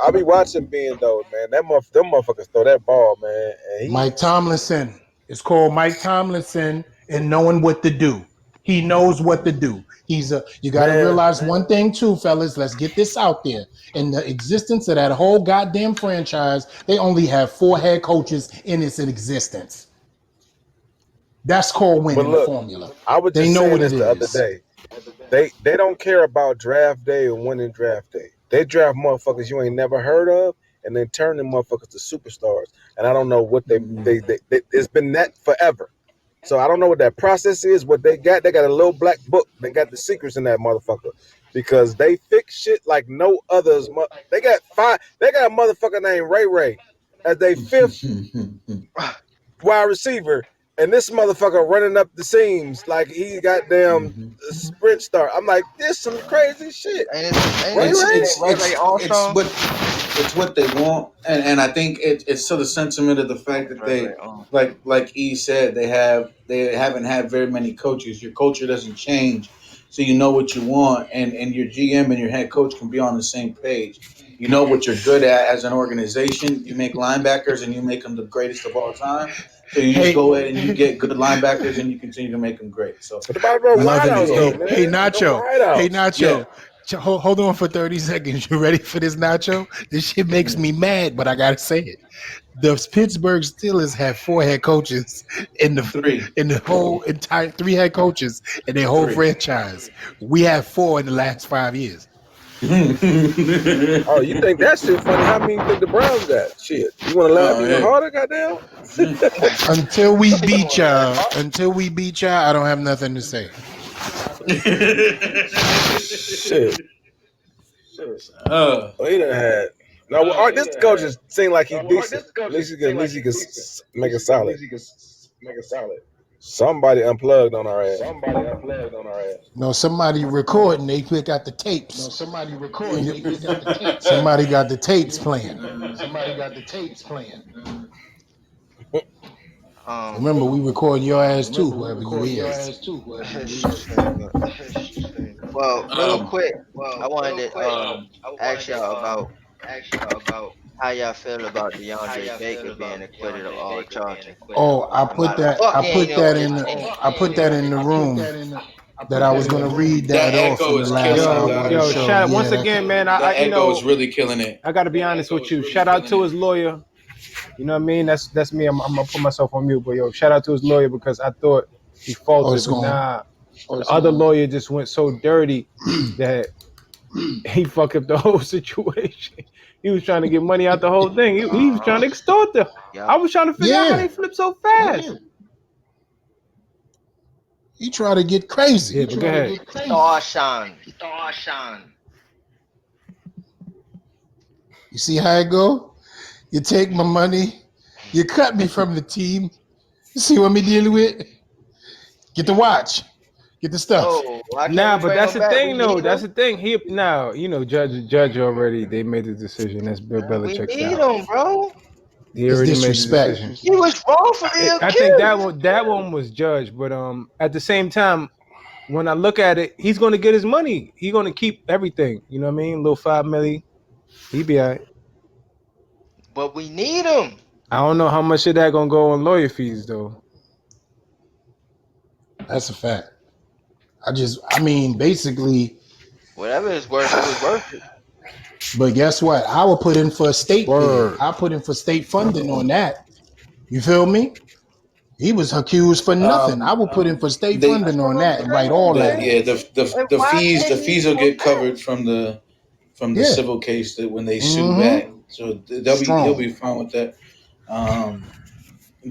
I be watching Ben though, man. Them motherfuckers throw that ball, man, and he Mike Tomlinson. It's called Mike Tomlinson and knowing what to do. He knows what to do. You got to Man, realize one thing too, fellas. Let's get this out there. In the existence of that whole goddamn franchise, they only have 4 head coaches in its existence. That's called but winning the look, formula. I was They just know saying what it this the other is. day. They don't care about draft day or winning draft day. They draft motherfuckers you ain't never heard of, and then turn them motherfuckers to superstars. And I don't know what they it's been that forever. So I don't know what that process is. What they got a little black book. They got the secrets in that motherfucker because they fix shit like no others. They got five. They got a motherfucker named Ray Ray as they fifth wide receiver, and this motherfucker running up the seams like he got damn sprint start. I'm like, this some crazy shit. Ain't his Ray ain't it's his Ray. name it's Ray Ray it's it's Armstrong? what it's what they want, and I think it's to the sentiment of the fact that Ray Ray they Armstrong. like E said they haven't had very many coaches. Your culture doesn't change, so you know what you want, and your GM and your head coach can be on the same page. You know what you're good at as an organization. You make linebackers and you make them the greatest of all time. So you just Hey, go ahead and you get good linebackers and you continue to make them great. So What about no loving it. wideouts though, Hey, man? No Nacho. Hey, wideouts. yeah. Nacho. Hold on for 30 seconds. You ready for this, Nacho? This shit makes me mad, but I gotta say it. The Pittsburgh Steelers have 4 head coaches Three. in the whole entire 3 head coaches in their whole Three. franchise. We have 4 in the last 5 years. Oh, you think that shit funny? How many you think the Browns got? Shit. You want to laugh Oh even yeah. harder, goddamn? Until we beat y'all, I don't have nothing to say. Shit. uh, Well, he done had. No, well, Art, this coach just seem like he's decent. At least he can make it solid. Somebody unplugged on our ass. No, somebody recording, they got the tapes. Somebody got the tapes playing. Um, Remember, we recording your ass too, whoever you is. well, real um, quick, I wanted to ask y'all about how y'all feel about DeAndre Baker being acquitted of all charges. Oh, Why the fuck he ain't on this team? I put that in the room that I was gonna read that that off in echo the is last killing it, hour of the Yo, guys. show. shout Yeah, once that. again, man. That echo is really killing it. I got to be honest with you. Shout out to his lawyer. You know what I mean? That's me. I'm gonna put myself on mute. But yo, shout out to his lawyer because I thought he Oh, faltered, it's but going. nah, the other lawyer just went so dirty that he fucked up the whole situation. He was trying to get money out the whole thing. He was trying to extort them. Yep. I was trying to figure out how Yeah, they flip so fast. he try to get crazy. Yeah, but go ahead. Starshan. You see how it go? You take my money, you cut me from the team. You see what me dealing with? Get the watch, get the stuff. So why can't Nah, we but bring that's him the back? thing We though. need That's him. the thing. He now, judge already. They made the decision. That's Bill We Belichick's need out. him, bro. He It's already made the disrespect. decision. He was wrongfully I think accused. that one was judged, but at the same time, when I look at it, he's going to get his money. He's going to keep everything. You know what I mean? Little 5 million. He be all right. But we need him. I don't know how much of that going to go on lawyer fees though. That's a fact. I mean, basically. Whatever it's worth, it was worth it. But guess what? I will put in for a state bid. Word. I put in for state funding on that. You feel me? He was accused for nothing. I um, will put in for state they That's funding what on I'm that and write saying, all that man. in. And the why fees can't he will come get back? covered from the Yeah. civil case that when they sue back. Mm-hmm. So he'll Strong. be fine with that. Um,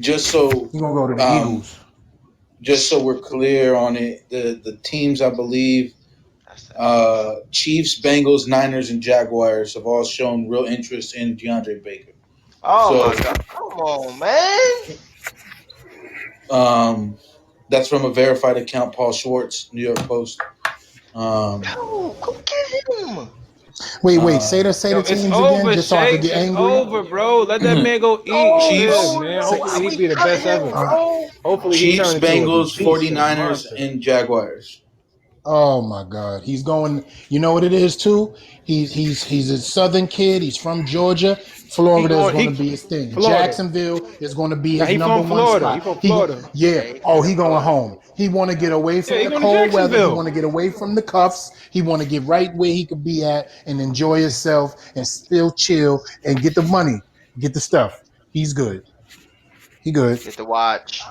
just so He gonna go to the um, Eagles. just so we're clear on it, the teams I believe That's that. Chiefs, Bengals, Niners, and Jaguars have all shown real interest in DeAndre Baker. Oh So my God. Come on, man. um, that's from a verified account, Paul Schwartz, New York Post. Um, Go get him. Wait. Say uh, the Yo, it's teams again, over, just so I could Shake. get It's angry. over, bro. Let that man go eat, live, Chiefs, No, man. bro. Why Hopefully he we be the cutting best him, ever. bro? Hopefully he Chiefs, turned into a Bengals, beast, a 49ers, monster. and Jaguars. Oh my God, he's going. You know what it is too. He's a Southern kid. He's from Georgia. He Florida is going going to he be his thing. Florida. Jacksonville is going to be Now his he number from one Florida. He spot. from Florida. Yeah. Yeah, he Oh, finna he going Florida. home. He want to get Yep. away Yeah, from he the going to cold weather. He want Jacksonville. to get away from the cuffs. He want to get right where he could be at and enjoy himself and still chill and get the money, get the stuff. He's good. He good. Get the watch.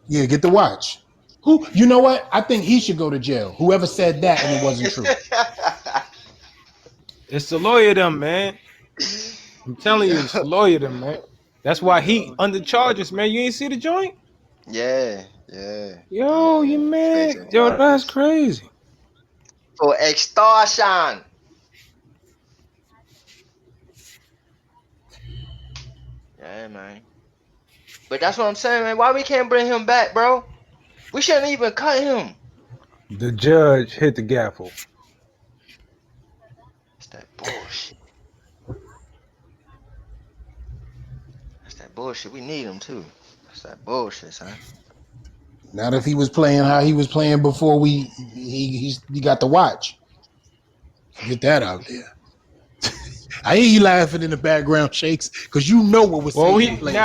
Yeah, get the watch. Who? You know what? I think he should go to jail. Whoever said that and it wasn't true. It's the lawyer them, man. I'm telling Yo. you, it's the lawyer them, man. That's why he Yo. under charges, man. You ain't see the joint? Yeah, yeah, Yo, you yeah. man. Facing Yo, that's charges crazy. for extortion. Yeah, man. But that's what I'm saying, man. Why we can't bring him back, bro? We shouldn't even cut him. The judge hit the gavel. That's that bullshit. That's that bullshit. We need him too. That's that bullshit, son. Not if he was playing how he was playing before he got the watch. Get that out there. I hear you laughing in the background, Shakes, because you know what was Well, taking he place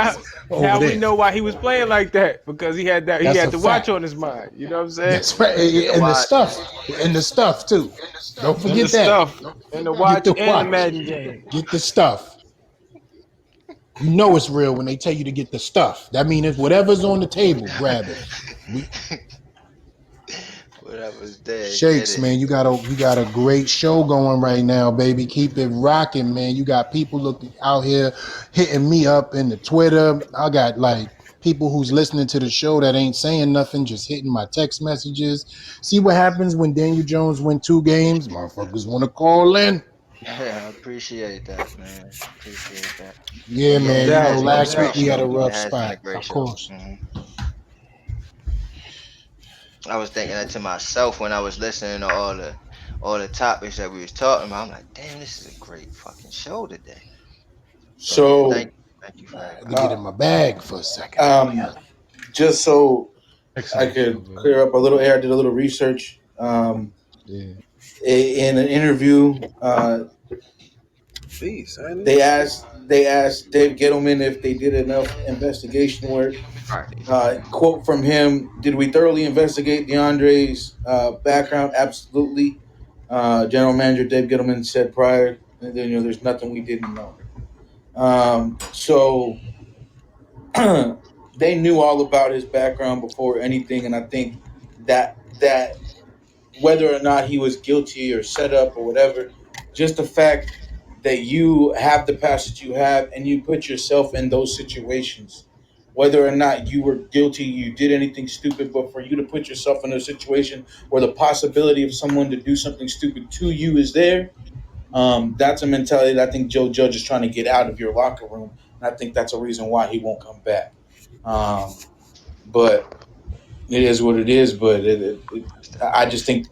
over now we there. know why he was playing like that because he That's had a the watch fact. on his mind. You know what I'm saying? That's right. Get the And the watch. stuff. And the stuff too. Don't And the forget that. stuff, and the Get watch, the and the watch. Madden game. Get the stuff. You know it's real when they tell you to get the stuff. That means whatever's on the table, grab it. We Whatever's there, get Shakes, it. man, you got a great show going right now, baby. Keep it rocking, man. You got people looking out here hitting me up in the Twitter. I got like people who's listening to the show that ain't saying nothing, just hitting my text messages. See what happens when Daniel Jones win 2 games? Motherfuckers want to call in. Yeah, I appreciate that, man. Appreciate that. Yeah, But yeah, No man. it You know, has doubt, been no a last great week doubt. we had a show. It rough has been spot, a great of show. course. I was thinking that to myself when I was listening to all the topics that we was talking about. I'm like, damn, this is a great fucking show today. So yeah, So, thank you for I had to everybody. get uh, in my bag for a second. just so I Excellent show, could man. clear up a little air, I did a little research. Yeah. In an interview, Peace. they asked Dave Gettleman if they did enough investigation work. Right. Quote from him: "Did we thoroughly investigate DeAndre's background? Absolutely." General Manager Dave Gettleman said prior, and then there's nothing we didn't know. So they knew all about his background before anything, and I think that whether or not he was guilty or set up or whatever, just the fact that you have the past that you have and you put yourself in those situations, whether or not you were guilty, you did anything stupid, but for you to put yourself in a situation where the possibility of someone to do something stupid to you is there, that's a mentality that I think Joe Judge is trying to get out of your locker room, and I think that's a reason why he won't come back. But it is what it is. But That's that I just bullshit. think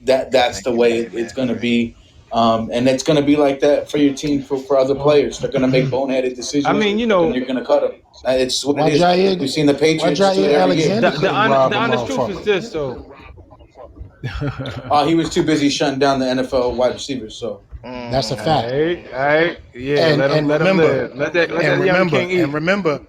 that's Thank the you for way your it's man, going to Greg. be. And it's going to be like that for your team, for other Well, players. They're going to make boneheaded I decisions, mean, and you're going to cut them. It's what it Why is. Jair, We've seen the why Patriots do it Jair every year. Alexander couldn't rob the a honest truth is this, motherfucker? though. He was too busy shutting down the NFL wide receivers. So That's a Mm-hmm. fact. Yeah. And Let him remember, live. Let that young king and eat. remember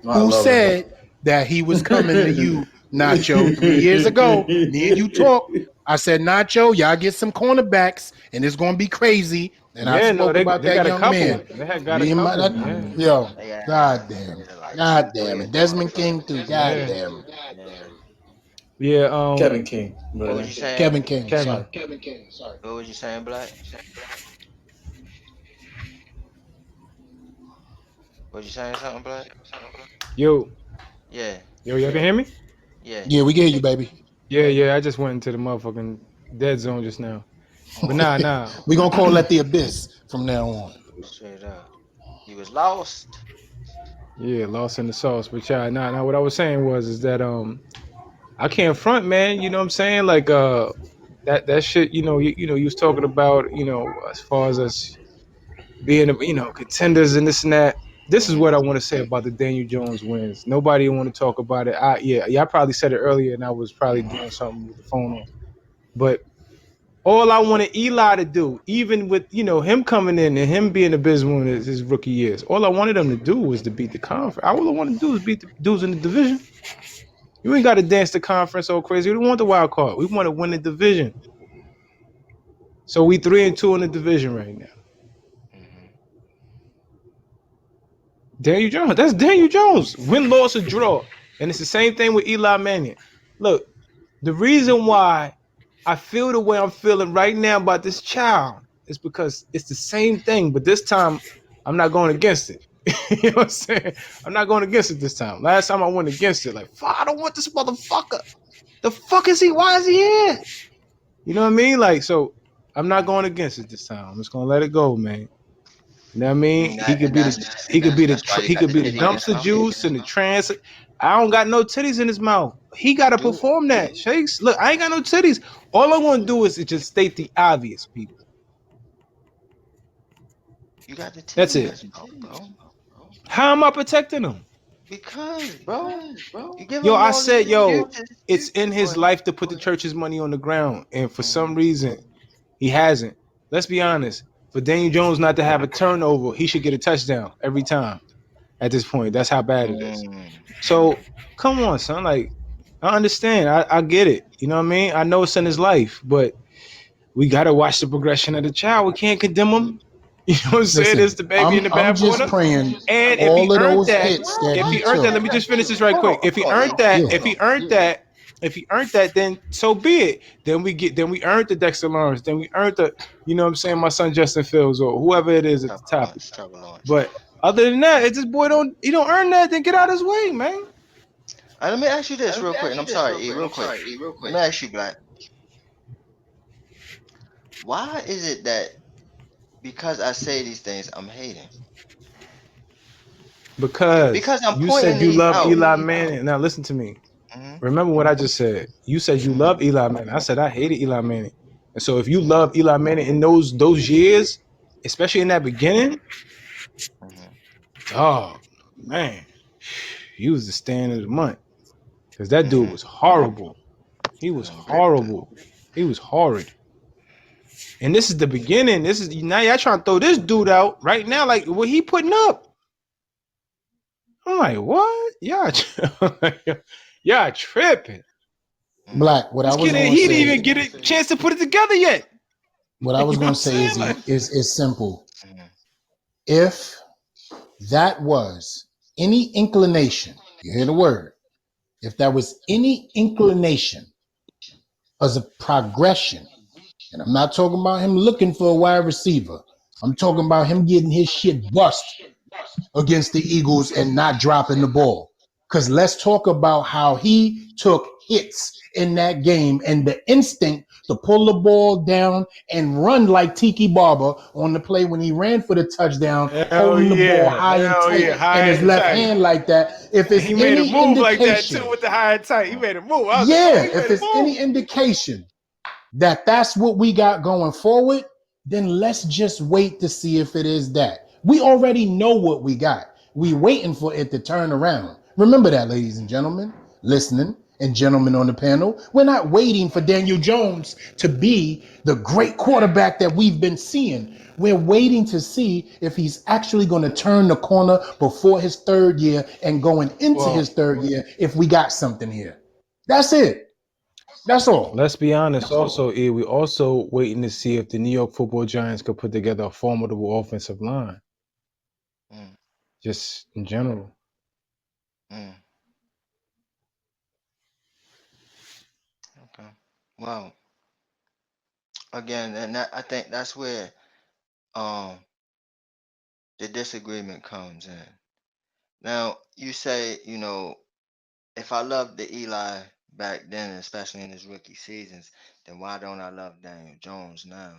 I who love him. said that he was coming to you, Nacho, 3 years ago. Me and you talked. I said, Nacho, y'all get some cornerbacks, and it's gonna be crazy. And I Yeah, no, spoke about they that got a young couple. man. They had got a Me and my couple. Yeah, yo, They got goddamn, yeah, like two, three goddamn, or and four. Desmond King too, yeah, goddamn. Yeah. yeah. Kevin King, What was brother. you saying? Kevin King, Kevin. sorry. What was you saying, Black? Was you saying something, Black? Yo, Yeah, y'all can hear me? yeah. Yeah, we get you, baby. Yeah. I just went into the motherfucking dead zone just now. But nah. We gonna call that the abyss from now on. Straight up. You was lost. Yeah, lost in the sauce. But yeah, nah. What I was saying was is that I can't front, man. You know what I'm saying? Like that shit. You was talking about as far as us being contenders and this and that. This is what I Mm-hmm. want to say about the Daniel Jones wins. Nobody want to talk about it. I probably said it earlier, and I was probably doing something with the phone on. But all I wanted Eli to do, even with him coming in and him being abysmal in his rookie years, all I wanted him to do was to beat the conference. All I wanted to do was beat the dudes in the division. You ain't got to dance the conference all crazy. We don't want the wild card. We want to win the division. So we 3-2 in the division right now. Mm-hmm. Daniel Jones. That's Daniel Jones. Win, loss, or draw. And it's the same thing with Eli Manning. Look, the reason why I feel the way I'm feeling right now about this child is because it's the same thing, but this time I'm not going against it. You know what I'm saying? I'm not going against it this time. Last time I went against it, like, fuck, I don't want this motherfucker. The fuck is he? Why is he here? You know what I mean? Like, so I'm not going against it this time. I'm just gonna let it go, man. You know what I mean? And that, and that's why you He got could the be the titty in his dumpster mouth. juice and the trans. I don't got no titties in his mouth. He got to Dude, perform that. Shakes. Look, I ain't got no titties. All I want to do is just state the obvious, people. you got the That's titty in it. his mouth, bro. How am I protecting him? Because, bro, you give Yo, him I all these said, yo, excuses. it's in Go his ahead. life to put the church's money on the ground, and for Mm-hmm. some reason, he hasn't. Let's be honest. For Daniel Jones not to have a turnover, he should get a touchdown every time. At this point, that's how bad it is. So come on, son. Like, I understand. I get it. You know what I mean? I know it's in his life, but we gotta watch the progression of the child. We can't condemn him. You know what I'm saying? It's Listen, the baby in the I'm just bathwater. praying And if he all of earned those that, hits that if he he earned that, took. let me just finish this right quick. If he earned E. that, Yeah. if he earned that, then so be it. Then we earned the Dexter Lawrence. Then we earned the, you know what I'm saying, my son Justin Fields or whoever it is at the top. Trevor Lawrence. But other than that, if this boy don't earn that, then get out of his way, man. Let me ask you this real quick, and I'm sorry, E, real quick. Let me ask you, Black. Why is it that because I say these things, I'm hating? Because Because I'm you pointing said you these love out. Eli Manning. Now listen to me. Hmm. Remember what I just said. You said you Hmm. love Eli Manning. I said I hated Eli Manning. And so if you love Eli Manning in those years, especially in that beginning, Hmm. oh man, he was the stand of the month. Because that dude Hmm. was horrible. He And was I agree with that. horrible. He was horrid. And this is the beginning. This is now y'all trying to throw this dude out right now, like what he putting up. I'm like, what? Y'all, y'all tripping. Hmm. Black, what I This was kid, gonna he didn't say, even get a chance to put it together yet. what I You was know what gonna I'm say saying? Like, is simple. Hmm. If that was any inclination, you hear the word, if that was any inclination as a progression, and I'm not talking about him looking for a wide receiver, I'm talking about him getting his shit bust against the Eagles and not dropping the ball. Because let's talk about how he took hits in that game and the instinct to pull the ball down and run like Tiki Barber on the play when he ran for the touchdown, hell holding the ball yeah, high and hell tight yeah, high in his and left tight. hand like that. If And it's he made a any move like that too indication, with the high and tight. He made a move. I was like, oh, yeah, he if made a it's move. any indication that that's what we got going forward, then let's just wait to see if it is that. We already know what we got. We waiting for it to turn around. Remember that, ladies and gentlemen, listening and gentlemen on the panel. We're not waiting for Daniel Jones to be the great quarterback that we've been seeing. We're waiting to see if he's actually going to turn the corner before his third year and going into Well, his third year if we got something here. That's it. That's all. let's be honest. Also, E, we also waiting to see if the New York Football Giants could put together a formidable offensive line, Hmm. just in general. Hmm. Okay. Well, again, and I think that's where um the disagreement comes in. Now, you say, if I loved the Eli back then, especially in his rookie seasons, then why don't I love Daniel Jones now?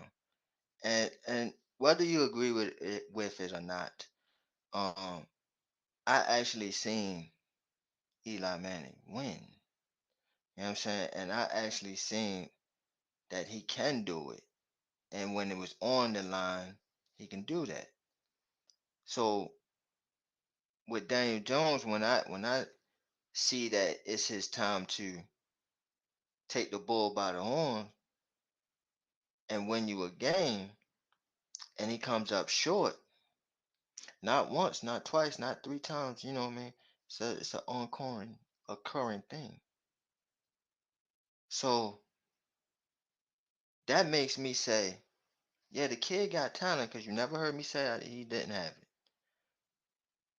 And whether you agree with it or not, um, I actually seen Eli Manning win. You know what I'm saying? And I actually seen that he can do it. And when it was on the line, he can do that. So with Daniel Jones, when I see that it's his time to take the bull by the horn, and win you a game, and he comes up short, not once, not twice, not three times. You know what I mean? It's an ongoing, occurring thing. So that makes me say, yeah, the kid got talent because you never heard me say he didn't have it.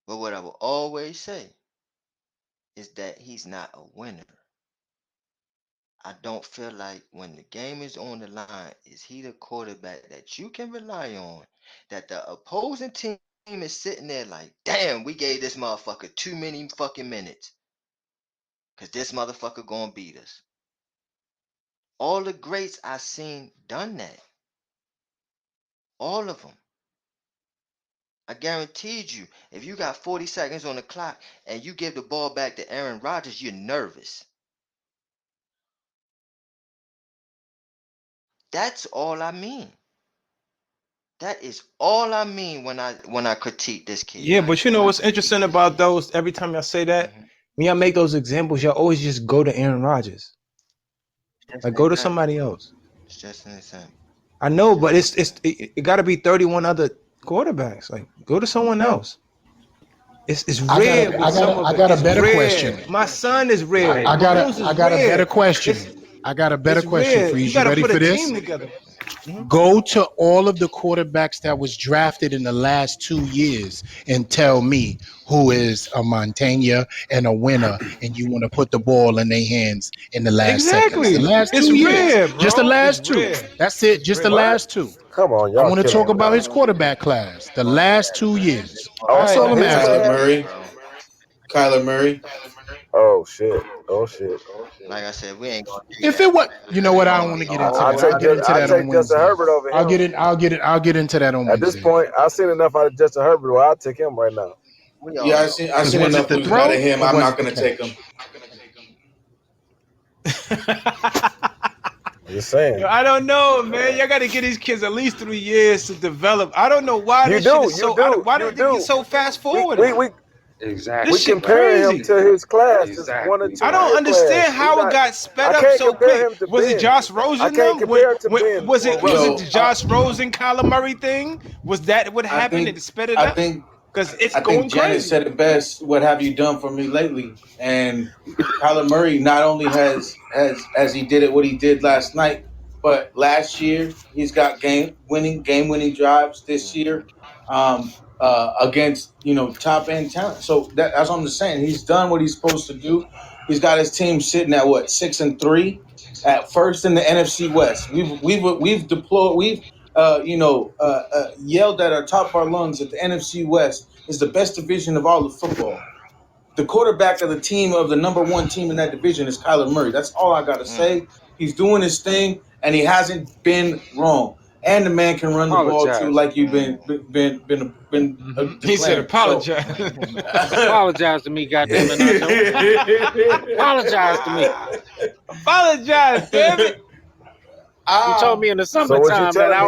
But what I will always say is that he's not a winner. I don't feel like when the game is on the line, is he the quarterback that you can rely on, that the opposing team is sitting there like, damn, we gave this motherfucker too many fucking minutes because this motherfucker gonna beat us. All the greats I seen done that. All of them. I guaranteed you, if you got 40 seconds on the clock and you give the ball back to Aaron Rodgers, you're nervous. That's all I mean. That is all I mean when I critique this kid. Yeah, but you know what's interesting about those? Every time y'all say that, Mhm. when y'all make those examples, y'all always just go to Aaron Rodgers. Just Like an go to example, somebody bro. else. It's just an example. I know, but Just an it's example. it got to be 31 other quarterbacks. Like go to someone else. It's I got rare a, I with got some a, of I it. got a It's better rare. question. My son is rare. I got Mahomes a, is I got a better rare. question. It's I got a better it's question, rare. You Freeze. got You to ready put a for this? team together. Mhm. Go to all of the quarterbacks that was drafted in the last 2 years and tell me who is a Montana and a winner, and you want to put the ball in their hands in the last seconds. The Exactly. last It's 2 years. rare, Just the bro. It's last two. rare. That's it. It's Just the rare. What? last two. Come on, I y'all want to killing talk me about now. his quarterback class. The last 2 years. All All right, That's right, all All I'm man. right. his Go asking. Kyler ahead, last. Murray. bro. Kyler Murray. Oh shit. Oh shit. Like I said, we ain't gonna do If it that. was, you know We what? ain't I don't gonna want to do get all into I that. that. I'll take get just into I that on take Justin Wednesday. Herbert over I'll him. get in. I'll get into that on At this Wednesday. point, I've seen enough out of Justin Herbert. Well, I'll take him right now. We Yeah, all I know. seen I Because seen was it enough the losing out of throw him. or I'm was not it the gonna take catch? him. I'm just saying. Yo, I don't know, man. Y'all got to give these kids at least 3 years to develop. I don't know why You this shit do, is you so. do, Why you they get do. so fast We forwarded? we we This we Exactly. shit Right. comparing him crazy. to his class, this one or Exactly, I two don't man. year class. understand We how it not. got sped I up can't so compare quick. him to Was it Ben. Josh I Rosen can't them? When, compare him to when Ben was or it? Was Russell. it the Yo, Josh Rosen Kyler Murray thing? Was that what I happened? think It sped it I up think because it's I think going Janet crazy. said it best. What have you done for me lately? And Kyler Murray not only has he did it what he did last night, but last year he's got game winning drives this year against top end talent. So that's what I'm just saying. He's done what he's supposed to do. He's got his team sitting at what 6-3, at first in the NFC West. We've deployed yelled at our top of our lungs that the NFC West is the best division of all of football. The quarterback of the team of the number one team in that division is Kyler Murray. That's all I gotta Mm. say. He's doing his thing, and he hasn't been wrong. And the man can run the ball too, Apologize. like you've been He said declaring. So, apologize. Apologize to me, goddamn it, Nacho. Apologize to me. Apologize, damn it. You told ah, me in the So what you summertime that telling me?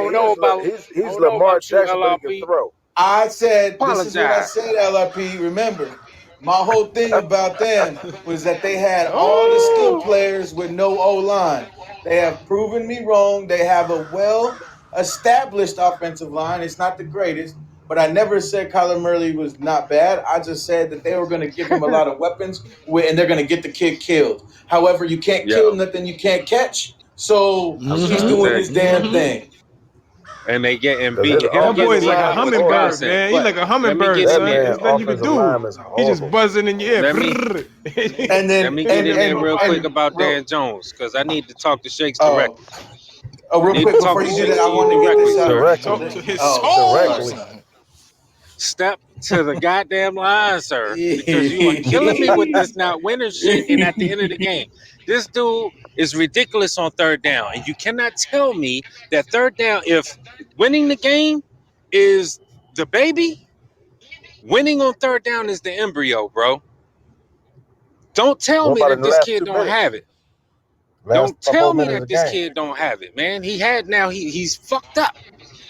I He's don't know Lamar about you, Jackson, but he can LRP. throw. I said, this is what I Apologize. said, LRP. Remember, my whole thing about them was that they had all the skill Oh, players with no O line. They have proven me wrong. They have a well established offensive line. It's not the greatest, but I never said Kyler Murray was not bad. I just said that they were going to give him a lot of weapons and they're going to get the kid killed. However, you can't kill Yo, nothing you can't catch. So I'm he's trying to doing tell Mm-hmm. you. his damn Mm-hmm. thing. And they getting Because his beat. Him that boy getting is offensive like beat a line out is was horrible. hummingbird, innocent. man. He But like a let me hummingbird, get That in son. there. man There's nothing you could offensive do. line is He just horrible. buzzing in your ear. Let me Brrr. And let then me get in there real quick and about real Dan Jones because I need to talk to Shakes oh directly. real Need to quick talk before to you do that, Shakes I to you wanted to get directly, this out. sir. Talk Directly. to his Oh, sorry, soul. Directly. son. Step to the goddamn line, sir, because you are killing me with this not winning shit. And at the end of the game, this dude is ridiculous on third down. And you cannot tell me that third down, if winning the game is the baby, winning on third down is the embryo, bro. Don't tell What me about in that the this last kid don't 2 minutes? have it. Last Don't about tell 4 me minutes that of the this game. kid don't have it, man. He's fucked up.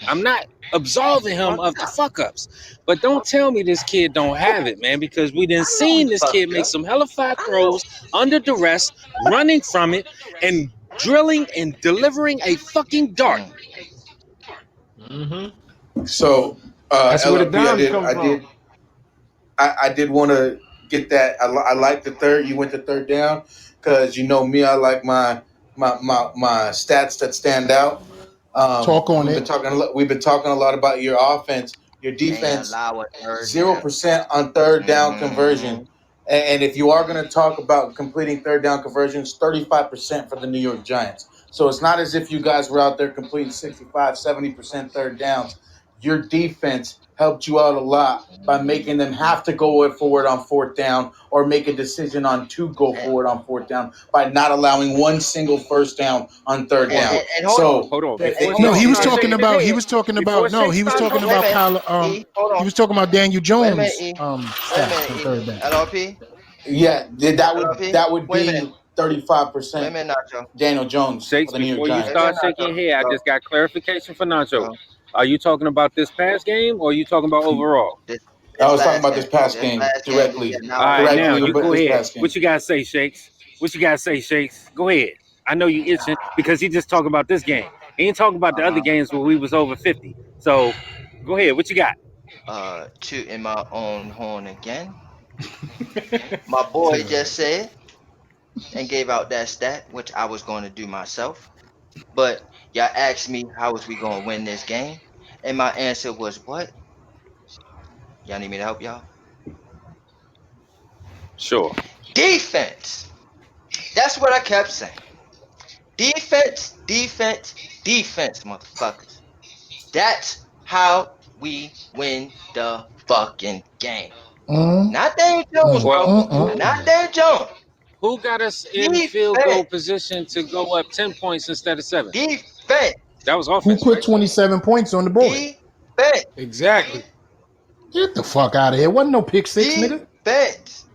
I'm not absolving him of the fuck ups, but don't tell me this kid don't have it, man, because we didn't I know he seen this kid fucked make up. some hella flat I know. throws under duress, running from it, and drilling and delivering a fucking dart. Mm. So, That's where the LRP, dimes come from. I did want to get that. I like the third. You went to third down because you know me. I like my stats that stand out. Talk on We've been it. talking. We've been talking a lot about your offense, your Ain't defense. allow a third down. 0% on third down Mm-hmm. conversion. And if you are going to talk about completing third down conversions, 35% for the New York Giants. So it's not as if you guys were out there completing 65, 70% third downs. Your defense helped you out a lot by making them have to go forward on fourth down or make a decision on to go And, forward on fourth down by not allowing one single first down on third and, down. and, and hold on. So Hold on, And before No, Shake he was starts hold talking shaking his about. He head, was talking before about. No, Shake he was starts on. talking Wait a about minute. Kyle. E, hold He on. was talking about Daniel Wait a minute. Jones. E. Wait a Stats minute. on E. third down. LRP. yeah, LRP. that would Wait a minute. be Wait a 35% minute, Nacho. Daniel Jones for Shakes, the New York before you Wait a Giants. minute, start Nacho. shaking your head, I Go. just got clarification for Nacho. Go. Are you talking about this past game or are you talking about overall? This I this was talking last about this game. past This game last game. Yeah. directly, All Now right, now directly, you but go this ahead. past game. What you gotta say, Shakes? What you gotta say, Shakes? Go ahead. I know you itching because he just talking about this game. He ain't talking about the other uh games where we was over 50. So go ahead. What you got? tooting my own horn again. My boy just said and gave out that stat, which I was going to do myself. But y'all asked me how was we going to win this game, and my answer was what? Y'all need me to help y'all? Sure. Defense. That's what I kept saying. Defense, defense, defense, motherfuckers. That's how we win the fucking game. Mm, Not Daniel Jones, mm, Well, bro. mm, mm, who Not mm. Daniel Jones. who got us in field goal Defense, position to go up 10 points instead of 7? defense, That was Who offense, put right? 27 points on the board? defense, Exactly. Get the fuck out of here. Wasn't no pick six, nigga. defense.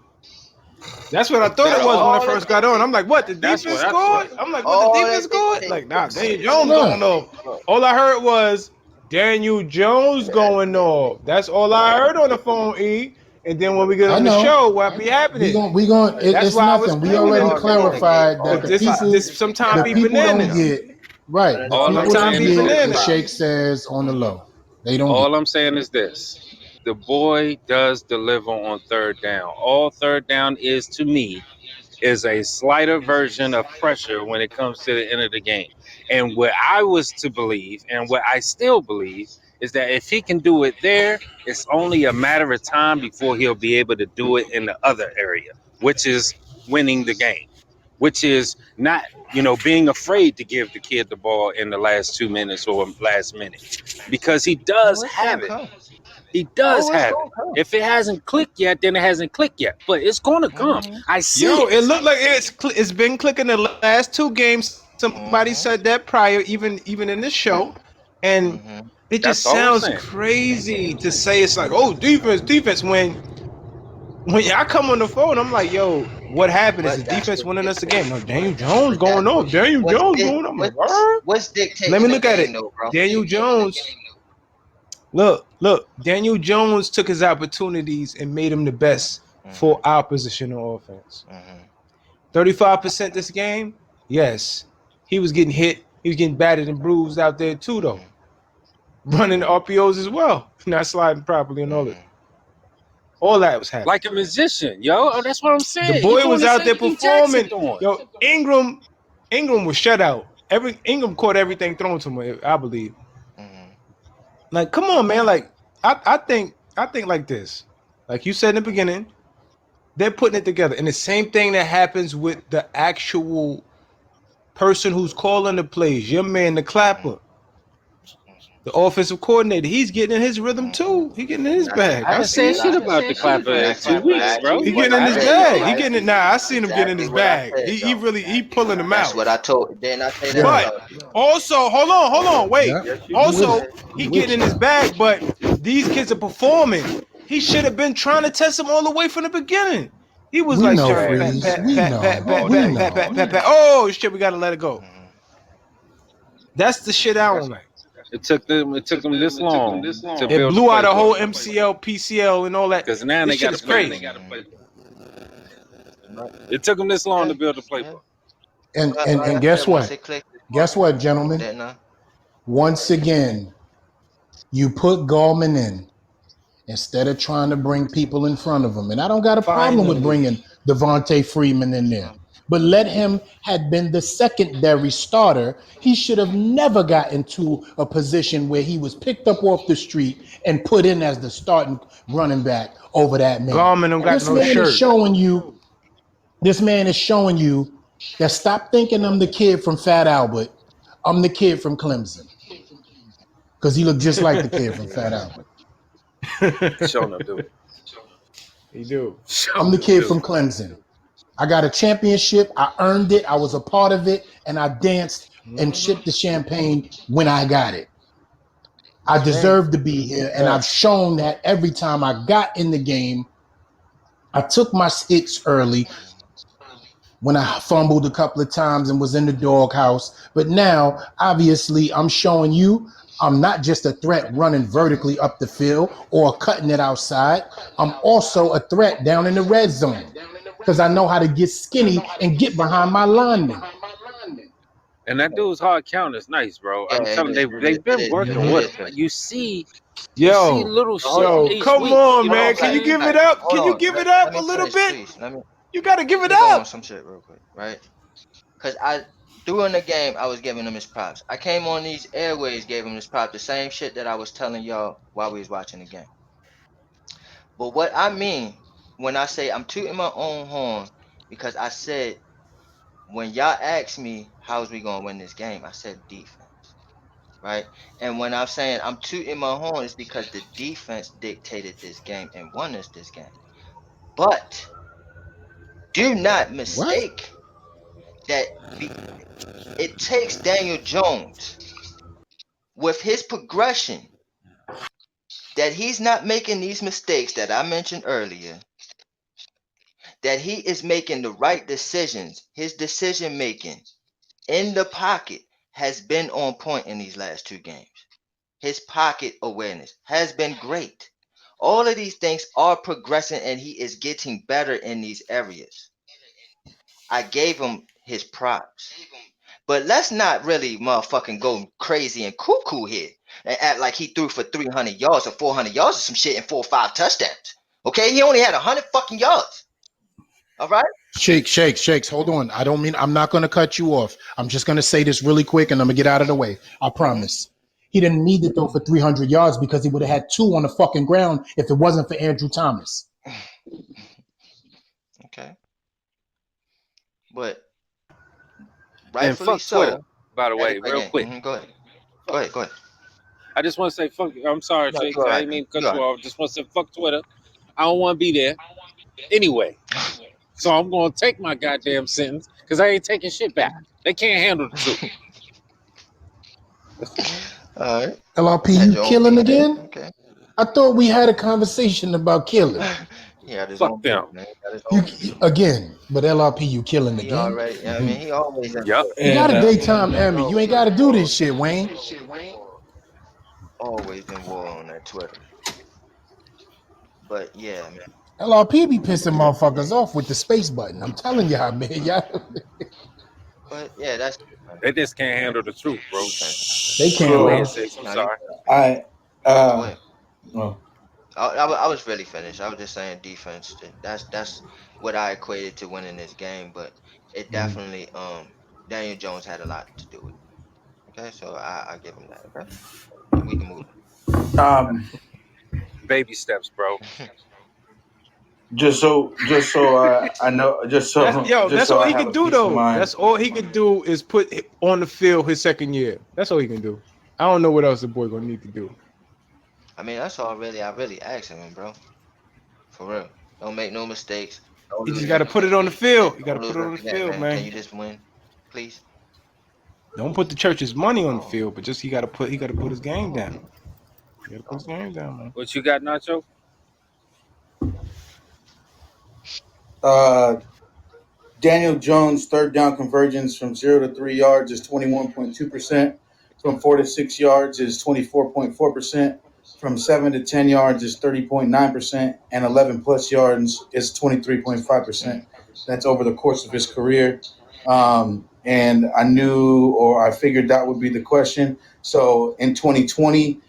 That's what I thought it That's was what when I All it first got on. dictates. I'm like, what? The that's what defense I thought. scored? I'm like, what? The All defense it scored? dictates. Like, nah, Wait, Daniel let me Jones look. going Right. off. Look. All I heard was Daniel Jones going off. That's all I heard on the phone, E. And then when we get I on the know. show, what be happening? We going That's it's why I was nothing. We Let me screaming in already the all this phone. dictate. clarified All that But the this this about people this sometime y'all the be people don't bananas. get right. The all All I'm this people Sometime don't saying be is get what this. the bananas. Shake says on the low. They don't get. All I'm saying is this. The boy does deliver on third down. All third down is to me is a slighter version of pressure when it comes to the end of the game. And what I was to believe, and what I still believe, is that if he can do it there, it's only a matter of time before he'll be able to do it in the other area, which is winning the game, which is not, being afraid to give the kid the ball in the last 2 minutes or last minute, because he does Oh, it's have gonna it. come. He does Oh, it's have it. gonna come. If it hasn't clicked yet, then it hasn't clicked yet. But it's going to come. Mm-hmm. I see Yo, it it. looked like it's been clicking the last two games. Somebody Mm-hmm. said that prior, even in this show, and Mm-hmm. it just That's all I'm sounds saying. crazy to say it's like, oh, defense, defense. When y'all come on the phone, I'm like, yo, what happened? Is But the that's defense what winning us the dictates. game? No, Daniel Jones But that's going off. Daniel Jones going. I'm like, what? what's Let dictating me the look at game it. though, bro. Daniel Jones. Look. Daniel Jones took his opportunities and made him the best Mm-hmm. for our position on offense. Mm-hmm. 35% this game, yes. He was getting hit. He was getting battered and bruised out there too, though. Mm-hmm. Running RPOs as well, not sliding properly and all that. Mm-hmm. All that was happening. Like a musician, yo. Oh, that's what I'm The saying. He boy doing was the out there same thing Jackson performing. doing. Yo, Ingram was shut out. Ingram caught everything thrown to him, I believe. Mm-hmm. Like, come on, man. Like, I think like this. Like you said in the beginning, they're putting it together. And the same thing that happens with the actual person who's calling the plays, your man, the Mm-hmm. clapper, the offensive coordinator, he's getting in his rhythm Mm-hmm. too. He getting in his And that's bag. I I didn't see say it. shit about the clapper and in that's 2 weeks, bro. He exactly what getting in I his I said didn't though, bag. He right? getting it now. I seen him getting in Exactly his what I bag. said He though. really he pulling them That's out. what I told. Didn't I say that, Yeah. But also, hold on, wait. Yeah. I'm with Also, it. he I'm with getting in you. his bag, but these kids are performing. He should have been trying to test them all the way from the beginning. He was We like know, trying to pat, Freeze. pat, We pat, pat, know. pat, all We day, pat, pat, know. pat, all pat, day. pat. Oh shit, we gotta let it go. Mm-hmm. That's the shit I don't like. It took them this long to It build a blew out a playbook. whole MCL, PCL, and all that. Because now This they shit got a is playbook. crazy. Mm-hmm. But It took them this long yeah, to build a yeah. playbook. And I guess said once what? it clicked, it's Guess working. what, gentlemen? Didn't I? Once again, you put Gallman in instead of trying to bring people in front of him. And I don't got a problem with Finally. bringing Devontae Freeman in there. But let him had been the secondary starter. He should have never got into a position where he was picked up off the street and put in as the starting running back over that man. Garmin don't And got This no man is shirt. showing you, this man is showing you that stop thinking I'm the kid from Fat Albert. I'm the kid from Clemson. Because he looked just like the kid from Fat Albert. Show enough, dude. He do. Show I'm the enough, kid dude. from Clemson. I got a championship. I earned it. I was a part of it. And I danced and Mhm. shipped the champagne when I got it. I hey, deserve to be here. And I've Facts. shown that every time I got in the game, I took my hits early when I fumbled a couple of times and was in the doghouse. But now, obviously, I'm showing you I'm not just a threat running vertically up the field or cutting it outside. I'm also a threat down in the red zone because I know how to get skinny and get behind my linemen. And that dude's hard count is nice, bro. yeah, I'm telling you, it is, they've been working it Mhm. with is him. good. You see Yo, little But hold shit on, yo, each come week. on, You know what hold I'm man. on, Can you black, saying? give black. it up? Hold Can you on, give it up let a me little finish, bit? please. You gotta give Let it me go on up. some shit real quick, right? Because I during the game I was giving him his props. I came on these airways, gave him his props, the same shit that I was telling y'all while we was watching the game. But what I mean when I say I'm tooting my own horn, because I said when y'all asked me how's we gonna win this game, I said defense, right? And when I'm saying I'm tooting my horn, it's because the defense dictated this game and won us this game. But do not What? mistake that it takes Daniel Jones with his progression that he's not making these mistakes that I mentioned earlier, that he is making the right decisions. His decision making in the pocket has been on point in these last two games. His pocket awareness has been great. All of these things are progressing and he is getting better in these areas. I gave him his props. But let's not really motherfucking go crazy and cuckoo here and act like he threw for 300 yards or 400 yards or some shit and 4 or 5 touchdowns. Okay, he only had 100 fucking yards. All right. Shakes. Hold on. I don't mean I'm not going to cut you off. I'm just going to say this really quick and I'm going to get out of the way. I Mm-hmm. promise. He didn't need to throw for 300 yards because he would have had two on the fucking ground if it wasn't for Andrew Thomas. Okay, but And rightfully fuck Twitter, so. by the At way, real again, quick. go ahead. Go ahead. Go ahead. I just want to say fuck. I'm sorry, No, you Shakes. all I right, didn't man. mean to You cut all you right. off. Just want to say fuck Twitter. I don't want to be there anyway. So I'm going to take my goddamn sentence because I ain't taking shit back. They can't handle the truth. All right. LRP, Had you your own killing beef there. again? Okay. I thought we had a conversation about killing. He had his Fuck own beef, them. man. He got his You own beef. again, but LRP, you killing He again? already, I mean, he always in Yep. You got And a war. daytime He Emmy. You ain't always got in to do war. this shit, Wayne. Always in war on that Twitter. But yeah, man. LRP be pissing motherfuckers off with the space button. I'm telling y'all, man. Y'all, But yeah, that's it, man. They just can't handle the truth, bro. Defense, man. they can, Go so ahead, bro. Six. I'm No, you sorry. I go uh ahead. well, I was really finished. I was just saying defense. That's what I equated to winning this game. But it mhm. definitely Daniel Jones had a lot to do with it. Okay, so I give him that. Okay, and we can move um Baby steps, bro. on. just so I know just That's so all I he have can a do peace of though. mind. That's all he can do is put on the field his second year. That's all he can do. I don't know what else the boy gonna need to do. I mean, that's all really I really asked him, bro. For real. Don't make no mistakes. Don't He lose just got us to put it on the again. field. He got to Don't put lose it us on the again, field, man. Can man. you just win, please? Don't put the church's money on the field, but just he got to put his game down. He got to put his game down, man. What you got, Nacho? Uh Daniel Jones' third down conversions from 0 to 3 yards is 21.2%. From 4 to 6 yards is 24.4%. From 7 to 10 yards is 30.9%. And 11 plus yards is 23.5%. That's over the course of his career. and I knew or I figured that would be the question. So in 2020,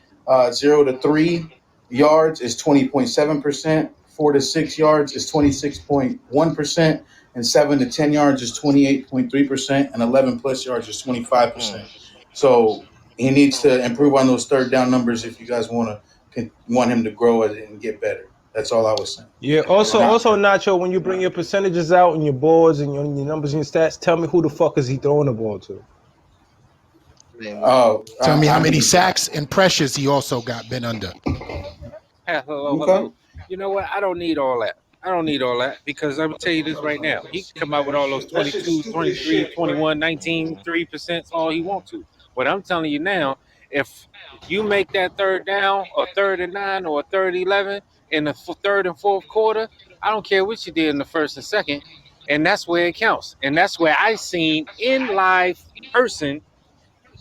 0 to 3 yards is 20.7%, 4 to 6 yards is 26.1%, and 7 to 10 yards is 28.3%, and 11 plus yards is 25%. Mm. So he needs to improve on those third down numbers if you guys want him to grow it and get better. That's all I was saying. Yeah. Also, Nacho, when you bring your percentages out and your boards and your numbers and your stats, tell me who the fuck is he throwing the ball to? Oh, Tell me how I many mean, sacks and pressures he also got been under. Hello, okay. hello. You know what? I don't need all that. I don't need all that because I'm gonna tell you this right now. He can come out with all those 22s, 23s, 21, 19, Mm. 3% all he wants to. But I'm telling you now, if you make that third down or third and 9 or third and 11 in the third and fourth quarter, I don't care what you did in the first and second. And that's where it counts. And that's where I seen in live person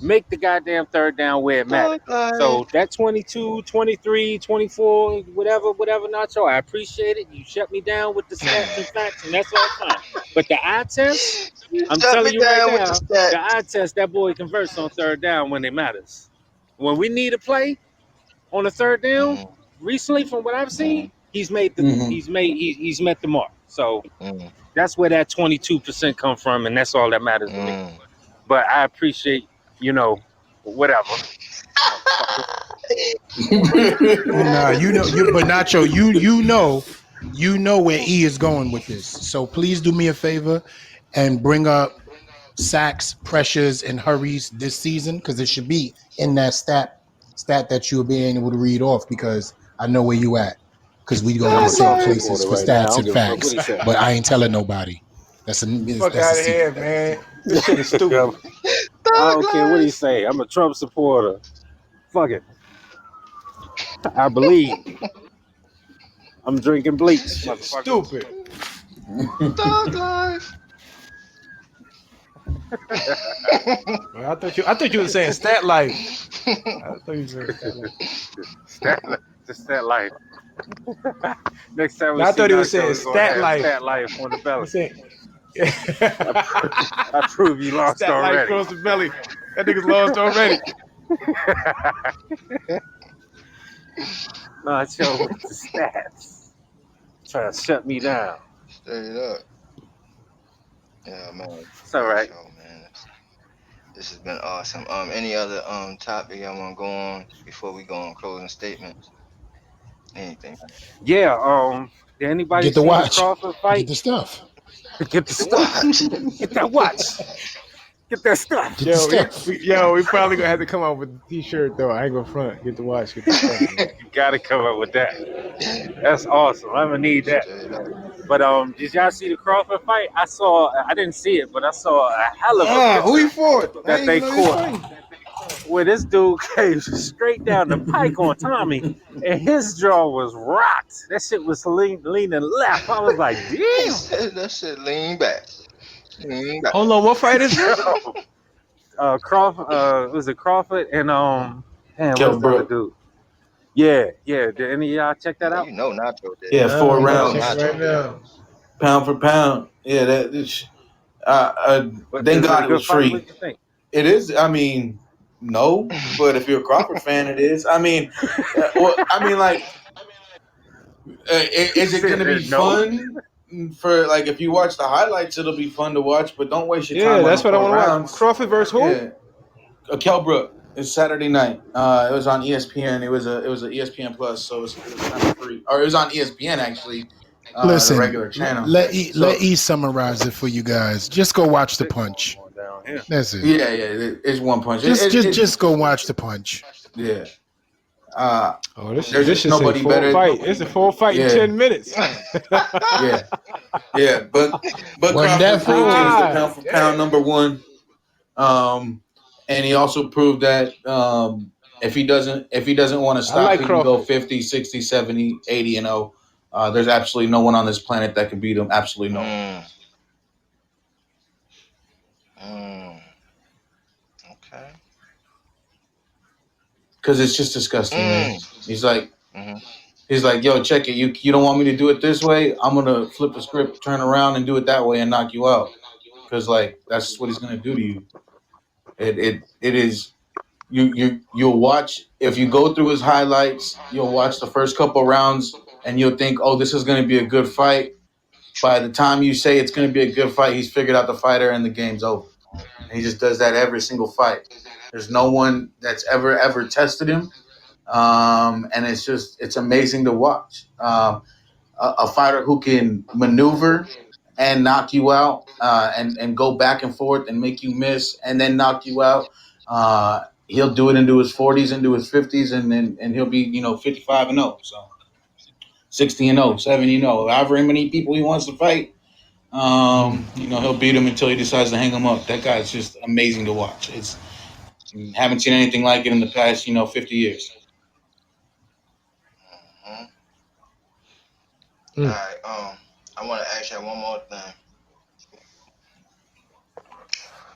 make the goddamn third down where it mattered. Thug life. So that 22, 23, 24, whatever, Nacho, I appreciate it. You shut me down with the stats and facts, and that's all fine. But the eye test, You I'm shut me telling you right down with the now, stats. the eye test, that boy converts on third down when it matters. When we need a play on the third down, Mm. recently from what I've seen, Mm. Hmm. he's met the mark. So Mm. that's where that 22% come from, and that's all that matters to me. Mm. But I appreciate, whatever, motherfucker. Nah, but Nacho, you know where E is going with this. So please do me a favor and bring up sacks, pressures, and hurries this season because it should be in that stat that you're being able to read off because I know where you at because we go to I'm the a Thug same Trump life. places supporter for right now. I stats don't and give a fuck what facts, he said. but I ain't telling nobody. Fuck That's a out of here, secret. man. This shit is stupid. I Thug don't care what he life. say. I'm a Trump supporter. Fuck it. I believe. I'm drinking This bleach, shit is motherfucker. stupid. Thug life. Well, I thought you were saying stat life. I thought you were saying stat life. Stat, just stat life. Next time we No, I see thought he was Nacho, saying we're gonna stat have life. stat life on the belly. He's saying I, pr- I prove you lost stat life already. across the belly. That nigga's lost already. Nacho with the stats, trying to shut me down. Straight up. Yeah, man. It's all right. So, man, this has been awesome. Any other topic I want to go on before we go on closing statements? Anything? Yeah. Did anybody Get the see the watch, Crawford get fight? the stuff, Get the Get the stuff. watch. Get that watch. Get that stuff. get the stuff. We probably gonna have to come out with a t-shirt though. I ain't gonna front. Get the watch, get the stuff, man. You gotta come up with that. That's awesome. I'm gonna need that. Straight up. But did y'all see the Crawford fight? I didn't see it, but I saw a hell of a Who he picture fought? I that didn't even they know he was caught fighting. where this dude came straight down the pike on Tommy, and his jaw was rocked. That shit was leaning left. I was like, He damn. said that shit lean back. Lean back. Hold on, what fight is this? Yo, Crawford, was it Crawford and damn, what is Kell the other Brook. dude? Yeah, yeah. Did any of y'all check that Yeah, out? you know Nacho did. Yeah, Nah, four I'm You about to know check it rounds, right Nacho did. now. pound for pound. Yeah, uh, uh, But thank is it God a it was good fight? free. What you think? It is. I mean, no, but if you're a Crawford fan, it is. I mean, like, He is it going to be said no. fun for like if you watch the highlights? It'll be fun to watch, but don't waste your Yeah, time on that's the what I four want to watch. rounds. Crawford versus who? Yeah, Kell Brook. It's Saturday night. It was on ESPN. It was a ESPN Plus, so it was kind of free, or it was on ESPN actually, the Listen, regular channel. let So E summarize it for you guys. Just go watch the Shit punch. going down here. That's it. it's one punch. Just go watch the punch. Yeah. Uh, Oh, this there's this just should say nobody full better. fight. It's a full fight in Yeah, 10 minutes. yeah, yeah. But Wasn't that Crawford proved he was full? the God pound for pound damn. number one. And he also proved that if he doesn't want to I stop, like he can go Crawford. 50, 60, 70, 80 and 0. There's absolutely no one on this planet that can beat him. Absolutely no one. Mm, mm, okay. Because it's just disgusting, man. Mm, He's like, mm, He's like, yo, check it. You don't want me to do it this way? I'm gonna flip the script, turn around, and do it that way, and knock you out. because like that's what he's gonna do to you. It is you'll watch if you go through his highlights. You'll watch the first couple rounds and you'll think, oh, this is gonna be a good fight. By the time you say it's gonna be a good fight, he's figured out the fighter and the game's over. And he just does that every single fight. There's no one that's ever tested him, and it's amazing to watch. A fighter who can maneuver and knock you out, and go back and forth and make you miss and then knock you out. He'll do it into his 40s, into his 50s, and he'll be 55-0, so 60-0, 70-0, however many people he wants to fight. He'll beat him until he decides to hang him up. That guy's just amazing to watch. It's haven't seen anything like it in the past 50 years. Mhm. All Mm. right. I want to ask you one more thing,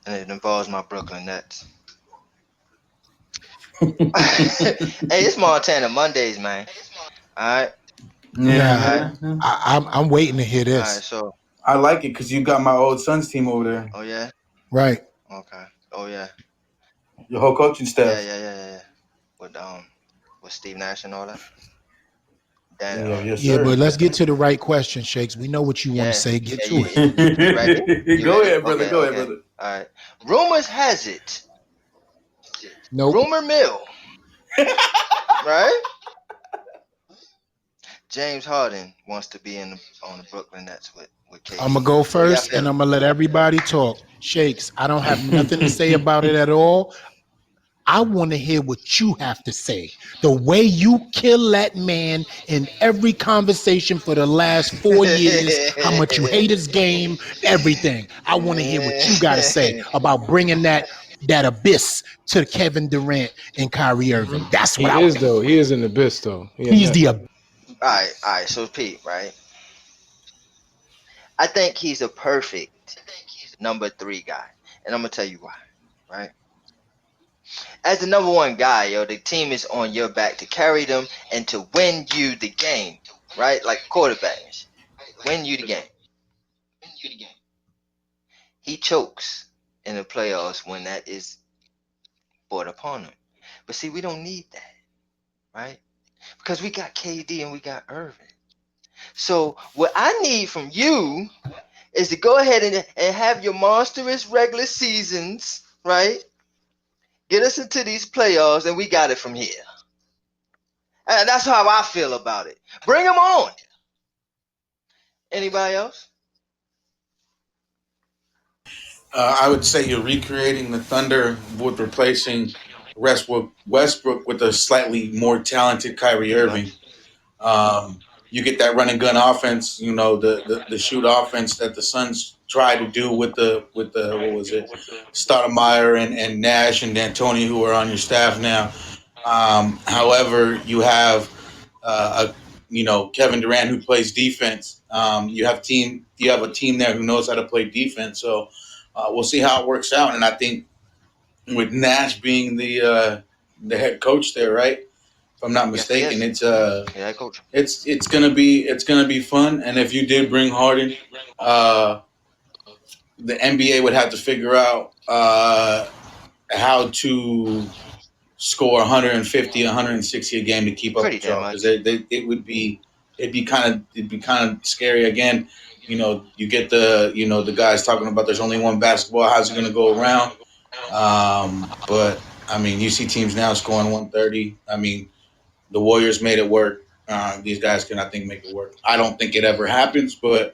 and it involves my Brooklyn Nets. Hey, it's Montana Mondays, man. All right. Yeah, All right. Nah, yeah. I'm waiting to hear All right. this. So, I like it because you got my old Suns team over there. oh yeah. Right. Okay. Oh yeah. Your whole coaching Yeah. staff. Yeah. Yeah. Yeah. Yeah. With with Steve Nash and all that. Dan. Yeah, yes, Yeah, sir. but let's get to the right question, Shakes. We know what you want to Yeah. say. Get Yeah. to it. You ready? You Go ready? ahead, brother. Okay. Go ahead, Okay. brother. All right. Rumors has it. Nope. Rumor mill. Right. James Harden wants to be on the Brooklyn Nets with I'm gonna KD. go What do y'all first, feel? and I'm gonna let everybody talk. Shakes, I don't have nothing to say about it at all. I want to hear what you have to say. The way you kill that man in every conversation for the last 4 years, how much you hate his game, everything. I want to hear what you got to say about bringing that abyss to Kevin Durant and Kyrie Irving. That's what He I is want to though. hear. He is in the abyss though. He in He's that. the All right. So Pete, right? I think he's a perfect number three guy, and I'm gonna tell you why. Right? As the number one guy, yo, the team is on your back to carry them and to win you the game. Right? Like quarterbacks, win you the game. He chokes in the playoffs when that is brought upon him. But see, we don't need that, right? Because we got KD and we got Irving. So what I need from you is to go ahead and have your monstrous regular seasons, right? Get us into these playoffs, and we got it from here. And that's how I feel about it. Bring them on. Anybody else? I would say you're recreating the Thunder with replacing Westbrook with a slightly more talented Kyrie Pretty Irving. much. You get that running gun offense, the shoot offense that the Suns try to do with the what was it, Stoudemire and Nash and D'Antoni, who are on your staff now. However, you have Kevin Durant who plays defense. You have a team there who knows how to play defense. So we'll see how it works out. And I think with Nash being the head coach there, right? If I'm not Yes, he mistaken, is. it's Yeah, coach. it's gonna be fun. And if you did bring Harden, uh, the NBA would have to figure out how to score 150, 160 a game to keep up Pretty with damn y'all, because much. it'd be kind of scary again. You get the guys talking about there's only one basketball. How's it going to go around? But I mean, you see teams now scoring 130. I mean, the Warriors made it work. These guys can, I think, make it work. I don't think it ever happens, but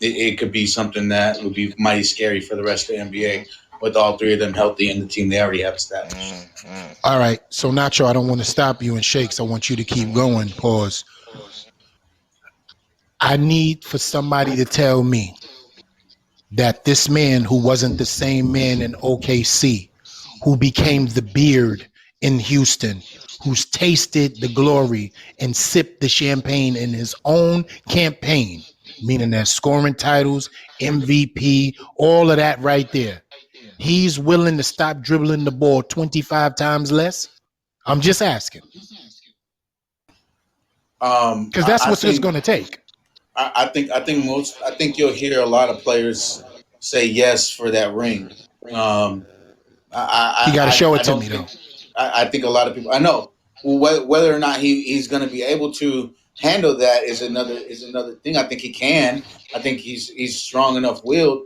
it could be something that would be mighty scary for the rest of the NBA Mm-hmm. with all three of them healthy and the team they already have established. Mm-hmm. All right. So Nacho, I don't want to stop you and Shakes. I want you to keep going. Pause. I need for somebody to tell me that this man who wasn't the same man in OKC, who became the beard in Houston, who's tasted the glory and sipped the champagne in his own campaign, meaning that scoring titles, MVP, all of that right there. He's willing to stop dribbling the ball 25 times less. I'm just asking because that's I what it's think going to take. I think you'll hear a lot of players say yes for that ring. Um, He got to show I it to don't me though. think I think a lot of people I know whether or not he's going to be able to handle that is another thing. I think he can. I think he's strong enough willed.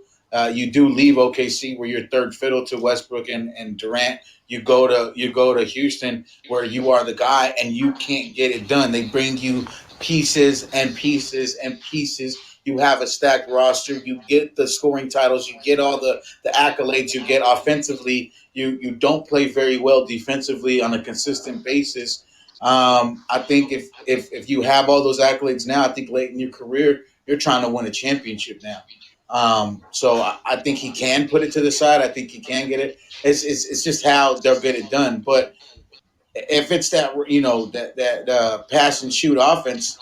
You do leave OKC where you're third fiddle to Westbrook and Durant. You go to Houston where you are the guy and you can't get it done. They bring you pieces and pieces and pieces. You have a stacked roster. You get the scoring titles. You get all the accolades you get offensively. You don't play very well defensively on a consistent basis. I think if you have all those accolades now, I think late in your career you're trying to win a championship now. So I think he can put it to the side. I think he can get it. It's just how they'll get it done. But if it's that that pass and shoot offense,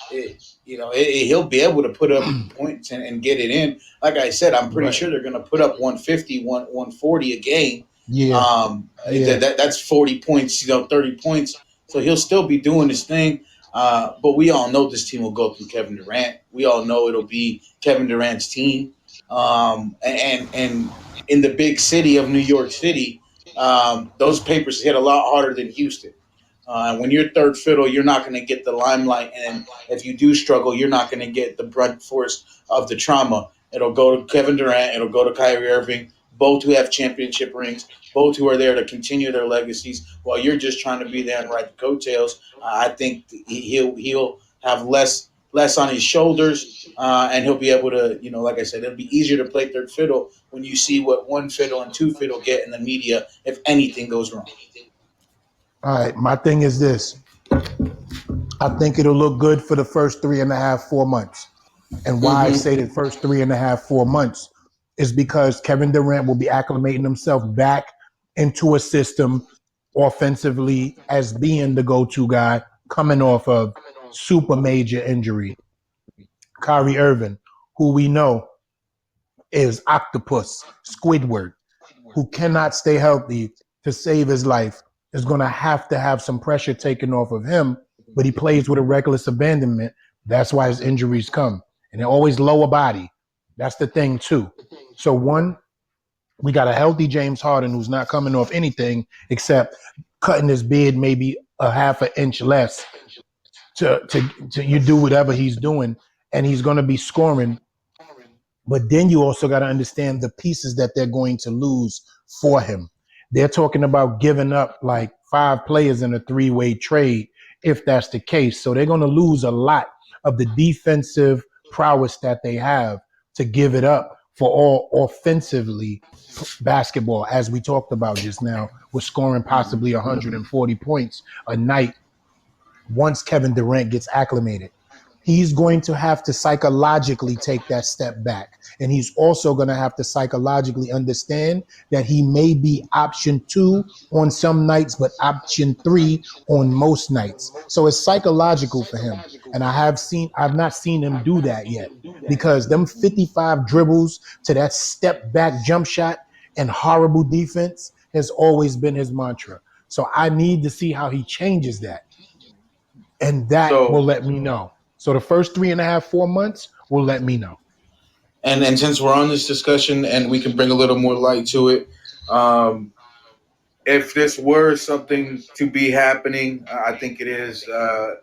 he'll be able to put up points and get it in. Like I said, I'm pretty Right. sure they're going to put up 150, 140 a game. Yeah. Yeah. That's 40 points, 30 points. So he'll still be doing his thing. But we all know this team will go through Kevin Durant. We all know it'll be Kevin Durant's team. And in the big city of New York City, those papers hit a lot harder than Houston. When you're third fiddle, you're not going to get the limelight, and if you do struggle, you're not going to get the brunt force of the trauma. It'll go to Kevin Durant, it'll go to Kyrie Irving, both who have championship rings, both who are there to continue their legacies, while you're just trying to be there and ride the coattails. I think he'll have less on his shoulders, and he'll be able to, like I said, it'll be easier to play third fiddle when you see what one fiddle and two fiddle get in the media if anything goes wrong. All right. My thing is this. I think it'll look good for the first 3.5, 4 months. And why I Mm-hmm. say the first 3.5, 4 months is because Kevin Durant will be acclimating himself back into a system offensively as being the go-to guy coming off of super major injury. Kyrie Irving, who we know is octopus, Squidward, who cannot stay healthy to save his life, is going to have some pressure taken off of him, but he plays with a reckless abandonment. That's why his injuries come. And they're always lower body. That's the thing, too. So, one, we got a healthy James Harden who's not coming off anything except cutting his beard maybe a half an inch less to you do whatever he's doing, and he's going to be scoring. But then you also got to understand the pieces that they're going to lose for him. They're talking about giving up like 5 players in a 3-way trade if that's the case. So they're going to lose a lot of the defensive prowess that they have to give it up for all offensively basketball, as we talked about just now, with scoring possibly 140 points a night once Kevin Durant gets acclimated. He's going to have to psychologically take that step back. And he's also going to have to psychologically understand that he may be option 2 on some nights, but option 3 on most nights. So it's psychological for him. And I've not seen him do that yet because them 55 dribbles to that step back jump shot and horrible defense has always been his mantra. So I need to see how he changes that, and that will So let me know. So the first 3.5, 4 months will let me know. and since we're on this discussion and we can bring a little more light to it, um, if this were something to be happening, I think it is. I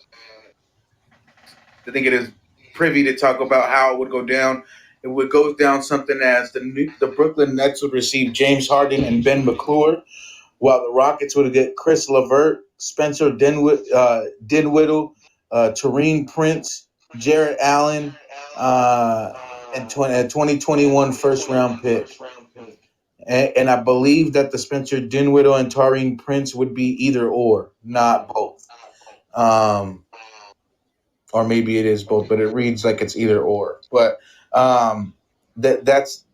think it is privy to talk about how it would go down. It would go down something as the Brooklyn Nets would receive James Harden and Ben McClure, while the Rockets would get Chris Levert, Spencer Dinwiddie, Tareen Prince, Jarrett Allen, uh, and a 2021 first round pick. And I believe that the Spencer Dinwiddie and Tareen Prince would be either or, not both. Um, or maybe it is both, but it reads like it's either or. But that's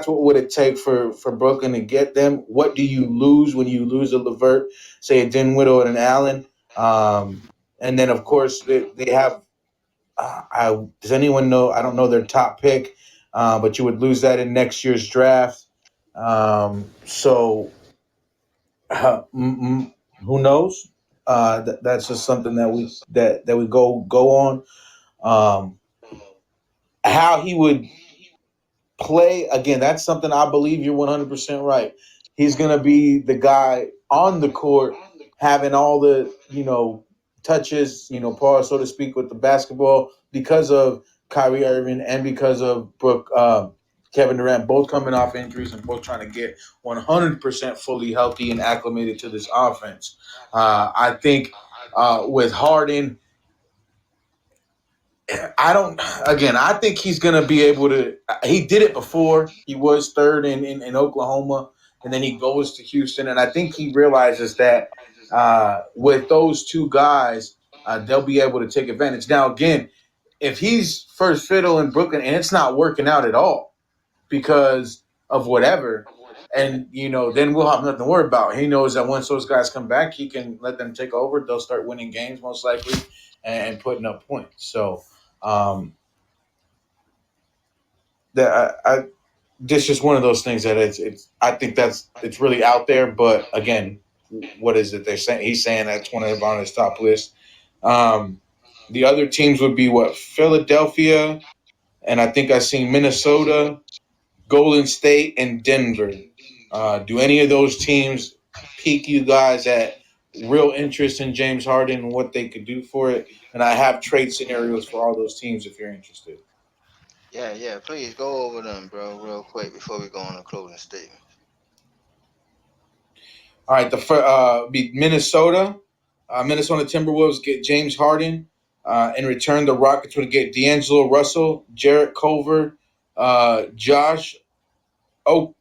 what would it take for Brooklyn to get them. What do you lose when you lose a Levert, say a Dinwiddie and an Allen, and then of course they have. Does anyone know? I don't know their top pick, but you would lose that in next year's draft. So who knows? That's just something that we go on. Um, how he would play again. That's something I believe you're 100% right. He's gonna be the guy on the court, having all the touches, pause so to speak, with the basketball because of Kyrie Irving and because of Kevin Durant, both coming off injuries and both trying to get 100% fully healthy and acclimated to this offense. I think with Harden, I don't. Again, I think he's going to be able to. He did it before. He was third in Oklahoma, and then he goes to Houston. And I think he realizes that with those two guys, they'll be able to take advantage. Now, again, if he's first fiddle in Brooklyn and it's not working out at all because of whatever, and then we'll have nothing to worry about. He knows that once those guys come back, he can let them take over. They'll start winning games most likely and putting up points. So. Um, that this is one of those things that it's I think it's really out there, but again, what is it they're saying? He's saying that's one of on his top list. Um, the other teams would be what Philadelphia, and I think I've seen Minnesota, Golden State, and Denver. Do any of those teams pique you guys at real interest in James Harden and what they could do for it? And I have trade scenarios for all those teams if you're interested. Yeah, yeah. Please go over them, bro, real quick before we go on a closing statement. All right, the be Minnesota. Minnesota Timberwolves get James Harden. In return, the Rockets would get D'Angelo Russell, Jarrett Culver, Josh. Oh,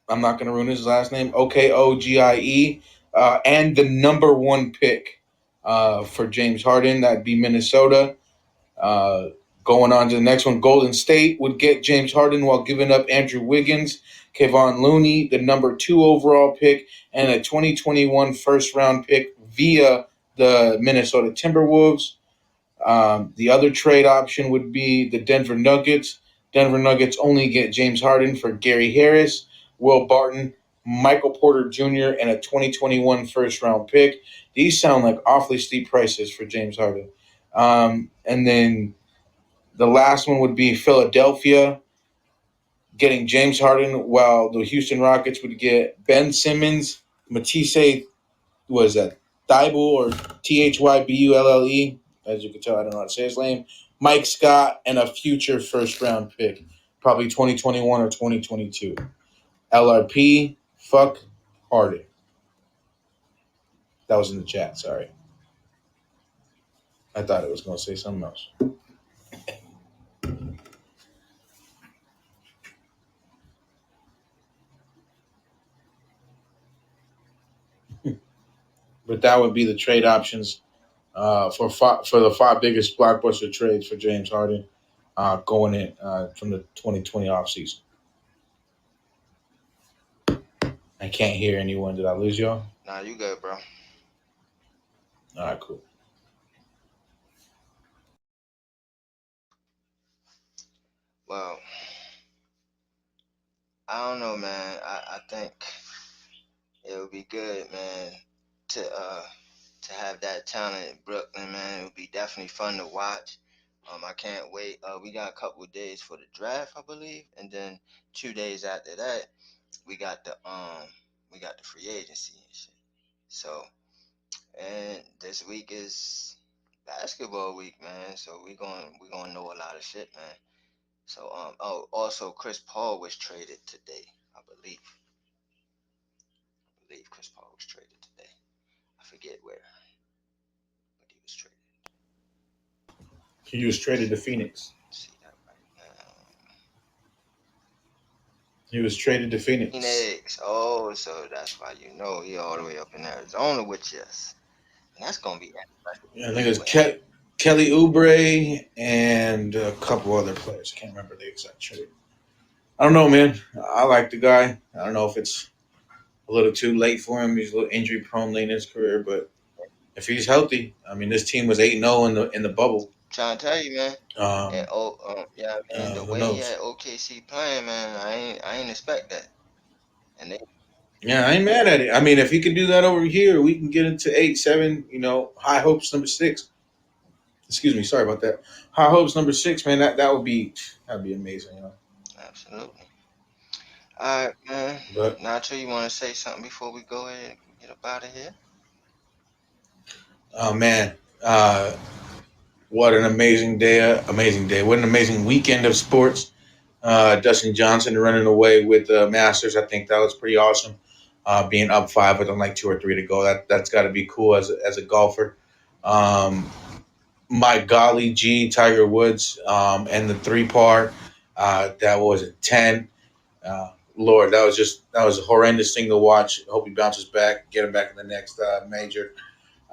I'm not going to ruin his last name. Okogie, and the number one pick for James Harden. That'd be Minnesota. Uh, Going on to the next one, Golden State would get James Harden while giving up Andrew Wiggins, Kevon Looney, the number 2 overall pick, and a 2021 first round pick via the Minnesota Timberwolves. The other trade option would be the Denver Nuggets. Denver Nuggets only get James Harden for Gary Harris, Will Barton, Michael Porter Jr., and a 2021 first round pick. These sound like awfully steep prices for James Harden. And then the last one would be Philadelphia getting James Harden, while the Houston Rockets would get Ben Simmons, Matisse, was that Thibault or Thybulle? As you can tell, I don't know how to say his name. Mike Scott and a future first round pick, probably 2021 or 2022. LRP, fuck Harden. That was in the chat. Sorry, I thought it was going to say something else. But that would be the trade options for the 5 biggest blockbuster trades for James Harden going in from the 2020 offseason. I can't hear anyone. Did I lose y'all? Nah, you good, bro. All right, cool. Well, I don't know, man. I think it would be good, man, to have that talent in Brooklyn, man. It would be definitely fun to watch. I can't wait. We got a couple of days for the draft, I believe, and then 2 days after that, we got the free agency and shit. So, and this week is basketball week, man. So we gonna know a lot of shit, man. So oh, also Chris Paul was traded today, I believe. I believe Chris Paul was traded today. I forget where, but he was traded. He was traded to Phoenix. See that right now. He was traded to Phoenix. Phoenix. Oh, so that's why you know he all the way up in Arizona with us. And that's gonna be interesting Yeah, I to think see it's what happens. Kelly Oubre and a couple other players. I can't remember the exact trade. I don't know, man. I like the guy. I don't know if it's a little too late for him. He's a little injury prone late in his career, but if he's healthy, I mean, this team was 8-0 in the bubble. Trying to tell you, man. And Um, yeah, I mean the who way he knows? had OKC playing, man, I ain't expect that. And they Yeah, I ain't mad at it. I mean, if he can do that over here, we can get into 8-7. High hopes number 6. Excuse me, sorry about that. High hopes number 6, man. That'd be amazing. Absolutely. All right, man. But Nacho, you want to say something before we go ahead and get up out of here? oh man, uh, what an amazing day! Amazing day! What an amazing weekend of sports. Dustin Johnson running away with the Masters. I think that was pretty awesome. Being up five with like 2 or 3 to go. That's got to be cool as a golfer. Um, my golly gee, Tiger Woods and the three par. That was a 10. Lord, that was a horrendous thing to watch. Hope he bounces back, get him back in the next major.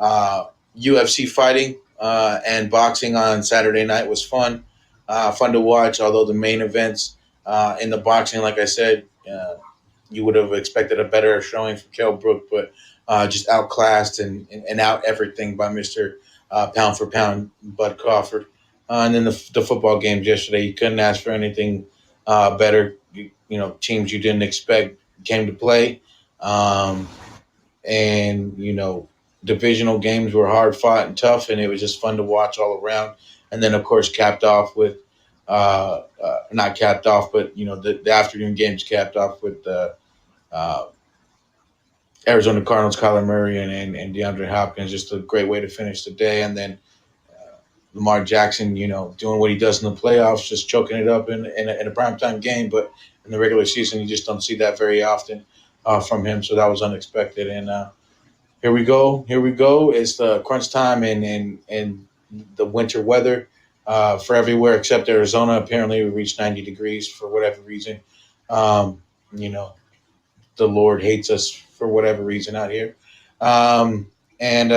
UFC fighting and boxing on Saturday night was fun. Fun to watch, although the main events in the boxing, like I said, you would have expected a better showing from Kell Brook, but just outclassed and out everything by Mr. Pound for Pound Bud Crawford. And then the football games yesterday, you couldn't ask for anything better. Teams you didn't expect came to play. Um, and divisional games were hard fought and tough, and it was just fun to watch all around. And then, of course, capped off with not capped off, but the afternoon games capped off with the uh, Arizona Cardinals, Kyler Murray and DeAndre Hopkins. Just a great way to finish the day. And then Lamar Jackson, doing what he does in the playoffs, just choking it up in a primetime game. But in the regular season, you just don't see that very often from him. So that was unexpected. And here we go. Here we go. It's the crunch time and the winter weather for everywhere except Arizona. Apparently, we reached 90 degrees for whatever reason. Um, you know, the Lord hates us for whatever reason out here. And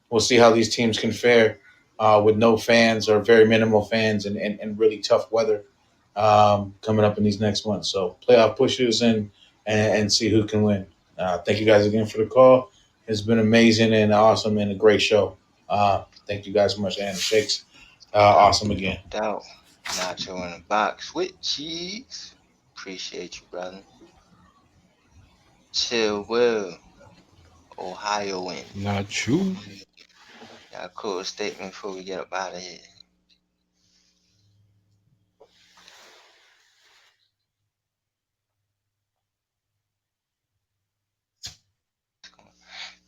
we'll see how these teams can fare with no fans or very minimal fans and really tough weather coming up in these next months. So playoff pushes and see who can win. Thank you guys again for the call. It's been amazing and awesome and a great show. Thank you guys so much, and Shakes. No doubt, Awesome no again. doubt. Nacho in the box with cheese. Appreciate you, brother. Chill Will, Ohioan. Not true. Got a cool statement before we get up out of here.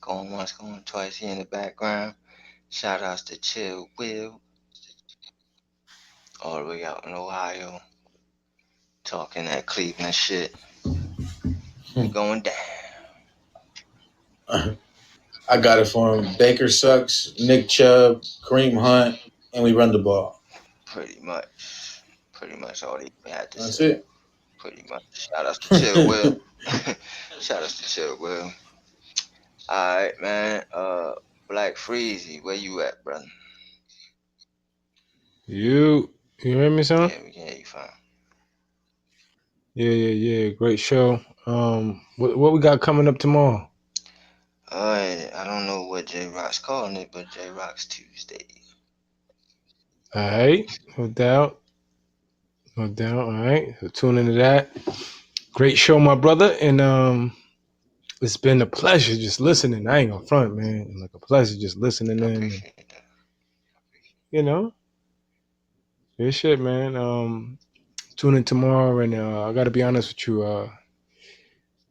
Going once, going twice here in the background. Shout outs to Chill Will, all the way out in Ohio, talking that Cleveland shit. We going down. I got it for him. Baker sucks. Nick Chubb, Kareem Hunt, and we run the ball. Pretty much. Pretty much all they had to That's say. it. Pretty much. Shout outs to Chill Will. Shout outs to Chill Will. Alright, man. Black Freezy, where you at, brother? You hear me, son? Yeah, we can hear you fine. Yeah. Great show. What we got coming up tomorrow? I don't know what J Rock's calling it, but J Rock's Tuesday. All right, no doubt, no doubt. All right, so tune into that. Great show, my brother, and it's been a pleasure just listening. I ain't gonna front, man. Like a pleasure just listening I in. And, appreciate that. you know, good shit, man. Tune in tomorrow, and I gotta be honest with you.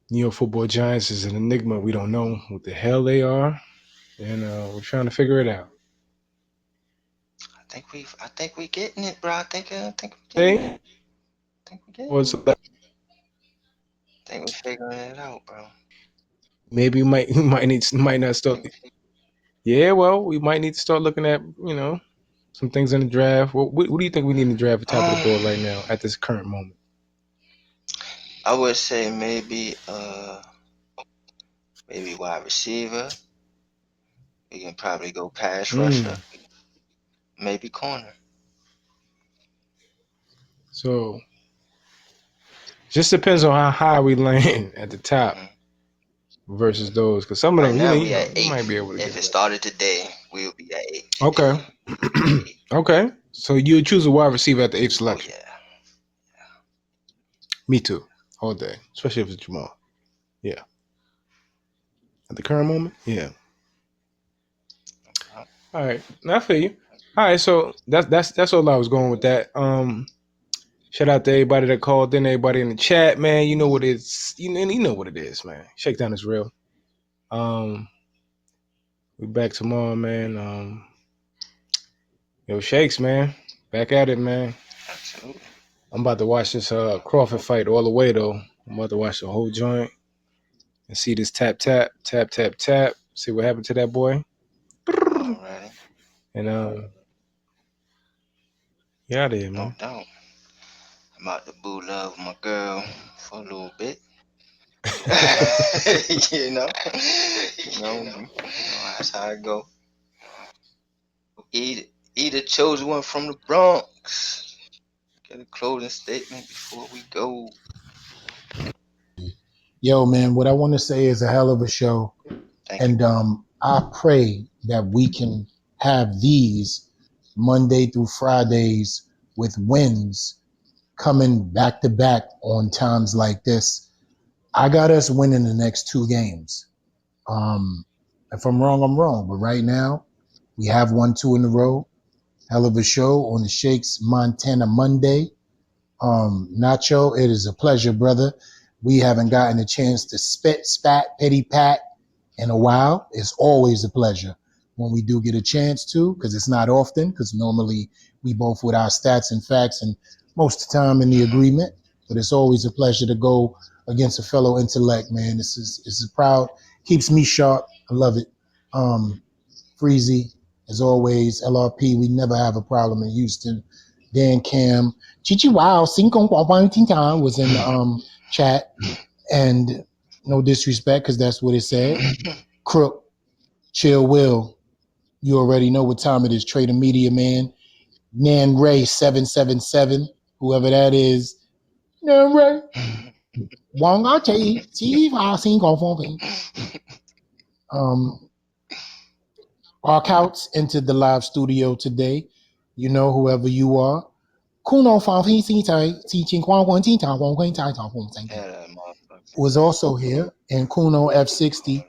New York Football Giants is an enigma. We don't know what the hell they are, and we're trying to figure it out. I think we getting it, bro. I think we getting it. Hey, I think we getting what's it. I think we figuring it out, bro. maybe might not I start. think Yeah, well, we might need to start looking at some things in the draft. What do you think we need in the draft at the top of the board right now at this current moment? I would say maybe wide receiver. We can probably go pass Mm. rusher. Maybe corner. So just depends on how high we land at the top Hmm. versus those, because some of Right them, now we at you might eighth. be able to get If it away. started today, we'll be at eighth. Okay, okay. So you would choose a wide receiver at the eighth Oh selection. yeah. Me too, all day, especially if it's Jamal. Yeah, at the current moment, yeah. All right, now I feel you. All right, so that's all I was going with that. Shout out to everybody that called in, everybody in the chat, man. You know what it's you know what it is, man. Shakedown is real. Um, we back tomorrow, man. Yo, Shakes, man. Back at it, man. Absolutely. I'm about to watch this Crawford fight all the way though. I'm about to watch the whole joint and see this tap tap tap tap tap. See what happened to that boy. Alrighty. And yeah, out of here, No man. doubt. I'm about to boo love my girl for a little bit. you know, that's how it go. Eat a chosen one from the Bronx. Get a closing statement before we go. Yo, man, what I want to say is a hell of a show. Thank you, And brother. I pray that we can have these Monday through Fridays with wins coming back to back on times like this. I got us winning the next two games. If I'm wrong, I'm wrong. But right now, we have 1-2 in a row. Hell of a show on the Shakes Montana Monday. Nacho, it is a pleasure, brother. We haven't gotten a chance to spit, spat, petty pat in a while. It's always a pleasure when we do get a chance to, because it's not often, because normally we both with our stats and facts and most of the time in the agreement. But it's always a pleasure to go against a fellow intellect, man. This is proud, keeps me sharp. I love it. Um, Freezy, as always, LRP, we never have a problem in Houston. Dan Cam, Chichi Wow, Cinco Tintan was in the chat. And no disrespect, because that's what it said. Crook, Chill Will, you already know what time it is. Trader Media Man, Nan Ray 777, whoever that is. Nan Ray, Wang Ate, um, Arkouts entered the live studio today. You know, whoever you are. Kuno Yeah, that motherfucker. was also here, and Kuno F60.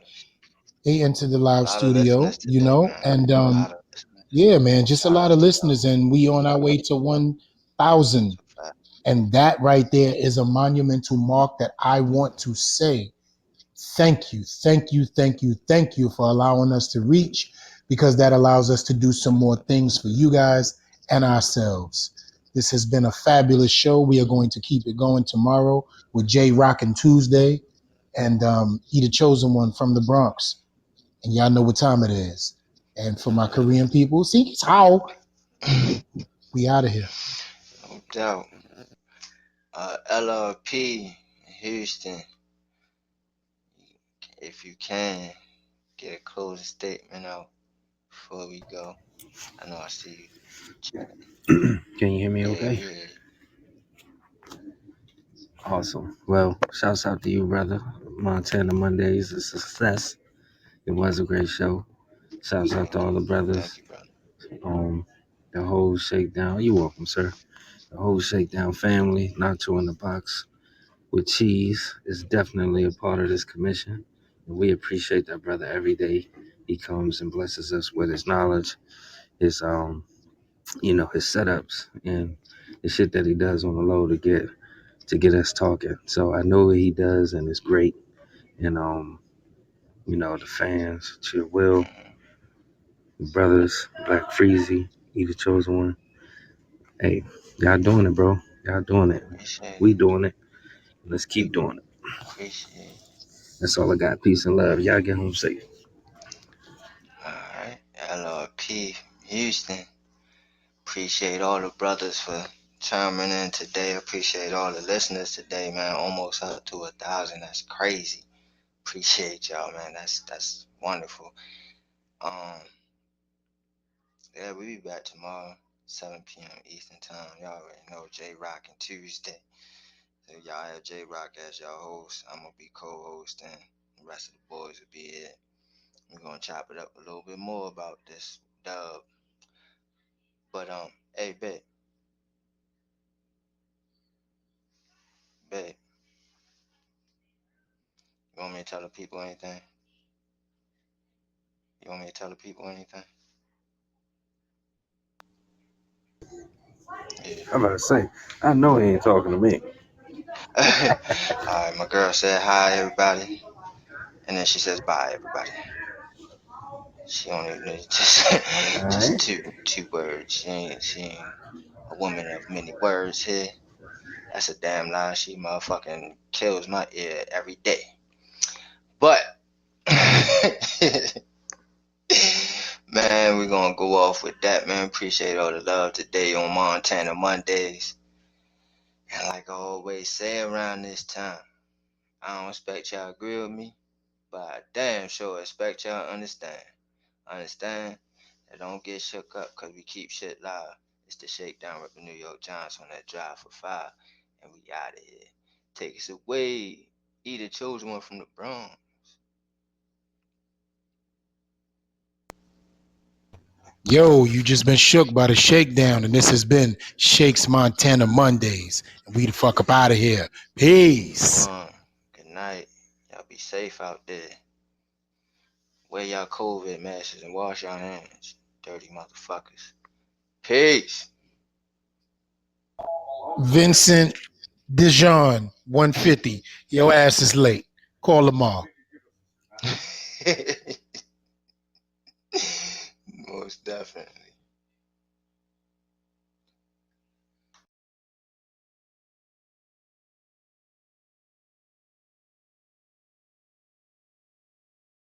They entered the A live lot of listeners studio, you today, know, man. and A lot of listeners. yeah, man, just a Shout lot out of to y'all. listeners, and we on our way to 1,000. That's a fact. And that right there is a monumental mark that I want to say thank you, thank you, thank you, thank you for allowing us to reach, because that allows us to do some more things for you guys and ourselves. This has been a fabulous show. We are going to keep it going tomorrow with Jay Rockin' Tuesday and Eat a Chosen One from the Bronx. And y'all know what time it is. And for my Korean people, see, it's how we out of here. No doubt. LRP Houston, if you can, get a closing statement out before we go. I know I see you chatting. Can you hear me Yeah, okay? we hear Awesome. Well, shouts out to you, brother. Montana Mondays is a success. It was a great show. Shouts you. out to all the Thank brothers. you, brother. Um, the whole Shakedown. You welcome, sir. The whole Shakedown family, Nacho in the box with cheese, is definitely a part of this commission. And we appreciate that brother every day. He comes and blesses us with his knowledge, his his setups and the shit that he does on the low to get us talking. So I know what he does and it's great. And the fans, Chill Will, brothers, Black Freezy, he the chosen one. Hey, y'all doing it, bro. Y'all doing it. Appreciate We it. doing it. Let's keep doing it. Appreciate it. That's all I got. Peace and love. Y'all get home safe. Alright. LRP Houston. Appreciate all the brothers for chiming in today. Appreciate all the listeners today, man. Almost up to 1,000. That's crazy. Appreciate y'all, man. That's wonderful. Um, yeah, we'll be back tomorrow, 7 p.m. Eastern time. Y'all already know J Rock and Tuesday. So y'all have J Rock as y'all host. I'm gonna be co-host, and the rest of the boys will be it. We're gonna chop it up a little bit more about this dub. But hey, babe, you want me to tell the people anything? You want me to tell the people anything? I'm about to say, I know he ain't talking to me. All right, my girl said hi everybody, and then she says bye everybody. She only just All just right. two words. She ain't a woman of many words here. That's a damn lie. She motherfucking kills my ear every day. But man, we're gonna go off with that, man. Appreciate all the love today on Montana Mondays. And like I always say around this time, I don't expect y'all agree with me, but I damn sure expect y'all understand. Understand? And don't get shook up because we keep shit live. It's the Shakedown with the New York Giants on that drive for 5. And we out of here. Take us away. Either chosen one from the Bronx. Yo, you just been shook by the shakedown, and this has been Shake's Montana Mondays. And we the fuck up out of here. Peace. Good night. Y'all be safe out there. Wear y'all COVID masks and wash your hands. Dirty motherfuckers. Peace. Vincent Dijon, 150. Your ass is late. Call Lamar. Most definitely.